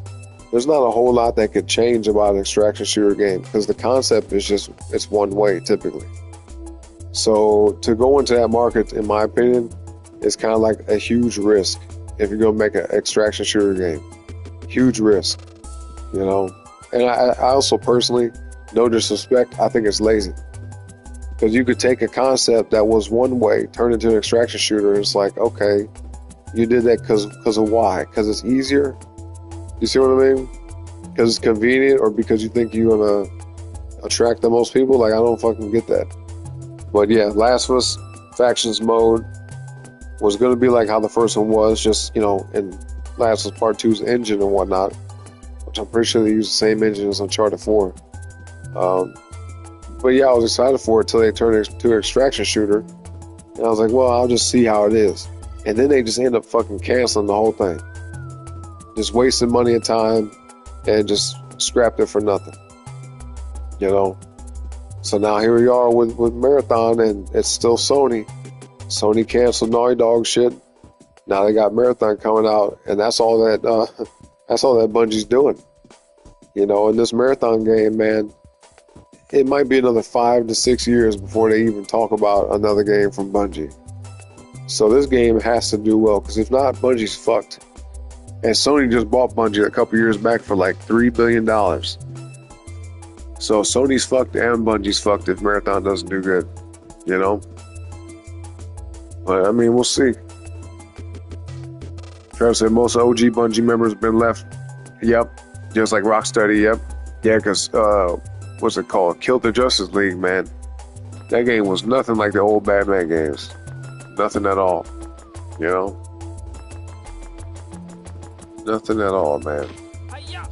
there's not a whole lot that could change about an extraction shooter game because the concept is just, it's one way typically. So to go into that market, in my opinion, is kind of like a huge risk if you're going to make an extraction shooter game. Huge risk, you know. And I also personally, no disrespect, I think it's lazy. Because you could take a concept that was one way, turn it into an extraction shooter, and it's like, okay, you did that because of why? Because it's easier? You see what I mean? Because it's convenient, or because you think you're going to attract the most people? Like, I don't fucking get that. But yeah, Last of Us Factions mode was going to be like how the first one was, just, you know, in Last of Us Part 2's engine and whatnot, which I'm pretty sure they use the same engine as Uncharted 4. But yeah, I was excited for it till they turned it to an extraction shooter. And I was like, well, I'll just see how it is. And then they just end up fucking canceling the whole thing. Just wasting money and time and just scrapped it for nothing. You know? So now here we are with Marathon, and it's still Sony. Sony canceled Naughty Dog shit. Now they got Marathon coming out, and that's all that Bungie's doing. You know, in this Marathon game, man, it might be another 5 to 6 years before they even talk about another game from Bungie. So this game has to do well, because if not, Bungie's fucked. And Sony just bought Bungie a couple years back for like $3 billion. So Sony's fucked and Bungie's fucked if Marathon doesn't do good, you know? But I mean, we'll see. Trevor said most OG Bungie members have been left. Yep. Just like Rocksteady, yep. Yeah, because, what's it called? Killed the Justice League, man. That game was nothing like the old Batman games. Nothing at all, you know? Nothing at all, man.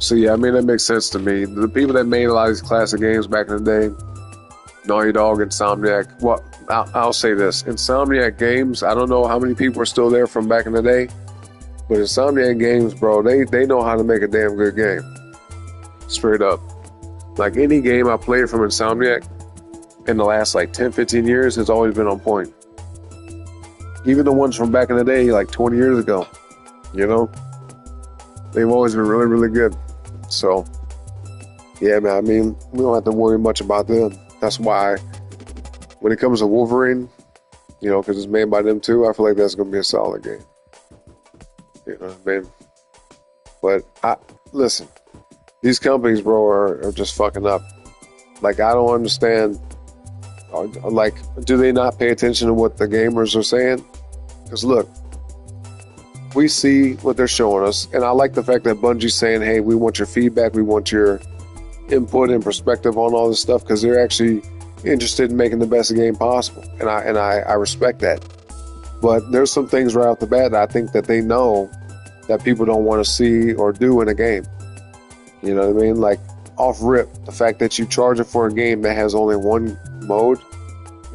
So yeah, I mean, that makes sense to me. The people that made a lot of these classic games back in the day, Naughty Dog, Insomniac, well, I'll say this. Insomniac Games, I don't know how many people are still there from back in the day, but Insomniac Games, bro, they know how to make a damn good game. Straight up. Like any game I played from Insomniac in the last like 10, 15 years has always been on point. Even the ones from back in the day, like 20 years ago, you know? They've always been really, really good. So, yeah, man, I mean, we don't have to worry much about them. That's why when it comes to Wolverine, you know, because it's made by them too, I feel like that's going to be a solid game. You know what I mean? But, listen, these companies, bro, are just fucking up. Like, I don't understand. Like, do they not pay attention to what the gamers are saying? Because, look, we see what they're showing us, and I like the fact that Bungie's saying, hey, we want your feedback, we want your input and perspective on all this stuff, because they're actually interested in making the best game possible, and I respect that. But there's some things right off the bat that I think that they know that people don't want to see or do in a game. You know what I mean? Like, off rip, the fact that you charge it for a game that has only one mode,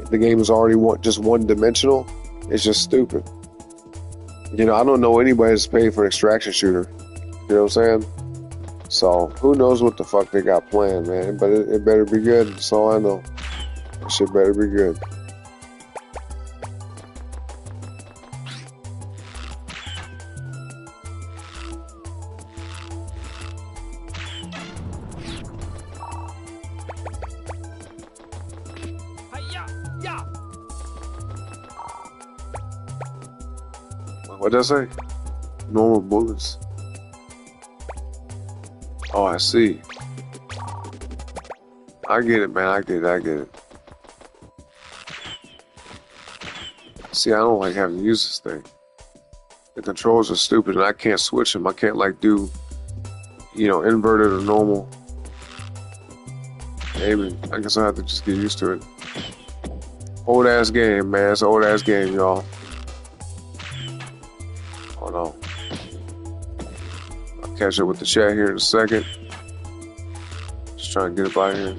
the game is already just one-dimensional, it's just stupid. You know, I don't know anybody that's paid for an extraction shooter. You know what I'm saying? So, who knows what the fuck they got planned, man. But it better be good. That's all I know. It shit better be good. What'd I say? Normal bullets. Oh, I see. I get it, man. I get it. See, I don't like having to use this thing. The controls are stupid, and I can't switch them. I can't, like, do, you know, inverted or normal. Maybe. I guess I have to just get used to it. Old ass game, man. It's an old ass game, y'all. Hold on. I'll catch up with the chat here in a second. Just trying to get up out of here.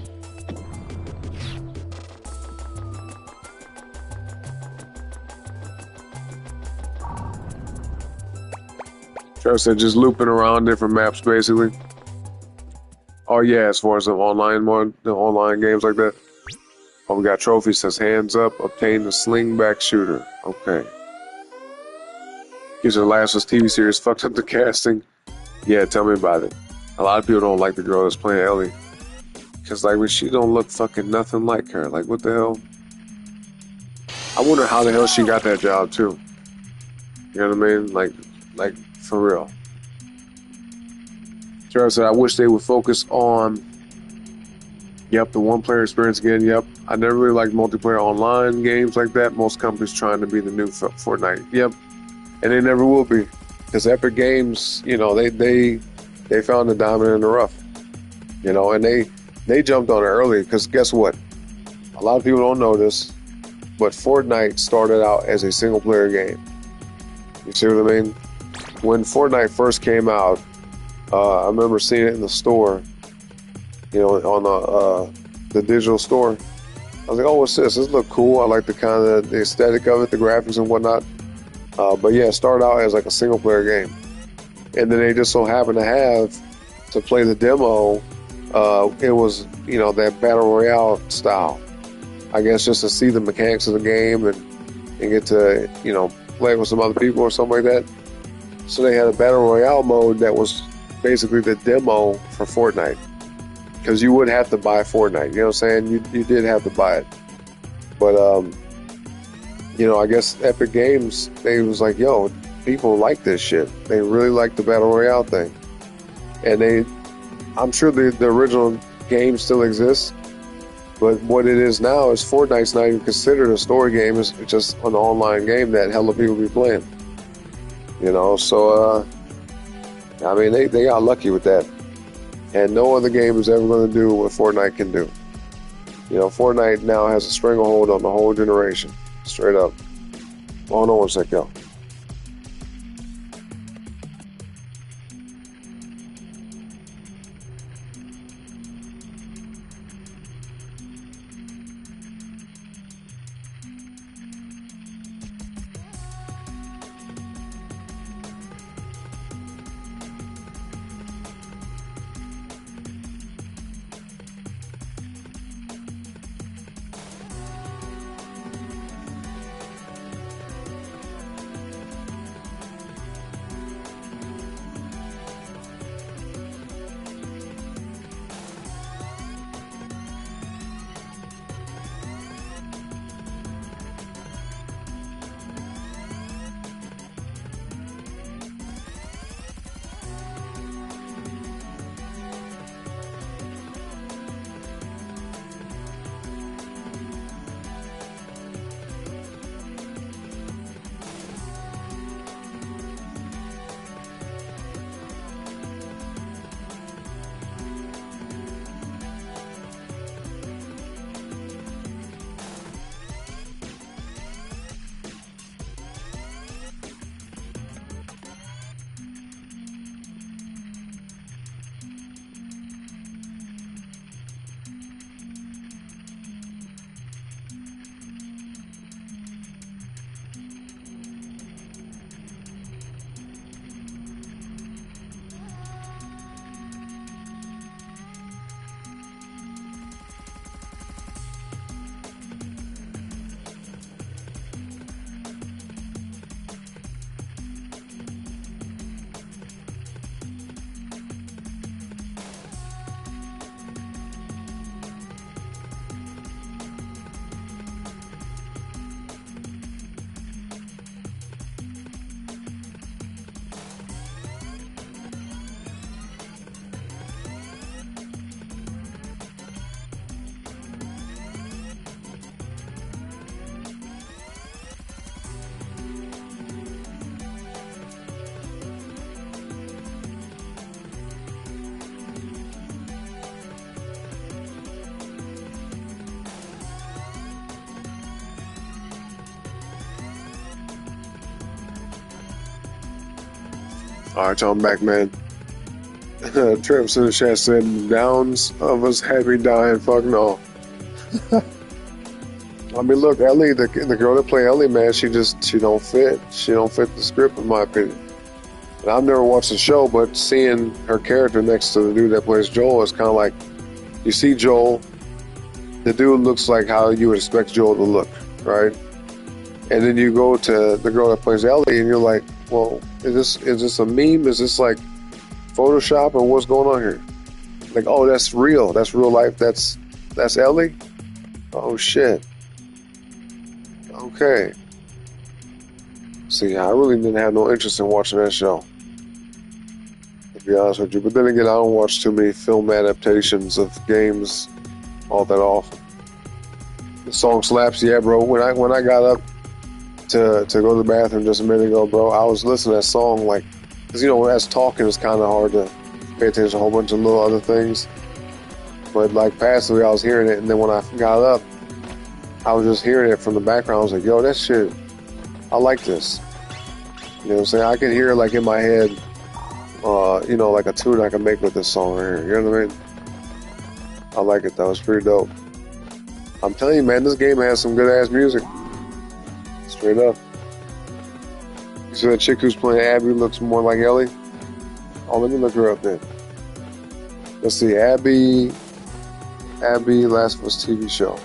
Trevor said just looping around different maps, basically. Oh yeah, as far as the online games like that. Oh, we got trophies. Says hands up, obtain the slingback shooter. Okay. Here's her last TV series fucked up the casting. Yeah, tell me about it. A lot of people don't like the girl that's playing Ellie. Because, like, she don't look fucking nothing like her. Like, what the hell? I wonder how the hell she got that job, too. You know what I mean? Like for real. Trevor said, I wish they would focus on, yep, the one-player experience again. Yep. I never really liked multiplayer online games like that. Most companies trying to be the new Fortnite. Yep. And they never will be. Because Epic Games, you know, they found the diamond in the rough. You know, and they jumped on it early. Because guess what? A lot of people don't know this, but Fortnite started out as a single-player game. You see what I mean? When Fortnite first came out, I remember seeing it in the store, you know, on the digital store. I was like, oh, what's this? This look cool. I like the kind of the aesthetic of it, the graphics and whatnot. But yeah, it started out as like a single player game. And then they just so happened to play the demo. It was, you know, that battle royale style. I guess just to see the mechanics of the game and get to, you know, play with some other people or something like that. So they had a battle royale mode that was basically the demo for Fortnite. Because you would have to buy Fortnite. You know what I'm saying? You did have to buy it. But, you know, I guess Epic Games, they was like, yo, people like this shit. They really like the battle royale thing. And I'm sure the original game still exists. But what it is now is Fortnite's not even considered a story game. It's just an online game that hella people be playing. You know, so, I mean, they got lucky with that. And no other game is ever going to do what Fortnite can do. You know, Fortnite now has a stranglehold on the whole generation. Straight up. Hold on one sec, y'all. All right, y'all, I'm back, man. Travis in the chat said, downs of us happy dying. Fuck no. I mean, look, Ellie, the girl that play Ellie, man, she don't fit. She don't fit the script, in my opinion. And I've never watched the show, but seeing her character next to the dude that plays Joel is kind of like, you see Joel, the dude looks like how you would expect Joel to look, right? And then you go to the girl that plays Ellie, and you're like, well, is this a meme? Is this like Photoshop, or what's going on here? Like, oh, that's real. That's real life. That's Ellie. Oh shit. Okay. See, I really didn't have no interest in watching that show, to be honest with you. But then again, I don't watch too many film adaptations of games all that often. The song slaps, yeah, bro. When I got up to go to the bathroom just a minute ago, bro, I was listening to that song, like, because, you know, as talking, it's kind of hard to pay attention to a whole bunch of little other things. But, like, passively, I was hearing it, and then when I got up, I was just hearing it from the background. I was like, yo, that shit, I like this. You know what I'm saying? I can hear, like, in my head, you know, like a tune I can make with this song right here. You know what I mean? I like it, though. It's pretty dope. I'm telling you, man, this game has some good-ass music. Straight up. You see that chick who's playing Abby looks more like Ellie? Oh, let me look her up then. Let's see, Abby, Last of Us TV show.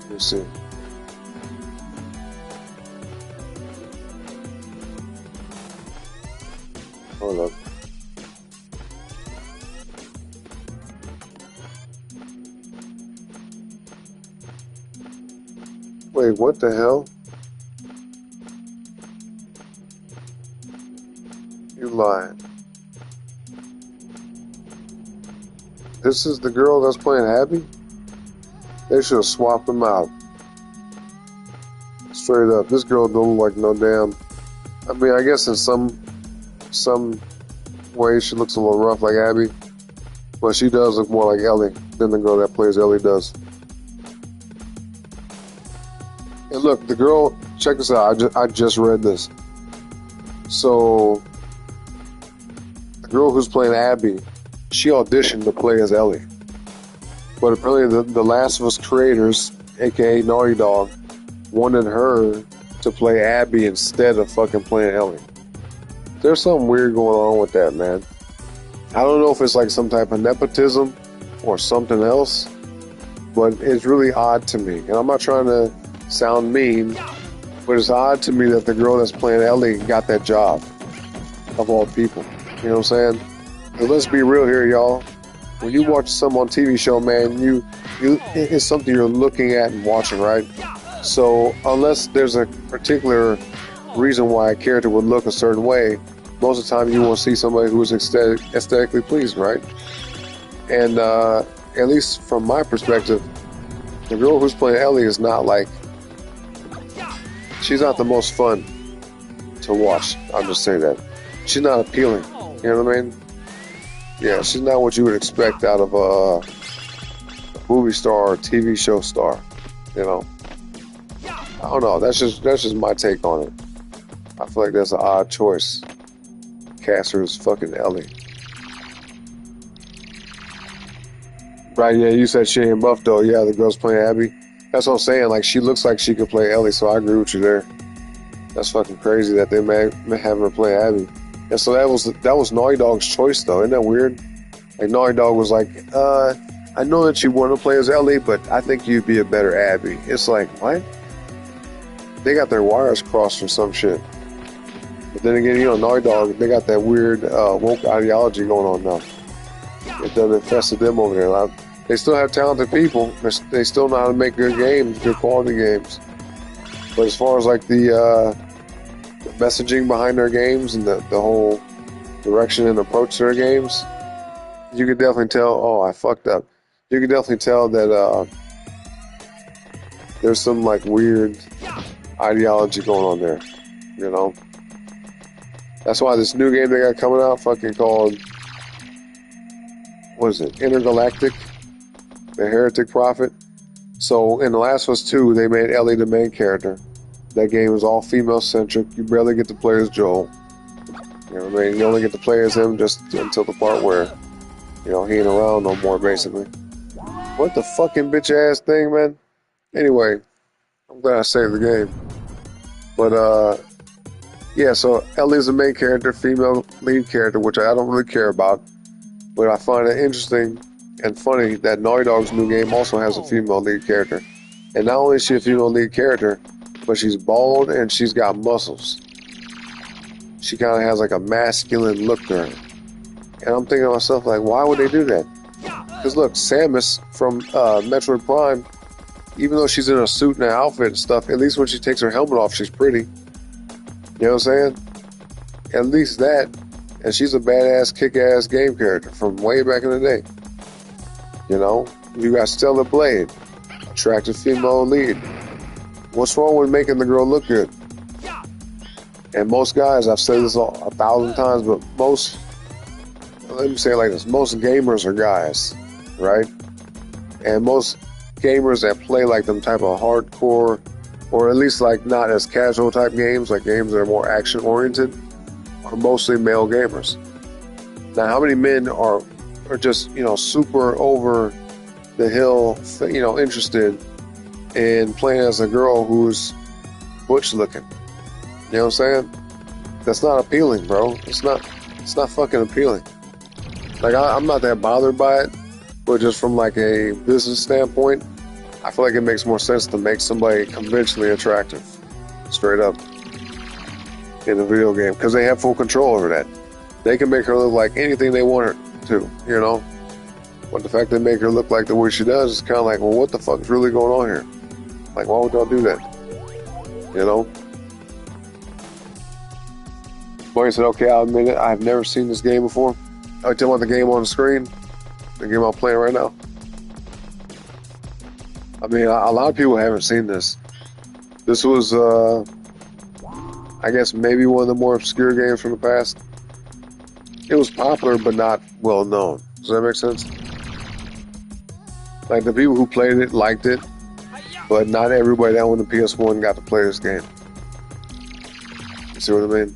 Let me see. Hold up. Wait, what the hell? You lying. This is the girl that's playing Abby? They should have swapped them out. Straight up. This girl don't look like no damn... I mean, I guess in some ways she looks a little rough like Abby. But she does look more like Ellie than the girl that plays Ellie does. And look, the girl... Check this out. I just read this. So... the girl who's playing Abby, she auditioned to play as Ellie. But apparently the Last of Us creators, aka Naughty Dog, wanted her to play Abby instead of fucking playing Ellie. There's something weird going on with that, man. I don't know if it's like some type of nepotism or something else, but it's really odd to me. And I'm not trying to sound mean, but it's odd to me that the girl that's playing Ellie got that job, of all people. You know what I'm saying? But let's be real here, y'all. When you watch something on TV show, man, it's something you're looking at and watching, right? So unless there's a particular reason why a character would look a certain way, most of the time you will see somebody who is aesthetically pleased, right? And at least from my perspective, the girl who's playing Ellie is not like... she's not the most fun to watch. I'll just say that. She's not appealing. You know what I mean? Yeah, she's not what you would expect out of a movie star or TV show star. You know? I don't know. That's just my take on it. I feel like that's an odd choice. Cast her as fucking Ellie. Right, yeah, you said she ain't buff though. Yeah, the girl's playing Abby. That's what I'm saying. Like, she looks like she could play Ellie, so I agree with you there. That's fucking crazy that they may have her play Abby. And so that was Naughty Dog's choice, though. Isn't that weird? Like, Naughty Dog was like, I know that you want to play as Ellie, but I think you'd be a better Abby. It's like, what? They got their wires crossed or some shit. But then again, you know, Naughty Dog, they got that weird woke ideology going on now. It done infested them over there. They still have talented people. They still know how to make good games, good quality games. But as far as like the messaging behind their games and the whole direction and approach to their games, you could definitely tell, oh, I fucked up. You could definitely tell that there's some like weird ideology going on there, you know? That's why this new game they got coming out fucking called, what is it, Intergalactic? The Heretic Prophet. So in The Last of Us 2, they made Ellie the main character. That game is all female-centric. You barely get to play as Joel. You know what I mean? You only get to play as him just until the part where, you know, he ain't around no more, basically. What the fucking bitch-ass thing, man? Anyway, I'm glad I saved the game. But, yeah, so Ellie's the main character, female lead character, which I don't really care about. But I find it interesting and funny that Naughty Dog's new game also has a female lead character. And not only is she a female lead character, but she's bald and she's got muscles. She kind of has like a masculine look to her. And I'm thinking to myself, like, why would they do that? Because look, Samus from Metroid Prime, even though she's in a suit and an outfit and stuff, at least when she takes her helmet off, she's pretty. You know what I'm saying? At least that. And she's a badass, kick-ass game character from way back in the day. You know? You got Stellar Blade, attractive female lead. What's wrong with making the girl look good? And most guys, I've said this 1,000 times, but most, let me say it like this, most gamers are guys, right? And most gamers that play like them type of hardcore, or at least like not as casual type games, like games that are more action oriented, are mostly male gamers. Now, how many men are just, you know, super over the hill, you know, interested in playing as a girl who's butch looking? You know what I'm saying? That's not appealing, bro. It's not fucking appealing. Like, I'm not that bothered by it, but just from like a business standpoint, I feel like it makes more sense to make somebody conventionally attractive, straight up, in a video game, because they have full control over that. They can make her look like anything they want her to, you know? But the fact they make her look like the way she does is kind of like, well, what the fuck is really going on here? Like, why would y'all do that? You know? Boy said, okay, I'll admit it, I've never seen this game before. I tell you about the game on the screen, the game I'm playing right now. I mean, a lot of people haven't seen this. This was, I guess, maybe one of the more obscure games from the past. It was popular, but not well known. Does that make sense? Like, the people who played it liked it, but not everybody that owned the PS1 got to play this game. You see what I mean?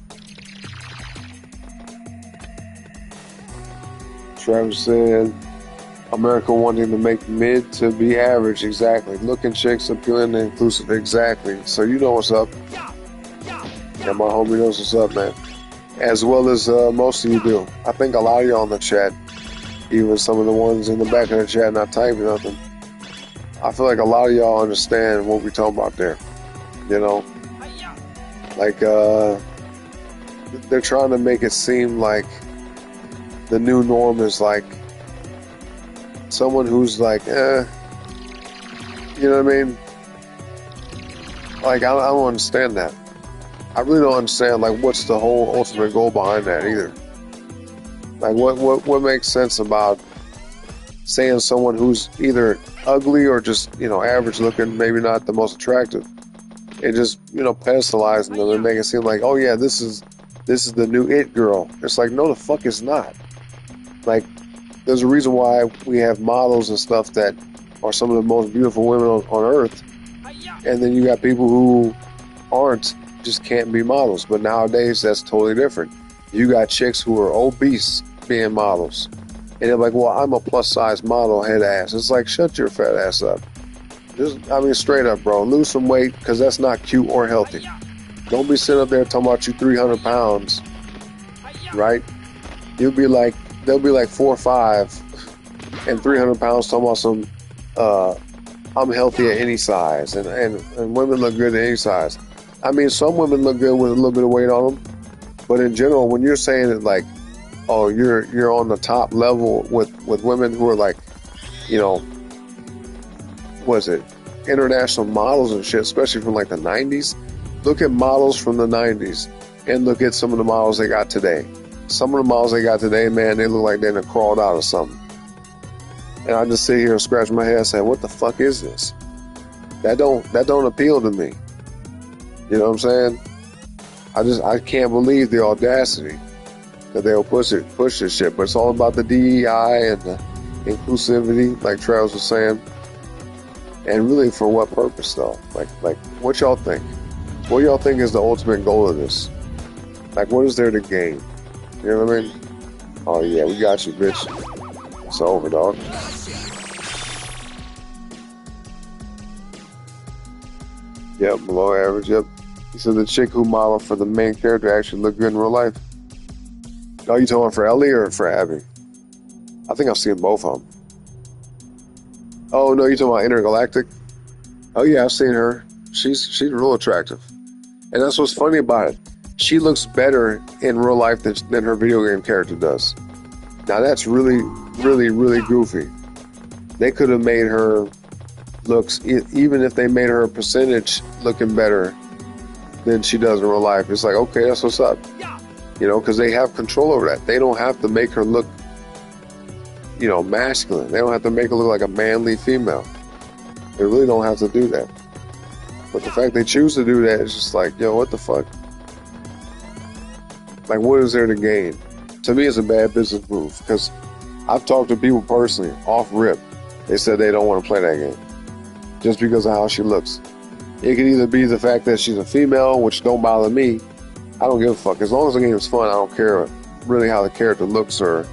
Travis said, America wanting to make mid to be average, exactly. Looking chicks, appealing and inclusive, exactly. So you know what's up. And my homie knows what's up, man. As well as most of you do. I think a lot of y'all in the chat, even some of the ones in the back of the chat not typing nothing, I feel like a lot of y'all understand what we're talking about there. You know? Like, they're trying to make it seem like the new norm is like someone who's like, you know what I mean? Like, I don't understand that. I really don't understand, like, what's the whole ultimate goal behind that either. Like, what makes sense about saying someone who's either ugly or just, you know, average looking, maybe not the most attractive, and just, you know, pedestalizing them and make it seem like, oh yeah, this is the new it girl. It's like, no, the fuck it's not. Like, there's a reason why we have models and stuff that are some of the most beautiful women on earth, and then you got people who aren't, just can't be models. But nowadays, that's totally different. You got chicks who are obese being models, and they're like, well, I'm a plus size model, head ass. It's like, shut your fat ass up. Just, I mean, straight up, bro, lose some weight, because that's not cute or healthy. Don't be sitting up there talking about you 300 pounds, right? They'll be like 4 or 5 and 300 pounds talking about some, I'm healthy at any size, and women look good at any size. I mean, some women look good with a little bit of weight on them, but in general, when you're saying it like, oh, you're on the top level with women who are like, you know, what is it, international models and shit, especially from like the 90s. Look at models from the 90s and look at some of the models they got today. Some of the models they got today, man, they look like they done crawled out of something. And I just sit here and scratch my head saying, what the fuck is this? That don't appeal to me. You know what I'm saying? I can't believe the audacity that they'll push this shit. But it's all about the DEI and the inclusivity, like Travis was saying. And really, for what purpose, though? Like, what y'all think? What y'all think is the ultimate goal of this? Like, what is there to gain? You know what I mean? Oh yeah, we got you, bitch. It's over, dog. Yep, below average, yep. He said the chick who modeled for the main character actually looked good in real life. Oh, you talking for Ellie or for Abby? I think I've seen both of them. Oh, no, you talking about Intergalactic? Oh yeah, I've seen her. She's real attractive, and that's what's funny about it. She looks better in real life than her video game character does. Now that's really, really, really goofy. They could have made her looks, even if they made her a percentage looking better than she does in real life. It's like, okay, that's what's up. You know, because they have control over that. They don't have to make her look, you know, masculine. They don't have to make her look like a manly female. They really don't have to do that. But the fact they choose to do that is just like, yo, what the fuck? Like, what is there to gain? To me, it's a bad business move, because I've talked to people personally, off rip. They said they don't want to play that game just because of how she looks. It could either be the fact that she's a female, which don't bother me. I don't give a fuck. As long as the game is fun, I don't care really how the character looks or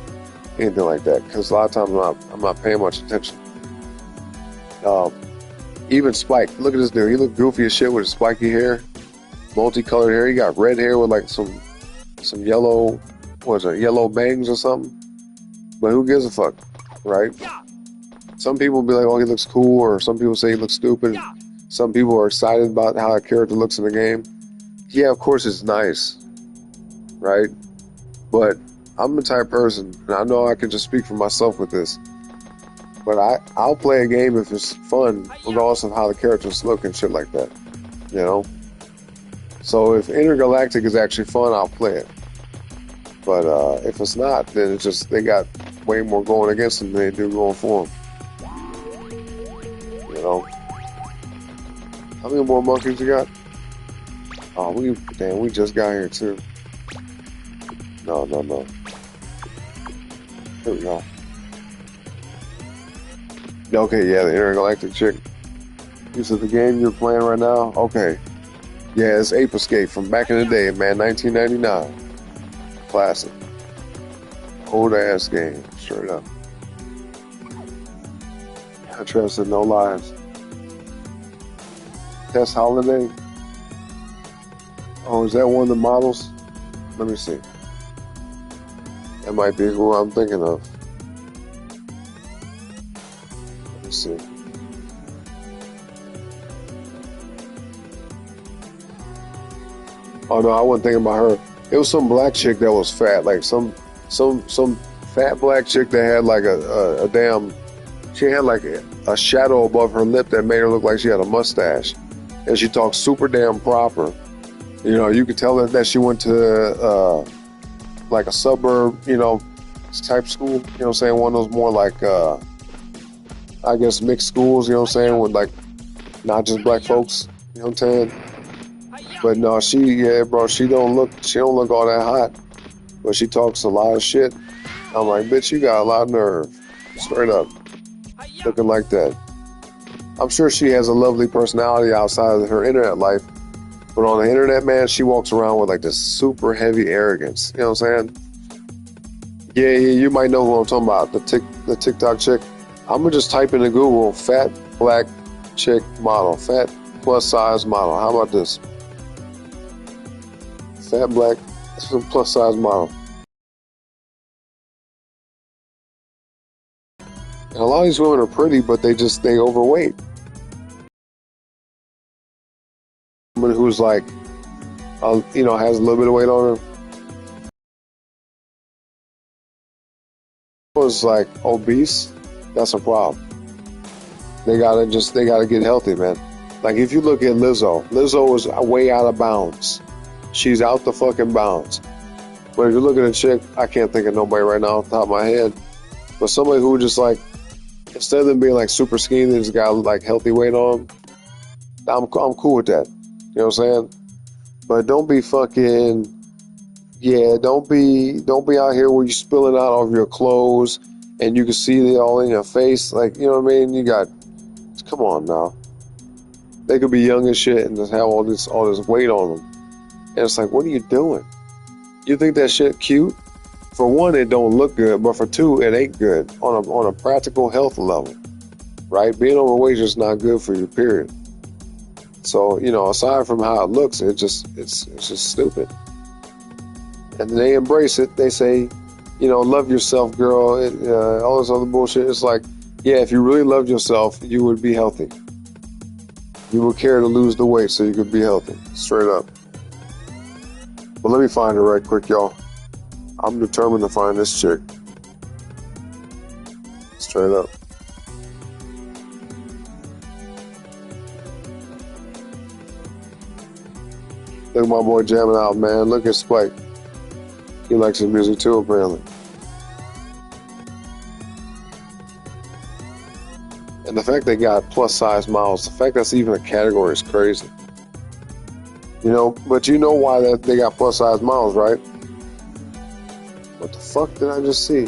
anything like that, because a lot of times I'm not paying much attention. Even Spike, look at this dude. He looked goofy as shit with his spiky hair, multicolored hair. He got red hair with like some yellow, yellow bangs or something. But who gives a fuck, right? Some people be like, oh, he looks cool, or some people say he looks stupid. Some people are excited about how a character looks in the game. Yeah, of course it's nice, right? But I'm the type of person, and I know I can just speak for myself with this, but I'll play a game if it's fun, regardless of how the characters look and shit like that, you know? So if Intergalactic is actually fun, I'll play it. But if it's not, then it's just, they got way more going against them than they do going for them. You know? How many more monkeys you got? Oh, we just got here too. No. Here we go. Okay, yeah, the Intergalactic chick. You said the game you're playing right now? Okay. Yeah, it's Ape Escape from back in the day, man, 1999. Classic. Old ass game, straight up. I trusted no lies. Test Holiday? Oh, is that one of the models? Let me see. That might be who I'm thinking of. Let me see. Oh no, I wasn't thinking about her. It was some black chick that was fat, like some fat black chick that had like a damn. She had like a shadow above her lip that made her look like she had a mustache, and she talked super damn proper. You know, you could tell that she went to like a suburb, you know, type school. You know what I'm saying? One of those more like I guess mixed schools. You know what I'm saying? With like not just black folks. You know what I'm saying? But no, she don't look all that hot, but she talks a lot of shit. I'm like, bitch, you got a lot of nerve, straight up, looking like that. I'm sure she has a lovely personality outside of her internet life, but on the internet, man, she walks around with like this super heavy arrogance. You know what I'm saying? Yeah, you might know who I'm talking about, the TikTok chick. I'm gonna just type into Google, fat black chick model, fat plus size model. How about this? Fat black plus size model. And a lot of these women are pretty, but they overweight. Someone who's like, you know, has a little bit of weight on her. Was like obese. That's a problem. They gotta get healthy, man. Like if you look at Lizzo is way out of bounds. She's out the fucking bounds. But if you look at a chick, I can't think of nobody right now off the top of my head. But somebody who just like, instead of them being like super skinny, they just got like healthy weight on. I'm cool with that. You know what I'm saying? But don't be fucking, don't be out here where you spilling out of your clothes and you can see it all in your face. Like, you know what I mean? Come on now. They could be young as shit and just have all this weight on them. And it's like, what are you doing? You think that shit cute? For one, it don't look good, but for two, it ain't good on a practical health level, right? Being overweight is just not good for you, period. So, you know, aside from how it looks, it's just stupid. And they embrace it. They say, you know, love yourself, girl. All this other bullshit. It's like, yeah, if you really loved yourself, you would be healthy. You would care to lose the weight so you could be healthy. Straight up. But let me find her right quick, y'all. I'm determined to find this chick. Straight up. Look at my boy jamming out, man. Look at Spike. He likes his music too, apparently. And the fact they got plus size models, the fact that's even a category is crazy. You know, but you know why that they got plus size models, right? What the fuck did I just see?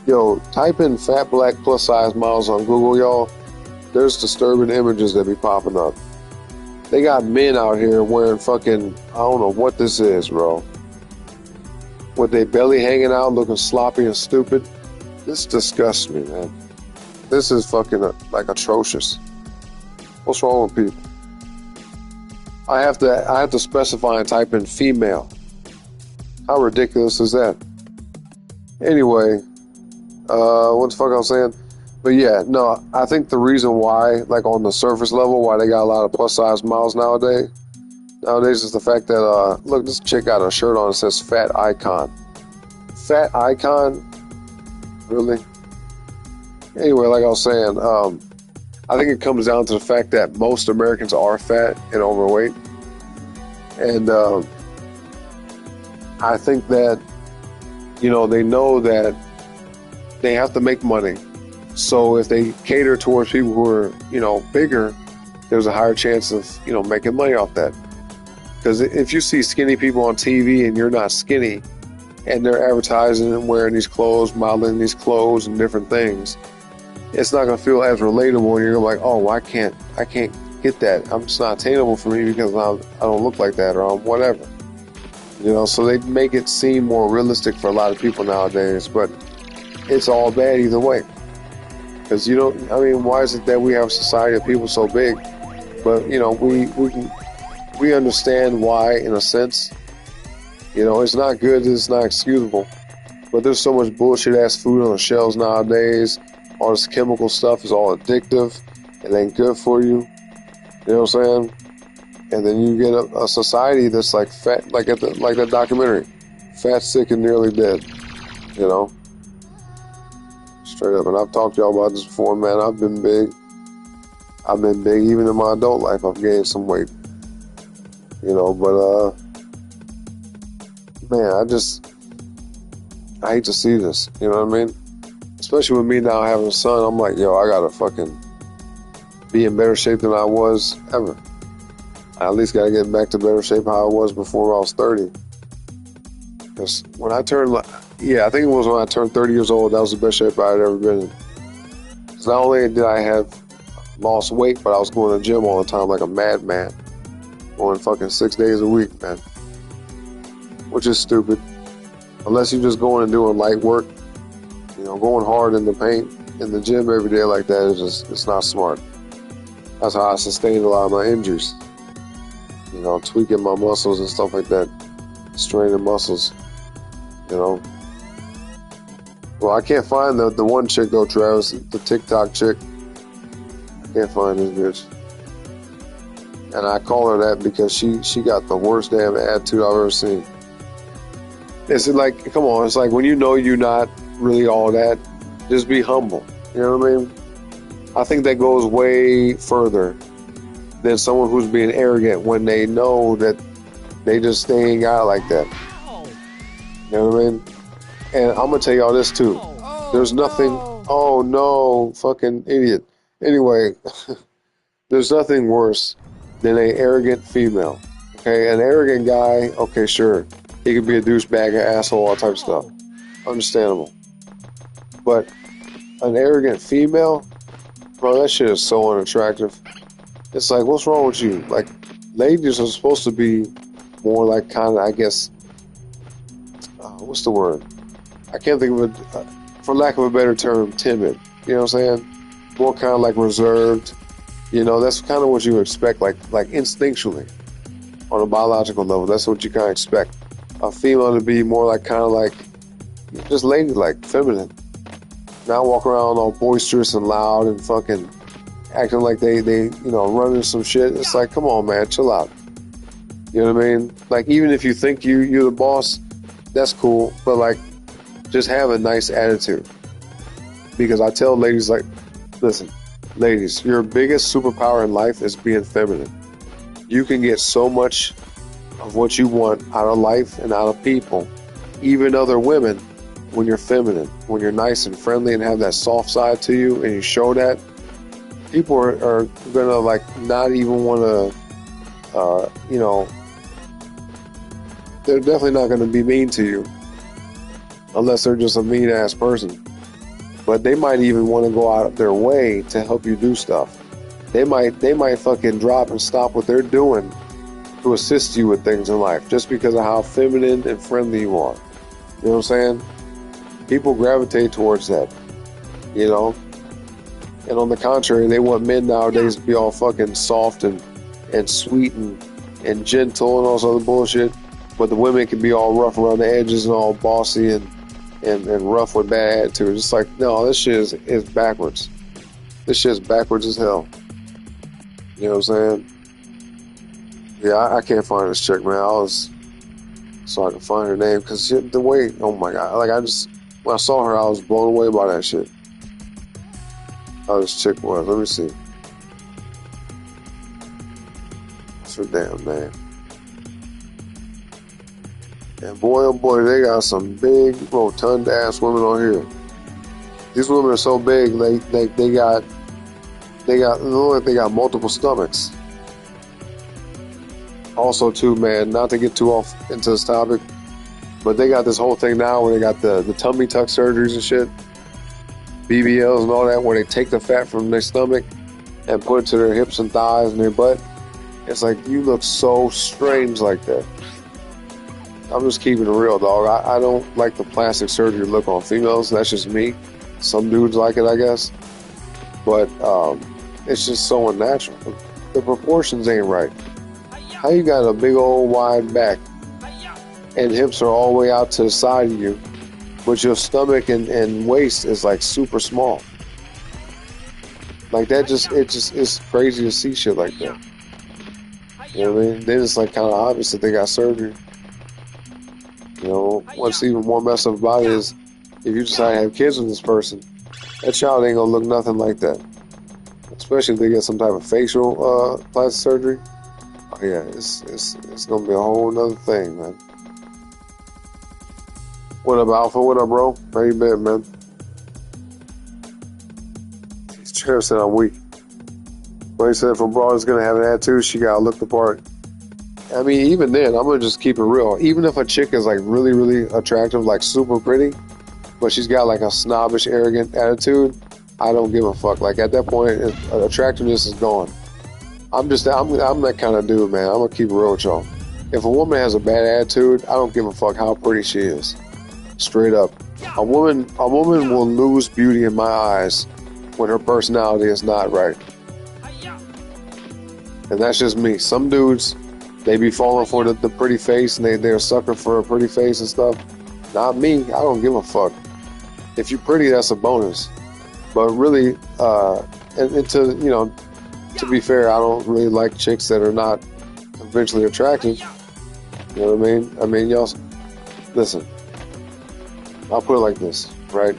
Yo, type in fat black plus size models on Google, y'all. There's disturbing images that be popping up. They got men out here wearing fucking, I don't know what this is, bro. With their belly hanging out, looking sloppy and stupid. This disgusts me, man. This is fucking like atrocious. What's wrong with people? I have to specify and type in female. How ridiculous is that? Anyway, what the fuck I was saying? But yeah, no, I think the reason why, like on the surface level, why they got a lot of plus size models nowadays is the fact that, look, this chick got a shirt on that says Fat Icon. Fat Icon? Really? Anyway, like I was saying, I think it comes down to the fact that most Americans are fat and overweight. And I think that, you know, they know that they have to make money. So if they cater towards people who are, you know, bigger, there's a higher chance of, you know, making money off that. Because if you see skinny people on TV and you're not skinny, and they're advertising and wearing these clothes, modeling these clothes and different things, it's not going to feel as relatable, and you're like, oh, I can't get that. It's not attainable for me because I don't look like that, or whatever. You know, so they make it seem more realistic for a lot of people nowadays, but it's all bad either way. Because you don't, I mean, why is it that we have a society of people so big? But, you know, we understand why, in a sense. You know, it's not good, it's not excusable. But there's so much bullshit ass food on the shelves nowadays. All this chemical stuff is all addictive. It ain't good for you. You know what I'm saying? And then you get a society that's like fat, like that documentary, Fat, Sick, and Nearly Dead. You know? Straight up. And I've talked to y'all about this before, man. I've been big. Even in my adult life. I've gained some weight. You know, but, man, I hate to see this. You know what I mean? Especially with me now having a son, I'm like, yo, I gotta fucking be in better shape than I was ever. I at least gotta get back to better shape how I was before I was 30. Because when I turned, I think it was when I turned 30 years old, that was the best shape I had ever been in. Because not only did I have lost weight, but I was going to the gym all the time like a madman. Going fucking 6 days a week, man. Which is stupid. Unless you're just going and doing light work. You know, going hard in the paint, in the gym every day like that is just, it's not smart. That's how I sustained a lot of my injuries. You know, tweaking my muscles and stuff like that. Straining muscles. You know. Well, I can't find the one chick though, Travis, the TikTok chick. I can't find this bitch. And I call her that because she got the worst damn attitude I've ever seen. It's like, come on, it's like when you know you're not really all that, just be humble. You know what I mean? I think that goes way further than someone who's being arrogant when they know that they ain't got it like that. You know what I mean? And I'm gonna tell y'all this too. There's nothing, oh no, fucking idiot. Anyway, there's nothing worse than an arrogant female. Okay, an arrogant guy, okay, sure. He could be a douchebag, an asshole, all types of stuff. Understandable. But an arrogant female, bro, that shit is so unattractive. It's like, what's wrong with you? Like, ladies are supposed to be more like kind of, I guess, what's the word? I can't think of it, for lack of a better term, timid. You know what I'm saying? More kind of like reserved. You know, that's kind of what you expect, like instinctually. On a biological level, that's what you kind of expect. A female to be more like, kind of like, just ladylike, feminine. Not walk around all boisterous and loud and fucking acting like they running some shit. It's like, come on, man, chill out. You know what I mean? Like, even if you think you're the boss, that's cool, but like, just have a nice attitude. Because I tell ladies, like, listen, ladies, your biggest superpower in life is being feminine. You can get so much of what you want out of life and out of people, even other women, when you're feminine, when you're nice and friendly and have that soft side to you, and you show that. People are gonna like not even want to, they're definitely not gonna be mean to you unless they're just a mean ass person. But they might even want to go out of their way to help you do stuff. They might fucking drop and stop what they're doing to assist you with things in life just because of how feminine and friendly you are. You know what I'm saying? People gravitate towards that, you know? And on the contrary, they want men nowadays to be all fucking soft and sweet and gentle and all this other bullshit. But the women can be all rough around the edges and all bossy and rough with bad attitude. It's like, no, this shit is backwards. This shit's backwards as hell. You know what I'm saying? Yeah, I can't find this chick, man. So I can find her name, because the way, oh my God. Like, when I saw her, I was blown away by that shit. How this chick was. Let me see. What's her damn name? And boy, oh boy, they got some big, rotund ass women on here. These women are so big, they got multiple stomachs. Also, too, man, not to get too off into this topic, but they got this whole thing now where they got the tummy tuck surgeries and shit. BBLs and all that, where they take the fat from their stomach and put it to their hips and thighs and their butt. It's like, you look so strange like that. I'm just keeping it real, dog. I don't like the plastic surgery look on females. That's just me. Some dudes like it, I guess. But it's just so unnatural. The proportions ain't right. How you got a big old wide back and hips are all the way out to the side of you, but your stomach and waist is like super small? Like, that it's crazy to see shit like that. You know what I mean? Then it's like kind of obvious that they got surgery. You know, what's even more messed up about it is, if you decide to have kids with this person, that child ain't gonna look nothing like that. Especially if they get some type of facial plastic surgery. Oh yeah, it's gonna be a whole nother thing, man. What up, Alpha? What up, bro? How you been, man? Sheriff said I'm weak. But he said if a broad is gonna have an attitude, she gotta look the part. I mean, even then, I'm gonna just keep it real. Even if a chick is like really, really attractive, like super pretty, but she's got like a snobbish, arrogant attitude, I don't give a fuck. Like, at that point, attractiveness is gone. I'm that kind of dude, man. I'm gonna keep it real with y'all. If a woman has a bad attitude, I don't give a fuck how pretty she is. Straight up. A woman will lose beauty in my eyes when her personality is not right. And that's just me. Some dudes, they be falling for the pretty face, and they're sucker for a pretty face and stuff. Not me. I don't give a fuck. If you're pretty, that's a bonus. But really, to be fair, I don't really like chicks that are not conventionally attractive. You know what I mean? I mean, y'all, listen, I'll put it like this, right?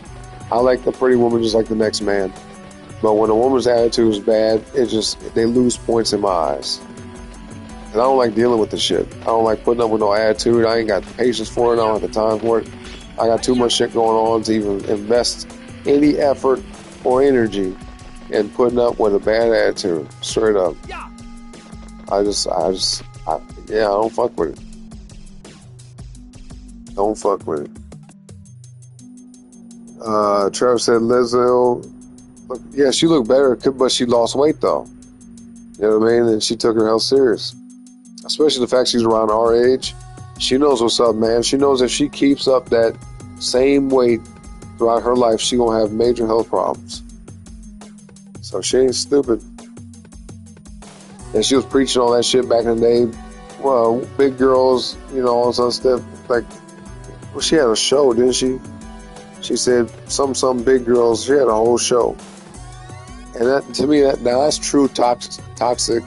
I like the pretty woman just like the next man. But when a woman's attitude is bad, they lose points in my eyes. And I don't like dealing with the shit. I don't like putting up with no attitude. I ain't got the patience for it. I don't have the time for it. I got too much shit going on to even invest any effort or energy in putting up with a bad attitude. Straight up. I don't fuck with it. Don't fuck with it. Trevor said Lizzo, yeah, she looked better, but she lost weight though. You know what I mean? And she took her health serious. Especially the fact she's around our age. She knows what's up, man. She knows if she keeps up that same weight throughout her life, she gonna have major health problems. So she ain't stupid. And she was preaching all that shit back in the day. Well, big girls, all this other stuff. Like, well, she had a show, didn't she? She said some big girls. She had a whole show. And that, to me, that's true toxic.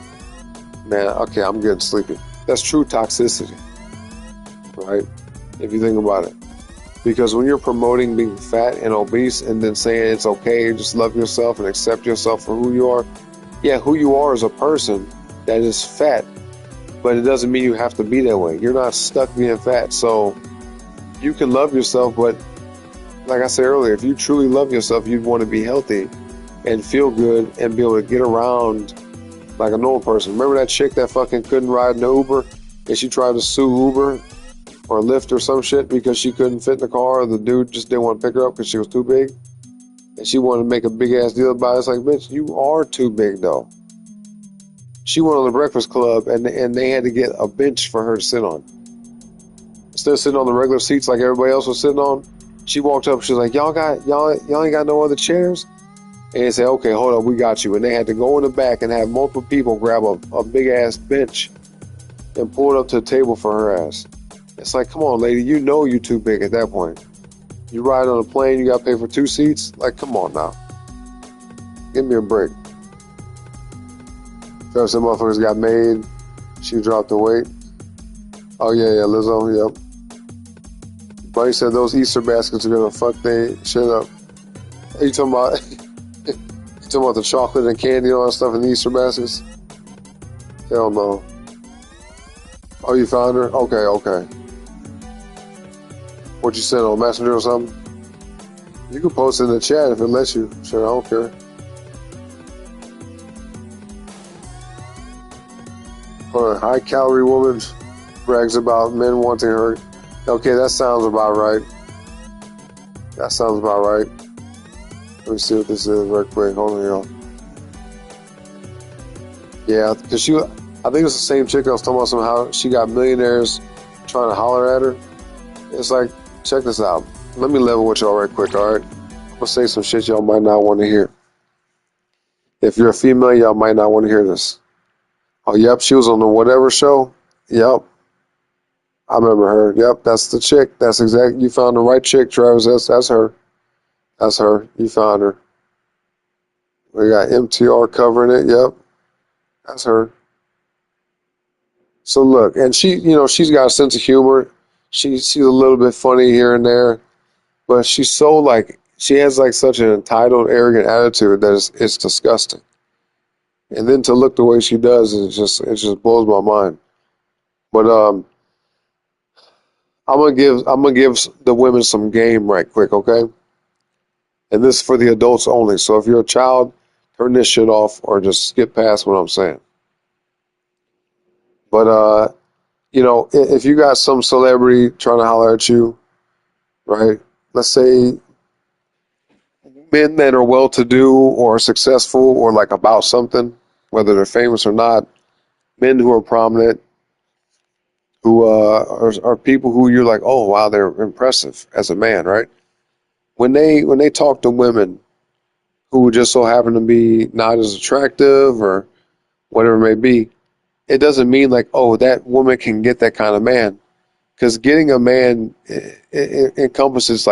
Man, okay, I'm getting sleepy. That's true toxicity, right? If you think about it. Because when you're promoting being fat and obese and then saying it's okay, just love yourself and accept yourself for who you are. Yeah, who you are is a person that is fat, but it doesn't mean you have to be that way. You're not stuck being fat. So you can love yourself, but like I said earlier, if you truly love yourself, you'd want to be healthy and feel good and be able to get around like a normal person. Remember that chick that fucking couldn't ride in the Uber and she tried to sue Uber or Lyft or some shit because she couldn't fit in the car, or the dude just didn't want to pick her up because she was too big, and she wanted to make a big ass deal about it. It's like, bitch, you are too big though. She went on the Breakfast Club and they had to get a bench for her to sit on. Instead of sitting on the regular seats like everybody else was sitting on, she walked up. She's like, y'all ain't got no other chairs? And they said, okay, hold on, we got you. And they had to go in the back and have multiple people grab a big ass bench and pull it up to the table for her ass. It's like, come on, lady, you know you're too big at that point. You ride on a plane, you got to pay for 2 seats? Like, come on now. Give me a break. First, some motherfuckers got made. She dropped the weight. Oh, yeah, Lizzo, yep. Buddy said those Easter baskets are going to fuck they shit up. Are you talking about, you talking about the chocolate and candy and all that stuff in the Easter baskets? Hell no. Oh, you found her? Okay. What you sent on Messenger or something? You can post it in the chat if it lets you. Sure, I don't care. For a high-calorie woman brags about men wanting her. Okay, that sounds about right. Let me see what this is real quick. Hold on, y'all. Yeah, because I think it's the same chick I was talking about somehow. She got millionaires trying to holler at her. It's like, check this out. Let me level with y'all right quick, all right? I'm going to say some shit y'all might not want to hear. If you're a female, y'all might not want to hear this. Oh, yep, she was on the whatever show. Yep. I remember her. Yep, that's the chick. That's exactly. You found the right chick, Travis. That's her. That's her. You found her. We got MTR covering it. Yep. That's her. So look, and she, she's got a sense of humor. She's a little bit funny here and there, but she's so she has such an entitled, arrogant attitude that it's disgusting. And then to look the way she does, it just blows my mind. But I'm gonna give the women some game right quick, okay? And this is for the adults only. So if you're a child, turn this shit off or just skip past what I'm saying. But if you got some celebrity trying to holler at you, right? Let's say men that are well-to-do or successful or about something, whether they're famous or not, men who are prominent, who are people who you're like, oh wow, they're impressive as a man, right? When they talk to women who just so happen to be not as attractive or whatever it may be, it doesn't mean oh, that woman can get that kind of man. Because getting a man it encompasses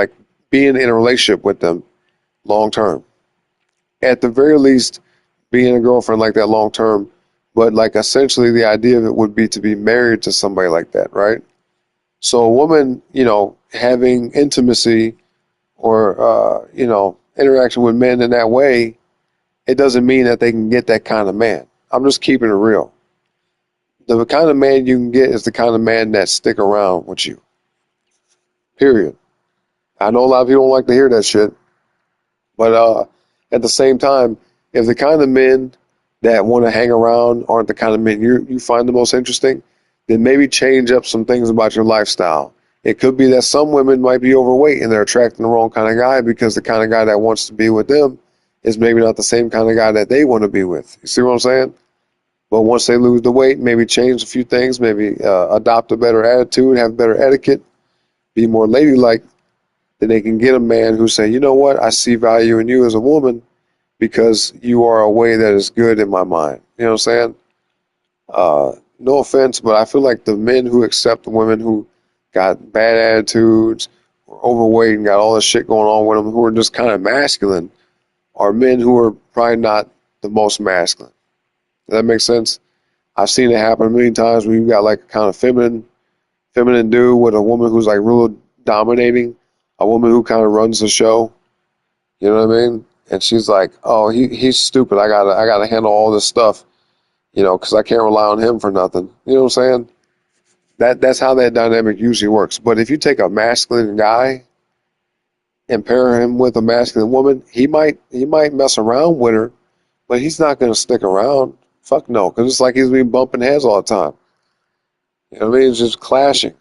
being in a relationship with them long term. At the very least, being a girlfriend like that long term, but essentially the idea of it would be to be married to somebody like that, right? So a woman, having intimacy or interaction with men in that way, it doesn't mean that they can get that kind of man. I'm just keeping it real. The kind of man you can get is the kind of man that stick around with you. Period. I know a lot of people don't like to hear that shit, but at the same time, if the kind of men that want to hang around aren't the kind of men you find the most interesting, then maybe change up some things about your lifestyle. It could be that some women might be overweight and they're attracting the wrong kind of guy because the kind of guy that wants to be with them is maybe not the same kind of guy that they want to be with. You see what I'm saying? But once they lose the weight, maybe change a few things, maybe adopt a better attitude, have better etiquette, be more ladylike, then they can get a man who say, you know what, I see value in you as a woman because you are a way that is good in my mind. You know what I'm saying? No offense, but I feel like the men who accept the women who got bad attitudes, or overweight, and got all this shit going on with them, who are just kind of masculine, are men who are probably not the most masculine. Does that make sense? I've seen it happen many times where you got like a kind of feminine dude with a woman who's like real dominating, a woman who kind of runs the show. You know what I mean? And she's like, "Oh, he's stupid. I gotta handle all this stuff, because I can't rely on him for nothing." You know what I'm saying? That's how that dynamic usually works. But if you take a masculine guy and pair him with a masculine woman, he might mess around with her, but he's not gonna stick around. Fuck no, because it's like he's been bumping heads all the time. You know what I mean? It's just clashing.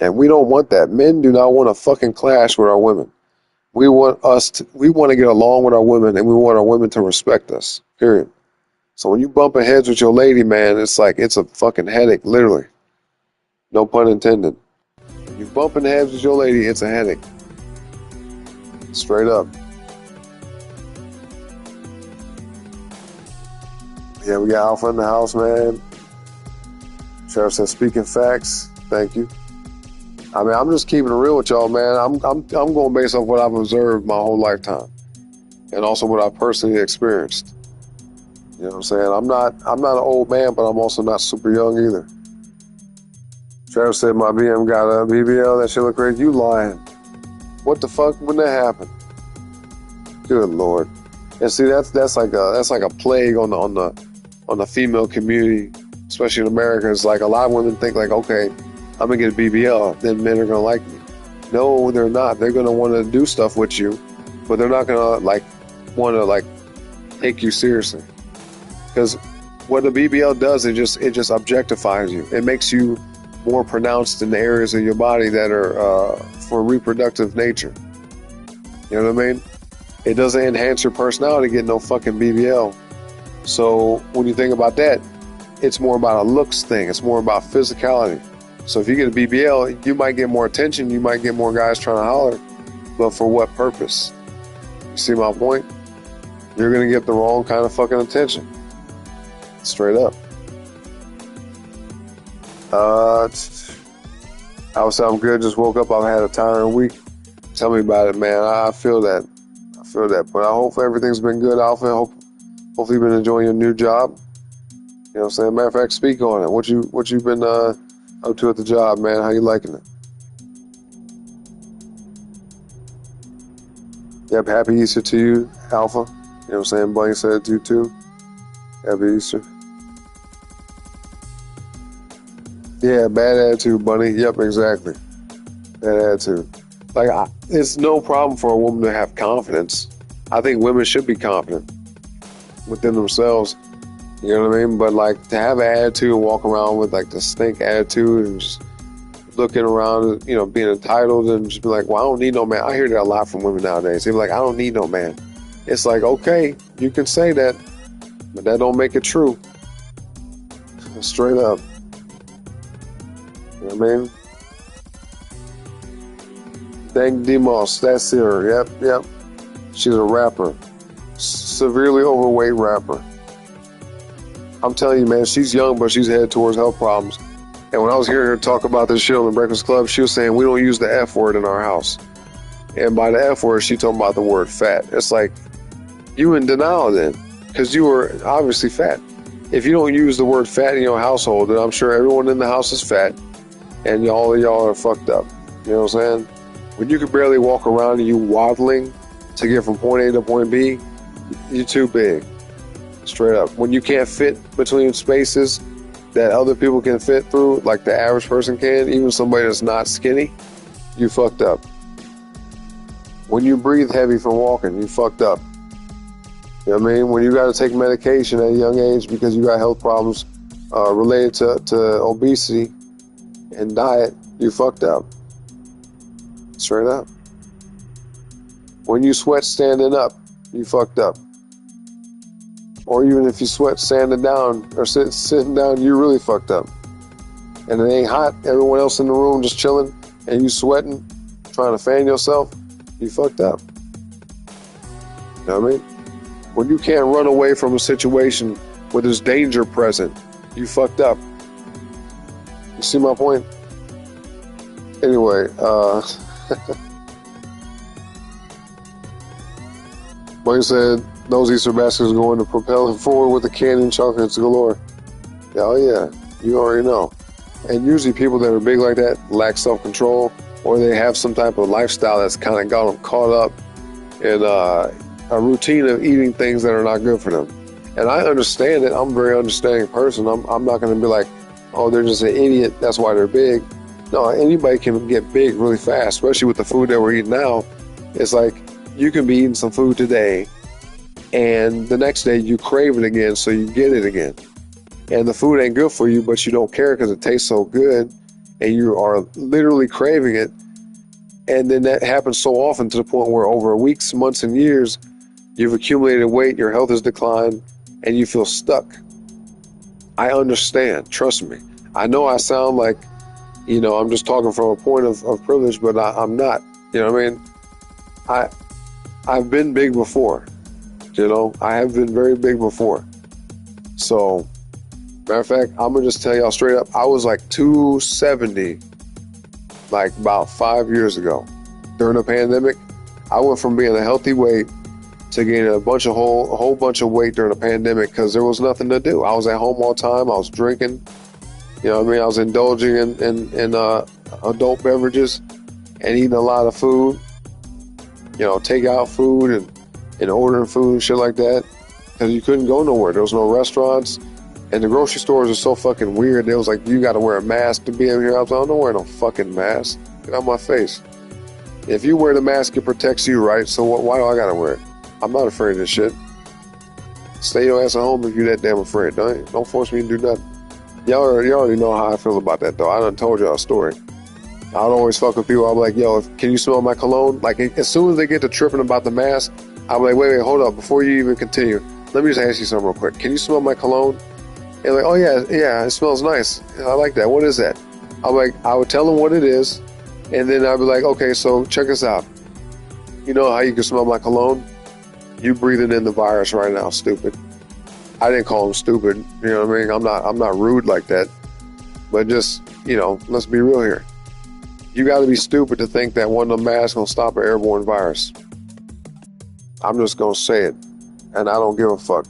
And we don't want that. Men do not want to fucking clash with our women. We want to get along with our women, and we want our women to respect us. Period. So when you bumping heads with your lady, man, it's like it's a fucking headache, literally. No pun intended. You bumping heads with your lady, it's a headache. Straight up. Yeah, we got Alpha in the house, man. Sheriff said, speaking facts. Thank you. I mean, I'm just keeping it real with y'all, man. I'm going based off what I've observed my whole lifetime, and also what I've personally experienced. You know what I'm saying? I'm not an old man, but I'm also not super young either. Travis said my BM got a BBL. That shit look great. You lying? What the fuck? When that happened? Good Lord. And see, that's like a plague on the female community, especially in America. It's like a lot of women think like, okay, I'm gonna get a BBL, then men are gonna like me. No, they're not. They're gonna want to do stuff with you, but they're not gonna want to take you seriously. Because what a BBL does, it just objectifies you. It makes you more pronounced in the areas of your body that are for reproductive nature. You know what I mean? It doesn't enhance your personality getting no fucking BBL. So when you think about that, it's more about a looks thing. It's more about physicality. So if you get a BBL, you might get more attention. You might get more guys trying to holler. But for what purpose? You see my point? You're going to get the wrong kind of fucking attention. Straight up. I would say I'm good. Just woke up. I've had a tiring week. Tell me about it, man. I feel that. But I hope everything's been good, Alpha. Hopefully you've been enjoying your new job. You know what I'm saying? Matter of fact, speak on it. What you been up to at the job, man? How you liking it? Yep, happy Easter to you, Alpha. You know what I'm saying? Bunny said it to you too. Happy Easter. Yeah, bad attitude, Bunny. Yep, exactly. Bad attitude. It's no problem for a woman to have confidence. I think women should be confident within themselves. You know what I mean? But to have an attitude and walk around with the stink attitude and just looking around, being entitled and just be like, well, I don't need no man. I hear that a lot from women nowadays. They're like, I don't need no man. It's like, okay, you can say that, but that don't make it true. Straight up. You know what I mean? Thank Demos. That's her. Yep. She's a rapper. Severely overweight rapper. I'm telling you, man, she's young, but she's headed towards health problems. And when I was hearing her talk about this shit on the Breakfast Club, she was saying we don't use the F word in our house. And by the F word, she talking about the word fat. It's like, you in denial then, because you were obviously fat. If you don't use the word fat in your household, then I'm sure everyone in the house is fat, and all of y'all are fucked up. You know what I'm saying? When you can barely walk around and you waddling to get from point A to point B, you're too big. Straight up. When you can't fit between spaces that other people can fit through, like the average person can, even somebody that's not skinny, you fucked up. When you breathe heavy from walking, you fucked up. You know what I mean? When you got to take medication at a young age because you got health problems related to obesity and diet, you fucked up. Straight up. When you sweat standing up, you fucked up. Or even if you sweat standing down or sitting down, you really fucked up. And it ain't hot, everyone else in the room just chilling, and you sweating, trying to fan yourself, you fucked up. You know what I mean? When you can't run away from a situation where there's danger present, you fucked up. You see my point? Anyway, Like I said, those Easter baskets are going to propel him forward with the candy and chocolates galore. Yeah, oh yeah, you already know. And usually people that are big like that lack self-control, or they have some type of lifestyle that's kind of got them caught up in a routine of eating things that are not good for them. And I understand it. I'm a very understanding person. I'm not going to be like, oh, they're just an idiot, that's why they're big. No, anybody can get big really fast, especially with the food that we're eating now. It's like you can be eating some food today, and the next day you crave it again, so you get it again. And the food ain't good for you, but you don't care because it tastes so good, and you are literally craving it. And then that happens so often to the point where over weeks, months, and years, you've accumulated weight, your health has declined, and you feel stuck. I understand. Trust me. I know I sound like, I'm just talking from a point of privilege, but I'm not. You know what I mean? I've been big before. I have been very big before. So, matter of fact, I'm going to just tell y'all straight up, I was like 270 like about 5 years ago. During the pandemic, I went from being a healthy weight to gaining a whole bunch of weight during the pandemic because there was nothing to do. I was at home all the time. I was drinking. I was indulging in adult beverages and eating a lot of food. Takeout food and ordering food and shit like that because you couldn't go nowhere. There was no restaurants. And the grocery stores are so fucking weird. They was like, you got to wear a mask to be in here. I was like, I don't wear no fucking mask. Get out my face. If you wear the mask, it protects you, right? So why do I got to wear it? I'm not afraid of this shit. Stay your ass at home if you're that damn afraid. Don't force me to do nothing. Y'all already know how I feel about that, though. I done told y'all a story. I'd always fuck with people. I'll be like, yo, can you smell my cologne? Like, as soon as they get to tripping about the mask, I'll be like, wait, hold up. Before you even continue, let me just ask you something real quick. Can you smell my cologne? And like, oh yeah, it smells nice. I like that. What is that? I'm like, I would tell them what it is, and then I'd be like, okay, so check this out. You know how you can smell my cologne? You breathing in the virus right now, stupid. I didn't call him stupid. You know what I mean? I'm not rude like that. But just, let's be real here. You got to be stupid to think that one of the masks gonna stop an airborne virus. I'm just gonna say it, and I don't give a fuck.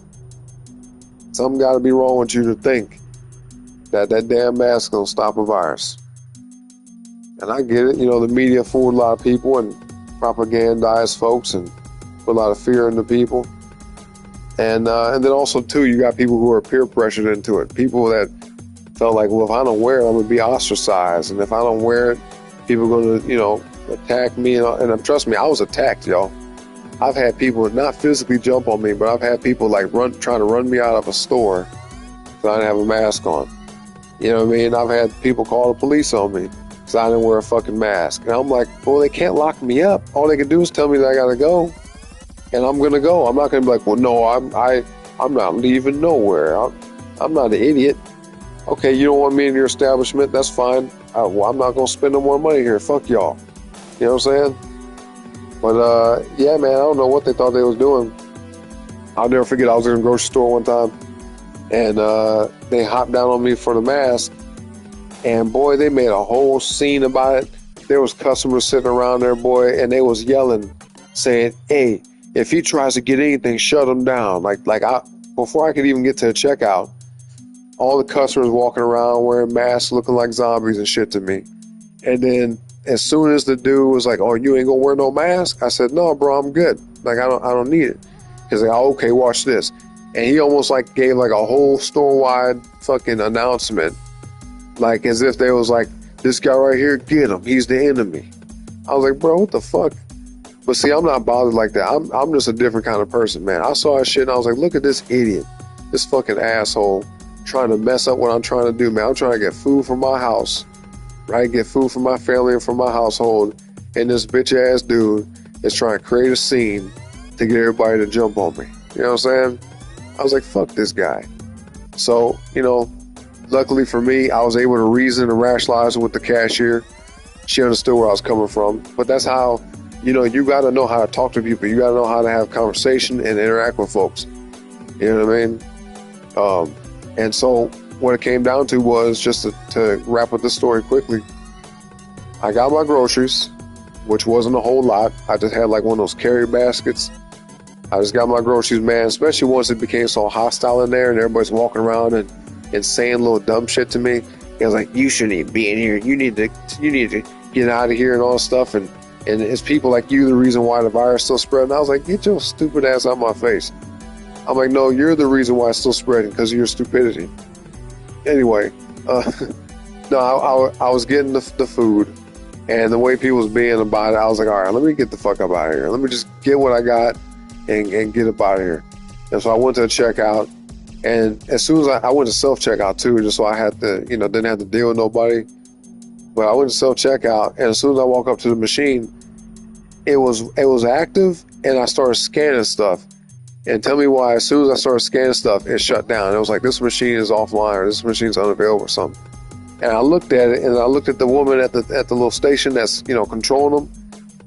Something got to be wrong with you to think that damn mask gonna stop a virus. And I get it, the media fooled a lot of people and propagandized folks and put a lot of fear into people. And then also too, you got people who are peer pressured into it. People that felt like, well, if I don't wear it, I'm gonna be ostracized, and if I don't wear it, people are gonna, attack me. And trust me, I was attacked, y'all. I've had people not physically jump on me, but I've had people like trying to run me out of a store because I didn't have a mask on. You know what I mean? I've had people call the police on me because I didn't wear a fucking mask. And I'm like, well, they can't lock me up. All they can do is tell me that I gotta go, and I'm gonna go. I'm not gonna be like, well, no, I'm not leaving nowhere. I'm not an idiot. Okay, you don't want me in your establishment? That's fine. Well, I'm not gonna spend no more money here. Fuck y'all. You know what I'm saying? But, yeah, man, I don't know what they thought they was doing. I'll never forget, I was in a grocery store one time, and they hopped down on me for the mask, and, boy, they made a whole scene about it. There was customers sitting around there, boy, and they was yelling, saying, hey, if he tries to get anything, shut him down. Before I could even get to the checkout, all the customers walking around wearing masks, looking like zombies and shit to me. And then as soon as the dude was like, oh, you ain't gonna wear no mask? I said, no, bro, I'm good. Like, I don't need it. He's like, oh, okay, watch this. And he almost like gave like a whole store-wide fucking announcement. Like as if they was like, this guy right here, get him. He's the enemy. I was like, bro, what the fuck? But see, I'm not bothered like that. I'm just a different kind of person, man. I saw that shit and I was like, look at this idiot. This fucking asshole trying to mess up what I'm trying to do, man. I'm trying to get food for my house. Right? Get food for my family and for my household. And this bitch ass dude is trying to create a scene to get everybody to jump on me. You know what I'm saying? I was like, fuck this guy. So, luckily for me, I was able to reason and rationalize with the cashier. She understood where I was coming from. But that's how, you got to know how to talk to people. You got to know how to have conversation and interact with folks. You know what I mean? And so what it came down to was, just to wrap up the story quickly, I got my groceries, which wasn't a whole lot. I just had like one of those carry baskets. I just got my groceries, man, especially once it became so hostile in there and everybody's walking around and saying little dumb shit to me. It was like, you shouldn't even be in here. You need to get out of here and all this stuff. And it's people like you the reason why the virus still spreading. I was like, get your stupid ass out my face. I'm like, no, you're the reason why it's still spreading because of your stupidity. Anyway, no, I was getting the food, and the way people was being about it, I was like, all right, let me get the fuck up out of here. Let me just get what I got and get up out of here. And so I went to the checkout, and as soon as I went to self-checkout too, just so I had to, didn't have to deal with nobody. But I went to self-checkout, and as soon as I walk up to the machine, it was active, and I started scanning stuff. And tell me why, as soon as I started scanning stuff, it shut down. It was like, this machine is offline, or this machine's unavailable or something. And I looked at it, and I looked at the woman at the little station that's, controlling them.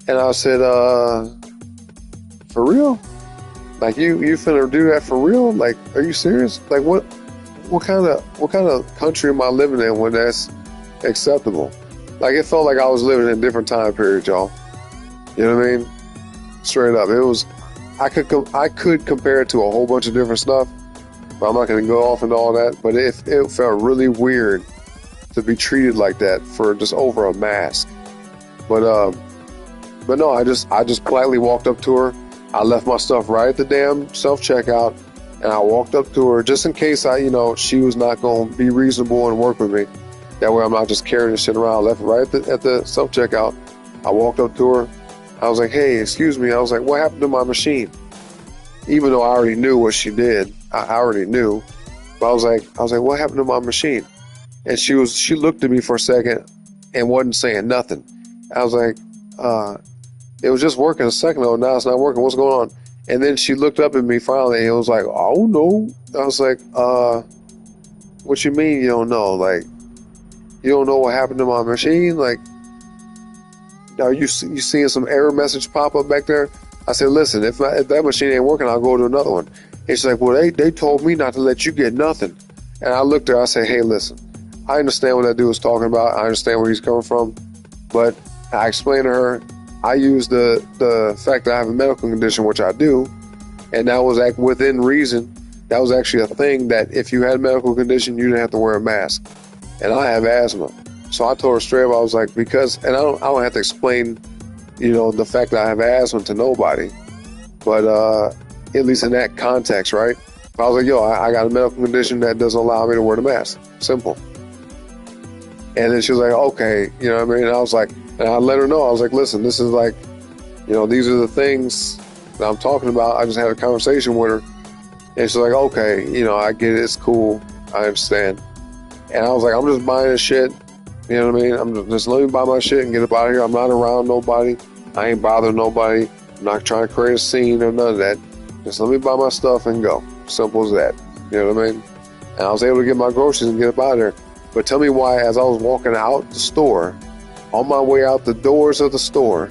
And I said, for real? Like, you finna do that for real? Like, are you serious? Like, what kind of country am I living in when that's acceptable? Like, it felt like I was living in a different time period, y'all. You know what I mean? Straight up. It was, I could compare it to a whole bunch of different stuff, but I'm not going to go off into all that. But it felt really weird to be treated like that for just over a mask. But no, I just politely walked up to her. I left my stuff right at the damn self-checkout, and I walked up to her just in case she was not going to be reasonable and work with me. That way I'm not just carrying this shit around. I left it right at the self-checkout. I walked up to her. I was like, hey, excuse me. I was like, what happened to my machine? Even though I already knew what she did. I already knew. But I was like, what happened to my machine? And she looked at me for a second and wasn't saying nothing. I was like, it was just working a second ago. Now it's not working. What's going on? And then she looked up at me finally and was like, oh no. I was like, what you mean you don't know? Like, you don't know what happened to my machine? Like, are you seeing some error message pop up back there? I said, listen, if that machine ain't working, I'll go to another one. And she's like, well, they told me not to let you get nothing. And I looked at her, I said, hey, listen, I understand what that dude was talking about. I understand where he's coming from. But I explained to her, I use the fact that I have a medical condition, which I do, and that was within reason. That was actually a thing that if you had a medical condition, you didn't have to wear a mask. And I have asthma. So I told her straight up, I was like, and I don't have to explain, the fact that I have asthma to nobody, but at least in that context, right? I was like, yo, I got a medical condition that doesn't allow me to wear the mask. Simple. And then she was like, okay, you know what I mean? And I was like, and I let her know, I was like, listen, this is like, these are the things that I'm talking about. I just had a conversation with her, and she's like, okay, I get it, it's cool, I understand. And I was like, I'm just buying this shit. You know what I mean? I'm just let me buy my shit and get up out of here. I'm not around nobody. I ain't bothering nobody. I'm not trying to create a scene or none of that. Just let me buy my stuff and go. Simple as that. You know what I mean? And I was able to get my groceries and get up out of there. But tell me why, as I was walking out the store, on my way out the doors of the store,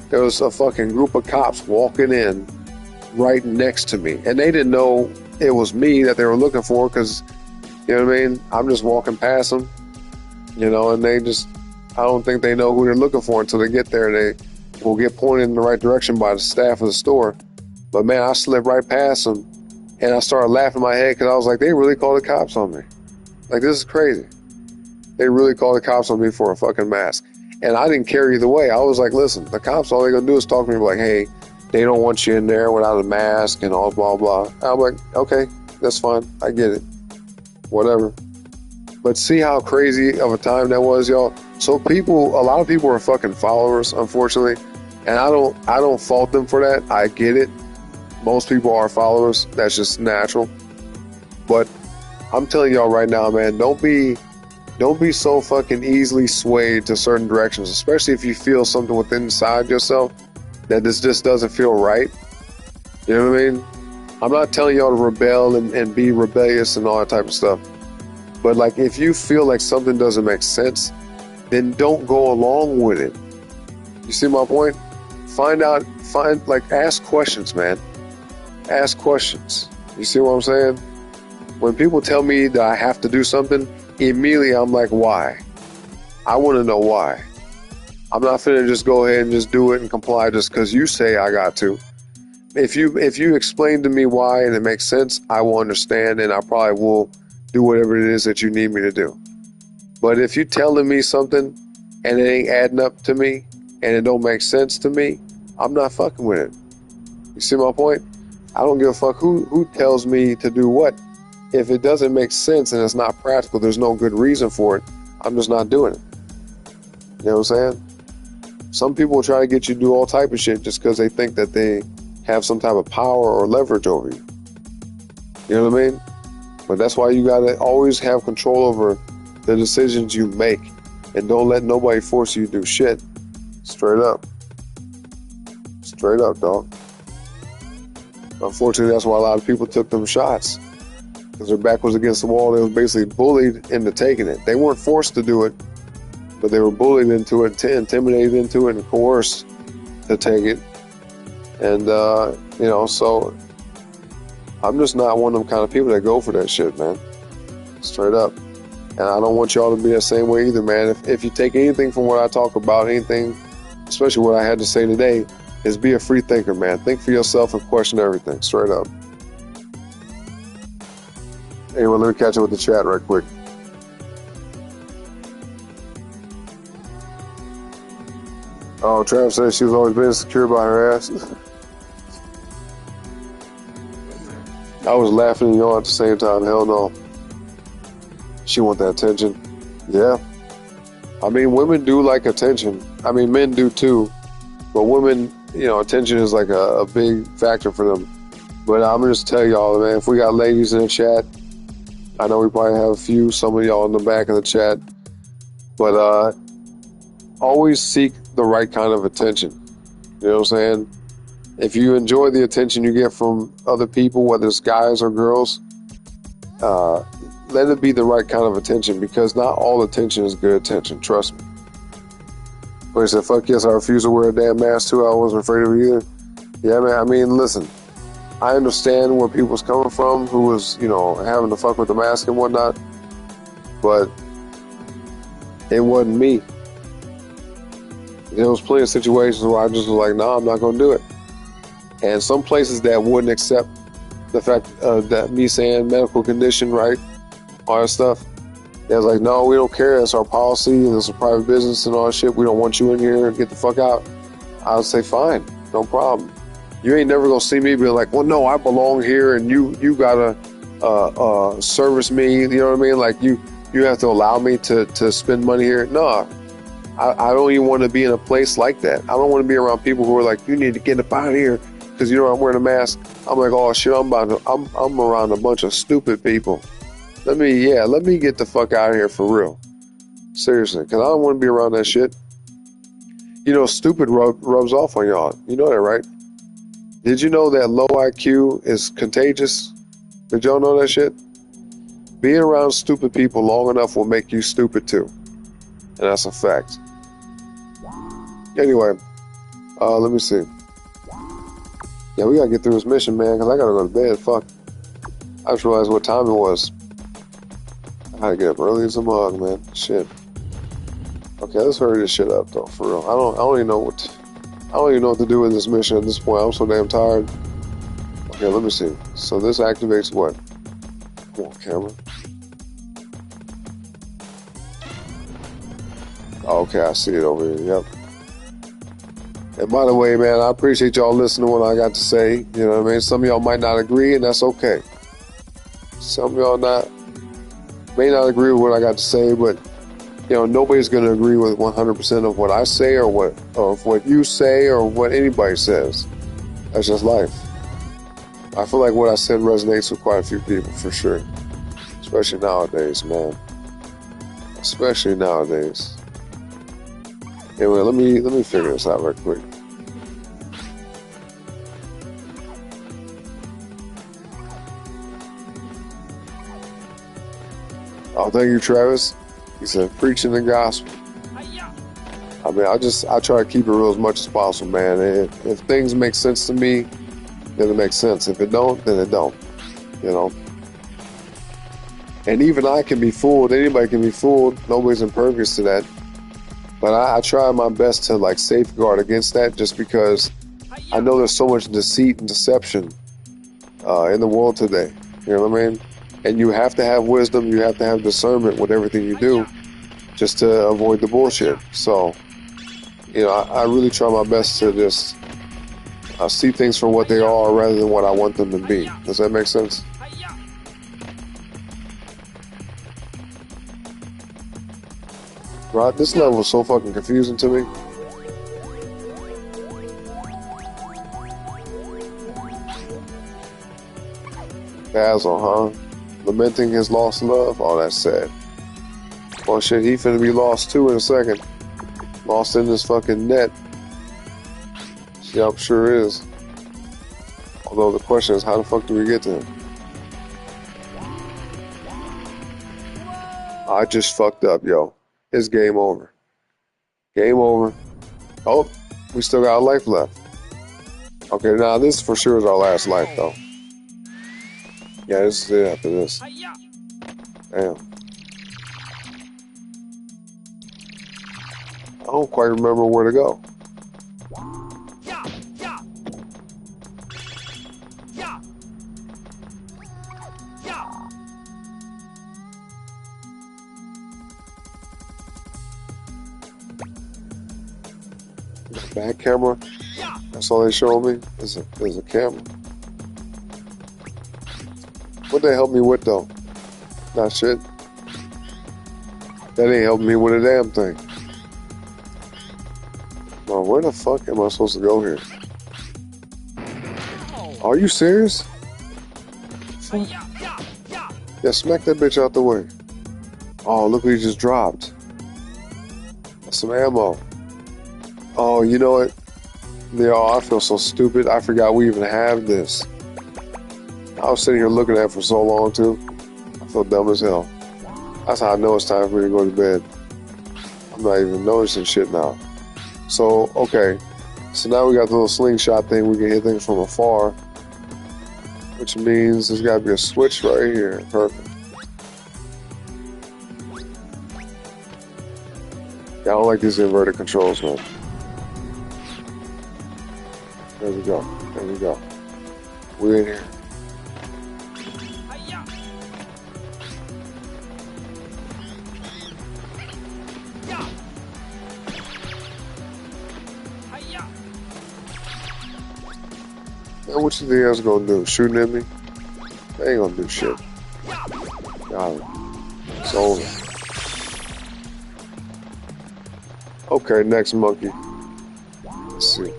there was a fucking group of cops walking in right next to me. And they didn't know it was me that they were looking for because, you know what I mean? I'm just walking past them. And they just, I don't think they know who they're looking for until they get there. They will get pointed in the right direction by the staff of the store. But man, I slipped right past them, and I started laughing in my head because I was like, they really called the cops on me. Like, this is crazy. They really called the cops on me for a fucking mask. And I didn't care either way. I was like, listen, the cops, all they're going to do is talk to me like, hey, they don't want you in there without a mask and all blah, blah. I'm like, okay, that's fine. I get it. Whatever. But see how crazy of a time that was, y'all? So a lot of people are fucking followers, unfortunately. And I don't fault them for that. I get it. Most people are followers. That's just natural. But I'm telling y'all right now, man, don't be so fucking easily swayed to certain directions, especially if you feel something within inside yourself that this just doesn't feel right. You know what I mean? I'm not telling y'all to rebel and be rebellious and all that type of stuff. But like, if you feel like something doesn't make sense, then don't go along with it. You see my point? Ask questions, man. Ask questions. You see what I'm saying? When people tell me that I have to do something, immediately I'm like, why? I want to know why. I'm not finna just go ahead and just do it and comply just because you say I got to. if you explain to me why and it makes sense, I will understand, and I probably will do whatever it is that you need me to do. But if you're telling me something and it ain't adding up to me and it don't make sense to me, I'm not fucking with it. You see my point? I don't give a fuck who tells me to do what. If it doesn't make sense and it's not practical, there's no good reason for it, I'm just not doing it. You know what I'm saying? Some people will try to get you to do all type of shit just because they think that they have some type of power or leverage over you. You know what I mean? But that's why you gotta always have control over the decisions you make, and don't let nobody force you to do shit. Straight up. Straight up, dog. Unfortunately, that's why a lot of people took them shots. Because their back was against the wall. They was basically bullied into taking it. They weren't forced to do it, but they were bullied into it, intimidated into it, and coerced to take it. And, so I'm just not one of them kind of people that go for that shit, man. Straight up. And I don't want y'all to be the same way either, man. If you take anything from what I talk about, anything, especially what I had to say today, is be a free thinker, man. Think for yourself and question everything. Straight up. Anyway, let me catch up with the chat right quick. Oh, Trav said she's always been insecure about her ass. I was laughing and yawning at the same time. Hell no. She want that attention. Yeah. I mean, women do like attention. I mean, men do too. But women, attention is like a big factor for them. But I'm going to just tell y'all, man, if we got ladies in the chat, I know we probably have a few, some of y'all in the back of the chat. But always seek the right kind of attention. You know what I'm saying? If you enjoy the attention you get from other people, whether it's guys or girls, let it be the right kind of attention, because not all attention is good attention. Trust me. But he said, fuck yes, I refuse to wear a damn mask too. I wasn't afraid of it either. Yeah, man. I mean, listen, I understand where people's coming from who was, having to fuck with the mask and whatnot. But it wasn't me. There was plenty of situations where I just was like, nah, I'm not going to do it. And some places that wouldn't accept the fact that me saying medical condition, right? All that stuff. They was like, no, we don't care. It's our policy and it's a private business and all that shit. We don't want you in here. Get the fuck out. I would say, fine, no problem. You ain't never going to see me being like, well, no, I belong here and you got to service me. You know what I mean? Like you have to allow me to spend money here. No, I don't even want to be in a place like that. I don't want to be around people who are like, you need to get up out of here because I'm wearing a mask. I'm like, oh shit, I'm around a bunch of stupid people. Let me get the fuck out of here for real. Seriously, because I don't want to be around that shit. Stupid rubs off on y'all. You know that, right? Did you know that low IQ is contagious? Did y'all know that shit? Being around stupid people long enough will make you stupid too. And that's a fact. Anyway, let me see. Yeah, we gotta get through this mission, man, because I gotta go to bed. Fuck. I just realized what time it was. I gotta get up early as a mug, man. Shit. Okay, let's hurry this shit up, though, for real. I don't even know what to do with this mission at this point. I'm so damn tired. Okay, let me see. So this activates what? Come on, camera. Oh, okay, I see it over here. Yep. And by the way, man, I appreciate y'all listening to what I got to say. You know what I mean? Some of y'all might not agree, and that's okay. Some of y'all may not agree with what I got to say, but nobody's going to agree with 100% of what I say or what you say or what anybody says. That's just life. I feel like what I said resonates with quite a few people for sure, especially nowadays, man. Especially nowadays. Anyway, let me figure this out right quick. Oh, thank you, Travis. He said, preaching the gospel. I mean, I try to keep it real as much as possible, man. If things make sense to me, then it makes sense. If it don't, then it don't. And even I can be fooled. Anybody can be fooled. Nobody's impervious to that. But I try my best to safeguard against that, just because I know there's so much deceit and deception in the world today. You know what I mean? And you have to have wisdom. You have to have discernment with everything you do, just to avoid the bullshit. So, you know, I really try my best to just see things for what they are rather than what I want them to be. Does that make sense? Right? This level is so fucking confusing to me. Basil, huh? Lamenting his lost love? Oh, that's sad. Well, shit, he finna be lost too in a second. Lost in this fucking net. Yep, sure is. Although the question is, how the fuck do we get to him? I just fucked up, yo. It's game over. Game over. Oh, we still got a life left. Okay, now this for sure is our last life, though. Yeah, this is it after this. Damn. I don't quite remember where to go. Back camera. That's all they showed me. Is a camera. What they help me with though? Not shit. That ain't helping me with a damn thing. Well, where the fuck am I supposed to go here? Are you serious? Fuck. Yeah, smack that bitch out the way. Oh, look what he just dropped. Some ammo. Oh, you know what? Yo, I feel so stupid. I forgot we even have this. I was sitting here looking at it for so long, too. I feel dumb as hell. That's how I know it's time for me to go to bed. I'm not even noticing shit now. So, okay. So now we got the little slingshot thing. We can hit things from afar. Which means there's got to be a switch right here. Perfect. Yeah, I don't like these inverted controls, man. There we go. There we go. We're in here. Man, what you think I was gonna do? Shooting at me? They ain't gonna do shit. Got it. It's over. Okay, next monkey. Let's see.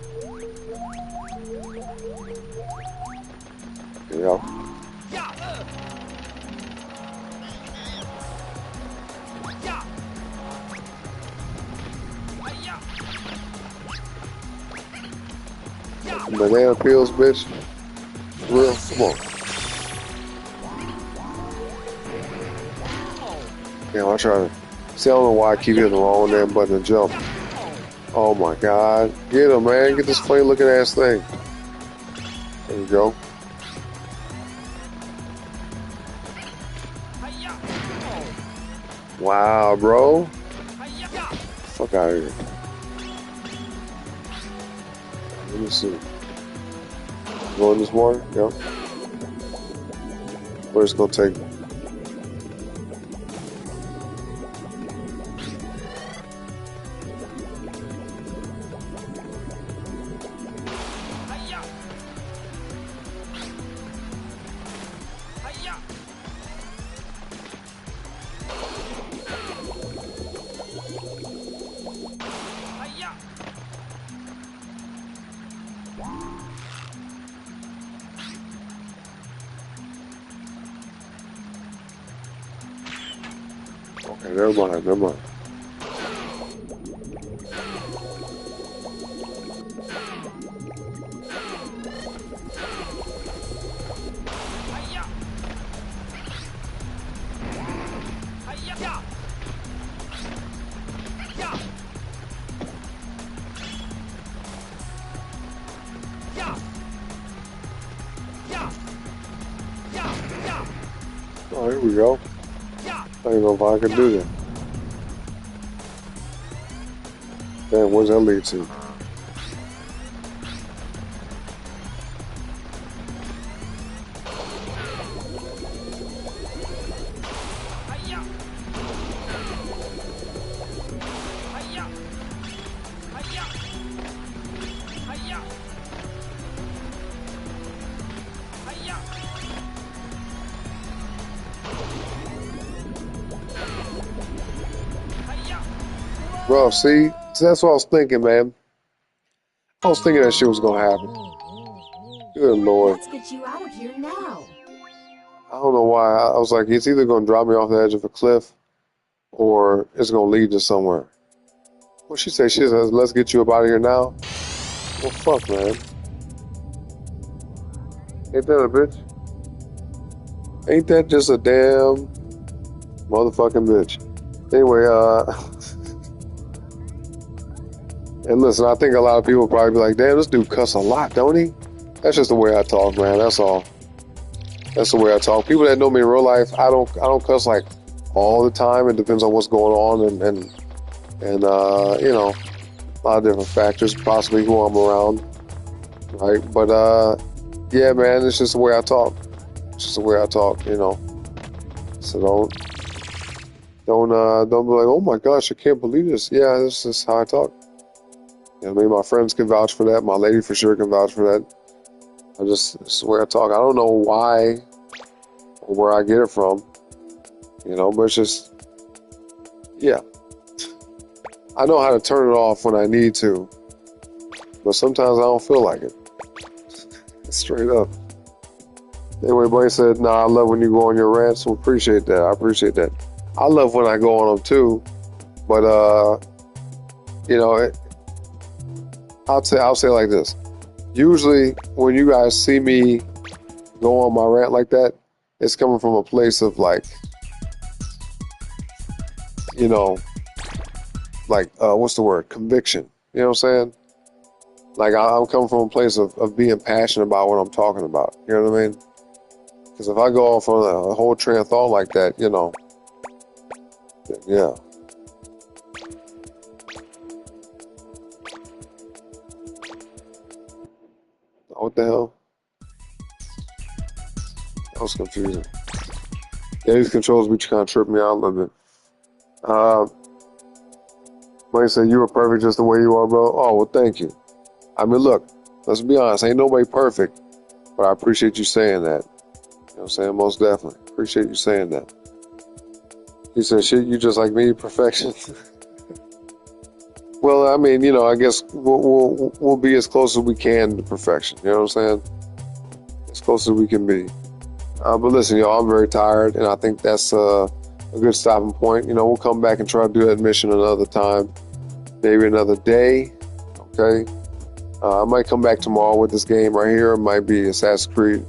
Yeah. Banana peels, bitch. Real? Come on. Damn, I try to. See, I don't know why I keep hitting the wrong damn button to jump. Oh my god. Get him, man. Get this funny looking ass thing. There we go. Wow, bro. Fuck out of here. Let me see. Go in this water? Yep. Where's it gonna take me? Okay, never mind, never mind. Oh, here we go. I don't know if I can do that. Damn, where's that lead to? Bro, see, that's what I was thinking, man. I was thinking that shit was gonna happen. Good lord. Let's get you out of here now. I don't know why. I was like, it's either gonna drop me off the edge of a cliff or it's gonna lead to somewhere. What she say? She says, let's get you up out of here now. Well, fuck, man. Ain't that a bitch? Ain't that just a damn motherfucking bitch? Anyway, and listen, I think a lot of people probably be like, damn, this dude cuss a lot, don't he? That's just the way I talk, man. That's all. That's the way I talk. People that know me in real life, I don't cuss like all the time. It depends on what's going on and you know, a lot of different factors, possibly who I'm around, right? But yeah, man, it's just the way I talk. It's just the way I talk, you know. So don't be like, oh my gosh, I can't believe this. Yeah, this is how I talk. You know what I mean? My friends can vouch for that. My lady for sure can vouch for that. It's the way I talk. I don't know why or where I get it from, you know, but it's just, yeah. I know how to turn it off when I need to, but sometimes I don't feel like it. Straight up. Anyway, Blaine said, nah, I love when you go on your rants, so appreciate that. I appreciate that. I love when I go on them too, but, you know, I'll say it like this. Usually when you guys see me go on my rant like that, it's coming from a place of like, you know, like, what's the word? Conviction. You know what I'm saying? Like, I'm coming from a place of being passionate about what I'm talking about. You know what I mean? Because if I go off on a whole train of thought like that, you know, yeah. What the hell? That was confusing. Yeah, these controls be kind of tripping me out a little bit. Like I said, you were perfect just the way you are, bro. Oh, well, thank you. I mean, look, let's be honest. Ain't nobody perfect, but I appreciate you saying that. You know what I'm saying? Most definitely. Appreciate you saying that. He said, shit, you just like me, perfection. Well, I mean, you know, I guess we'll be as close as we can to perfection. You know what I'm saying? As close as we can be. But listen, y'all, I'm very tired, and I think that's a good stopping point. You know, we'll come back and try to do that mission another time, maybe another day. Okay. I might come back tomorrow with this game right here. It might be Assassin's Creed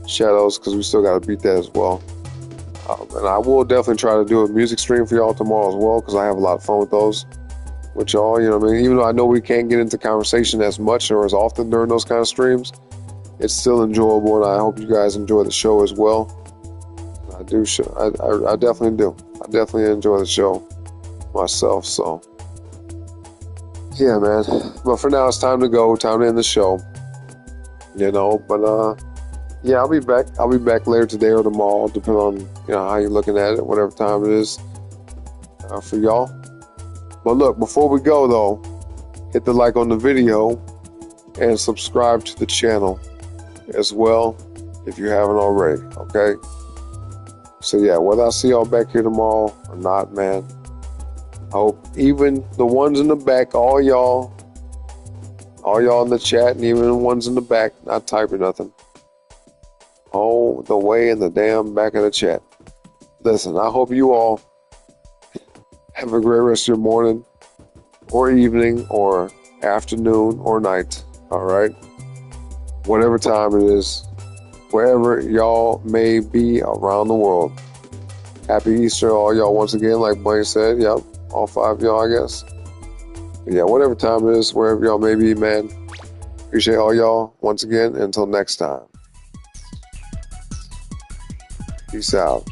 Shadows, because we still got to beat that as well. And I will definitely try to do a music stream for y'all tomorrow as well, because I have a lot of fun with those. With y'all, you know what I mean? Even though I know we can't get into conversation as much or as often during those kind of streams, it's still enjoyable, and I hope you guys enjoy the show as well. I do. I definitely do. I definitely enjoy the show myself. So, yeah, man. But for now, it's time to go. Time to end the show. You know, but yeah, I'll be back. I'll be back later today or tomorrow, depending on how you're looking at it, whatever time it is for y'all. But look, before we go though, hit the like on the video and subscribe to the channel as well if you haven't already. Okay. So yeah, whether I see y'all back here tomorrow or not, man, I hope even the ones in the back, all y'all in the chat, and even the ones in the back, not typing nothing, all the way in the damn back of the chat. Listen, I hope you all have a great rest of your morning or evening or afternoon or night. All right. Whatever time it is, wherever y'all may be around the world. Happy Easter, all y'all, once again, like Blaine said. Yep. All 5 of y'all, I guess. But yeah, whatever time it is, wherever y'all may be, man. Appreciate all y'all once again. Until next time. Peace out.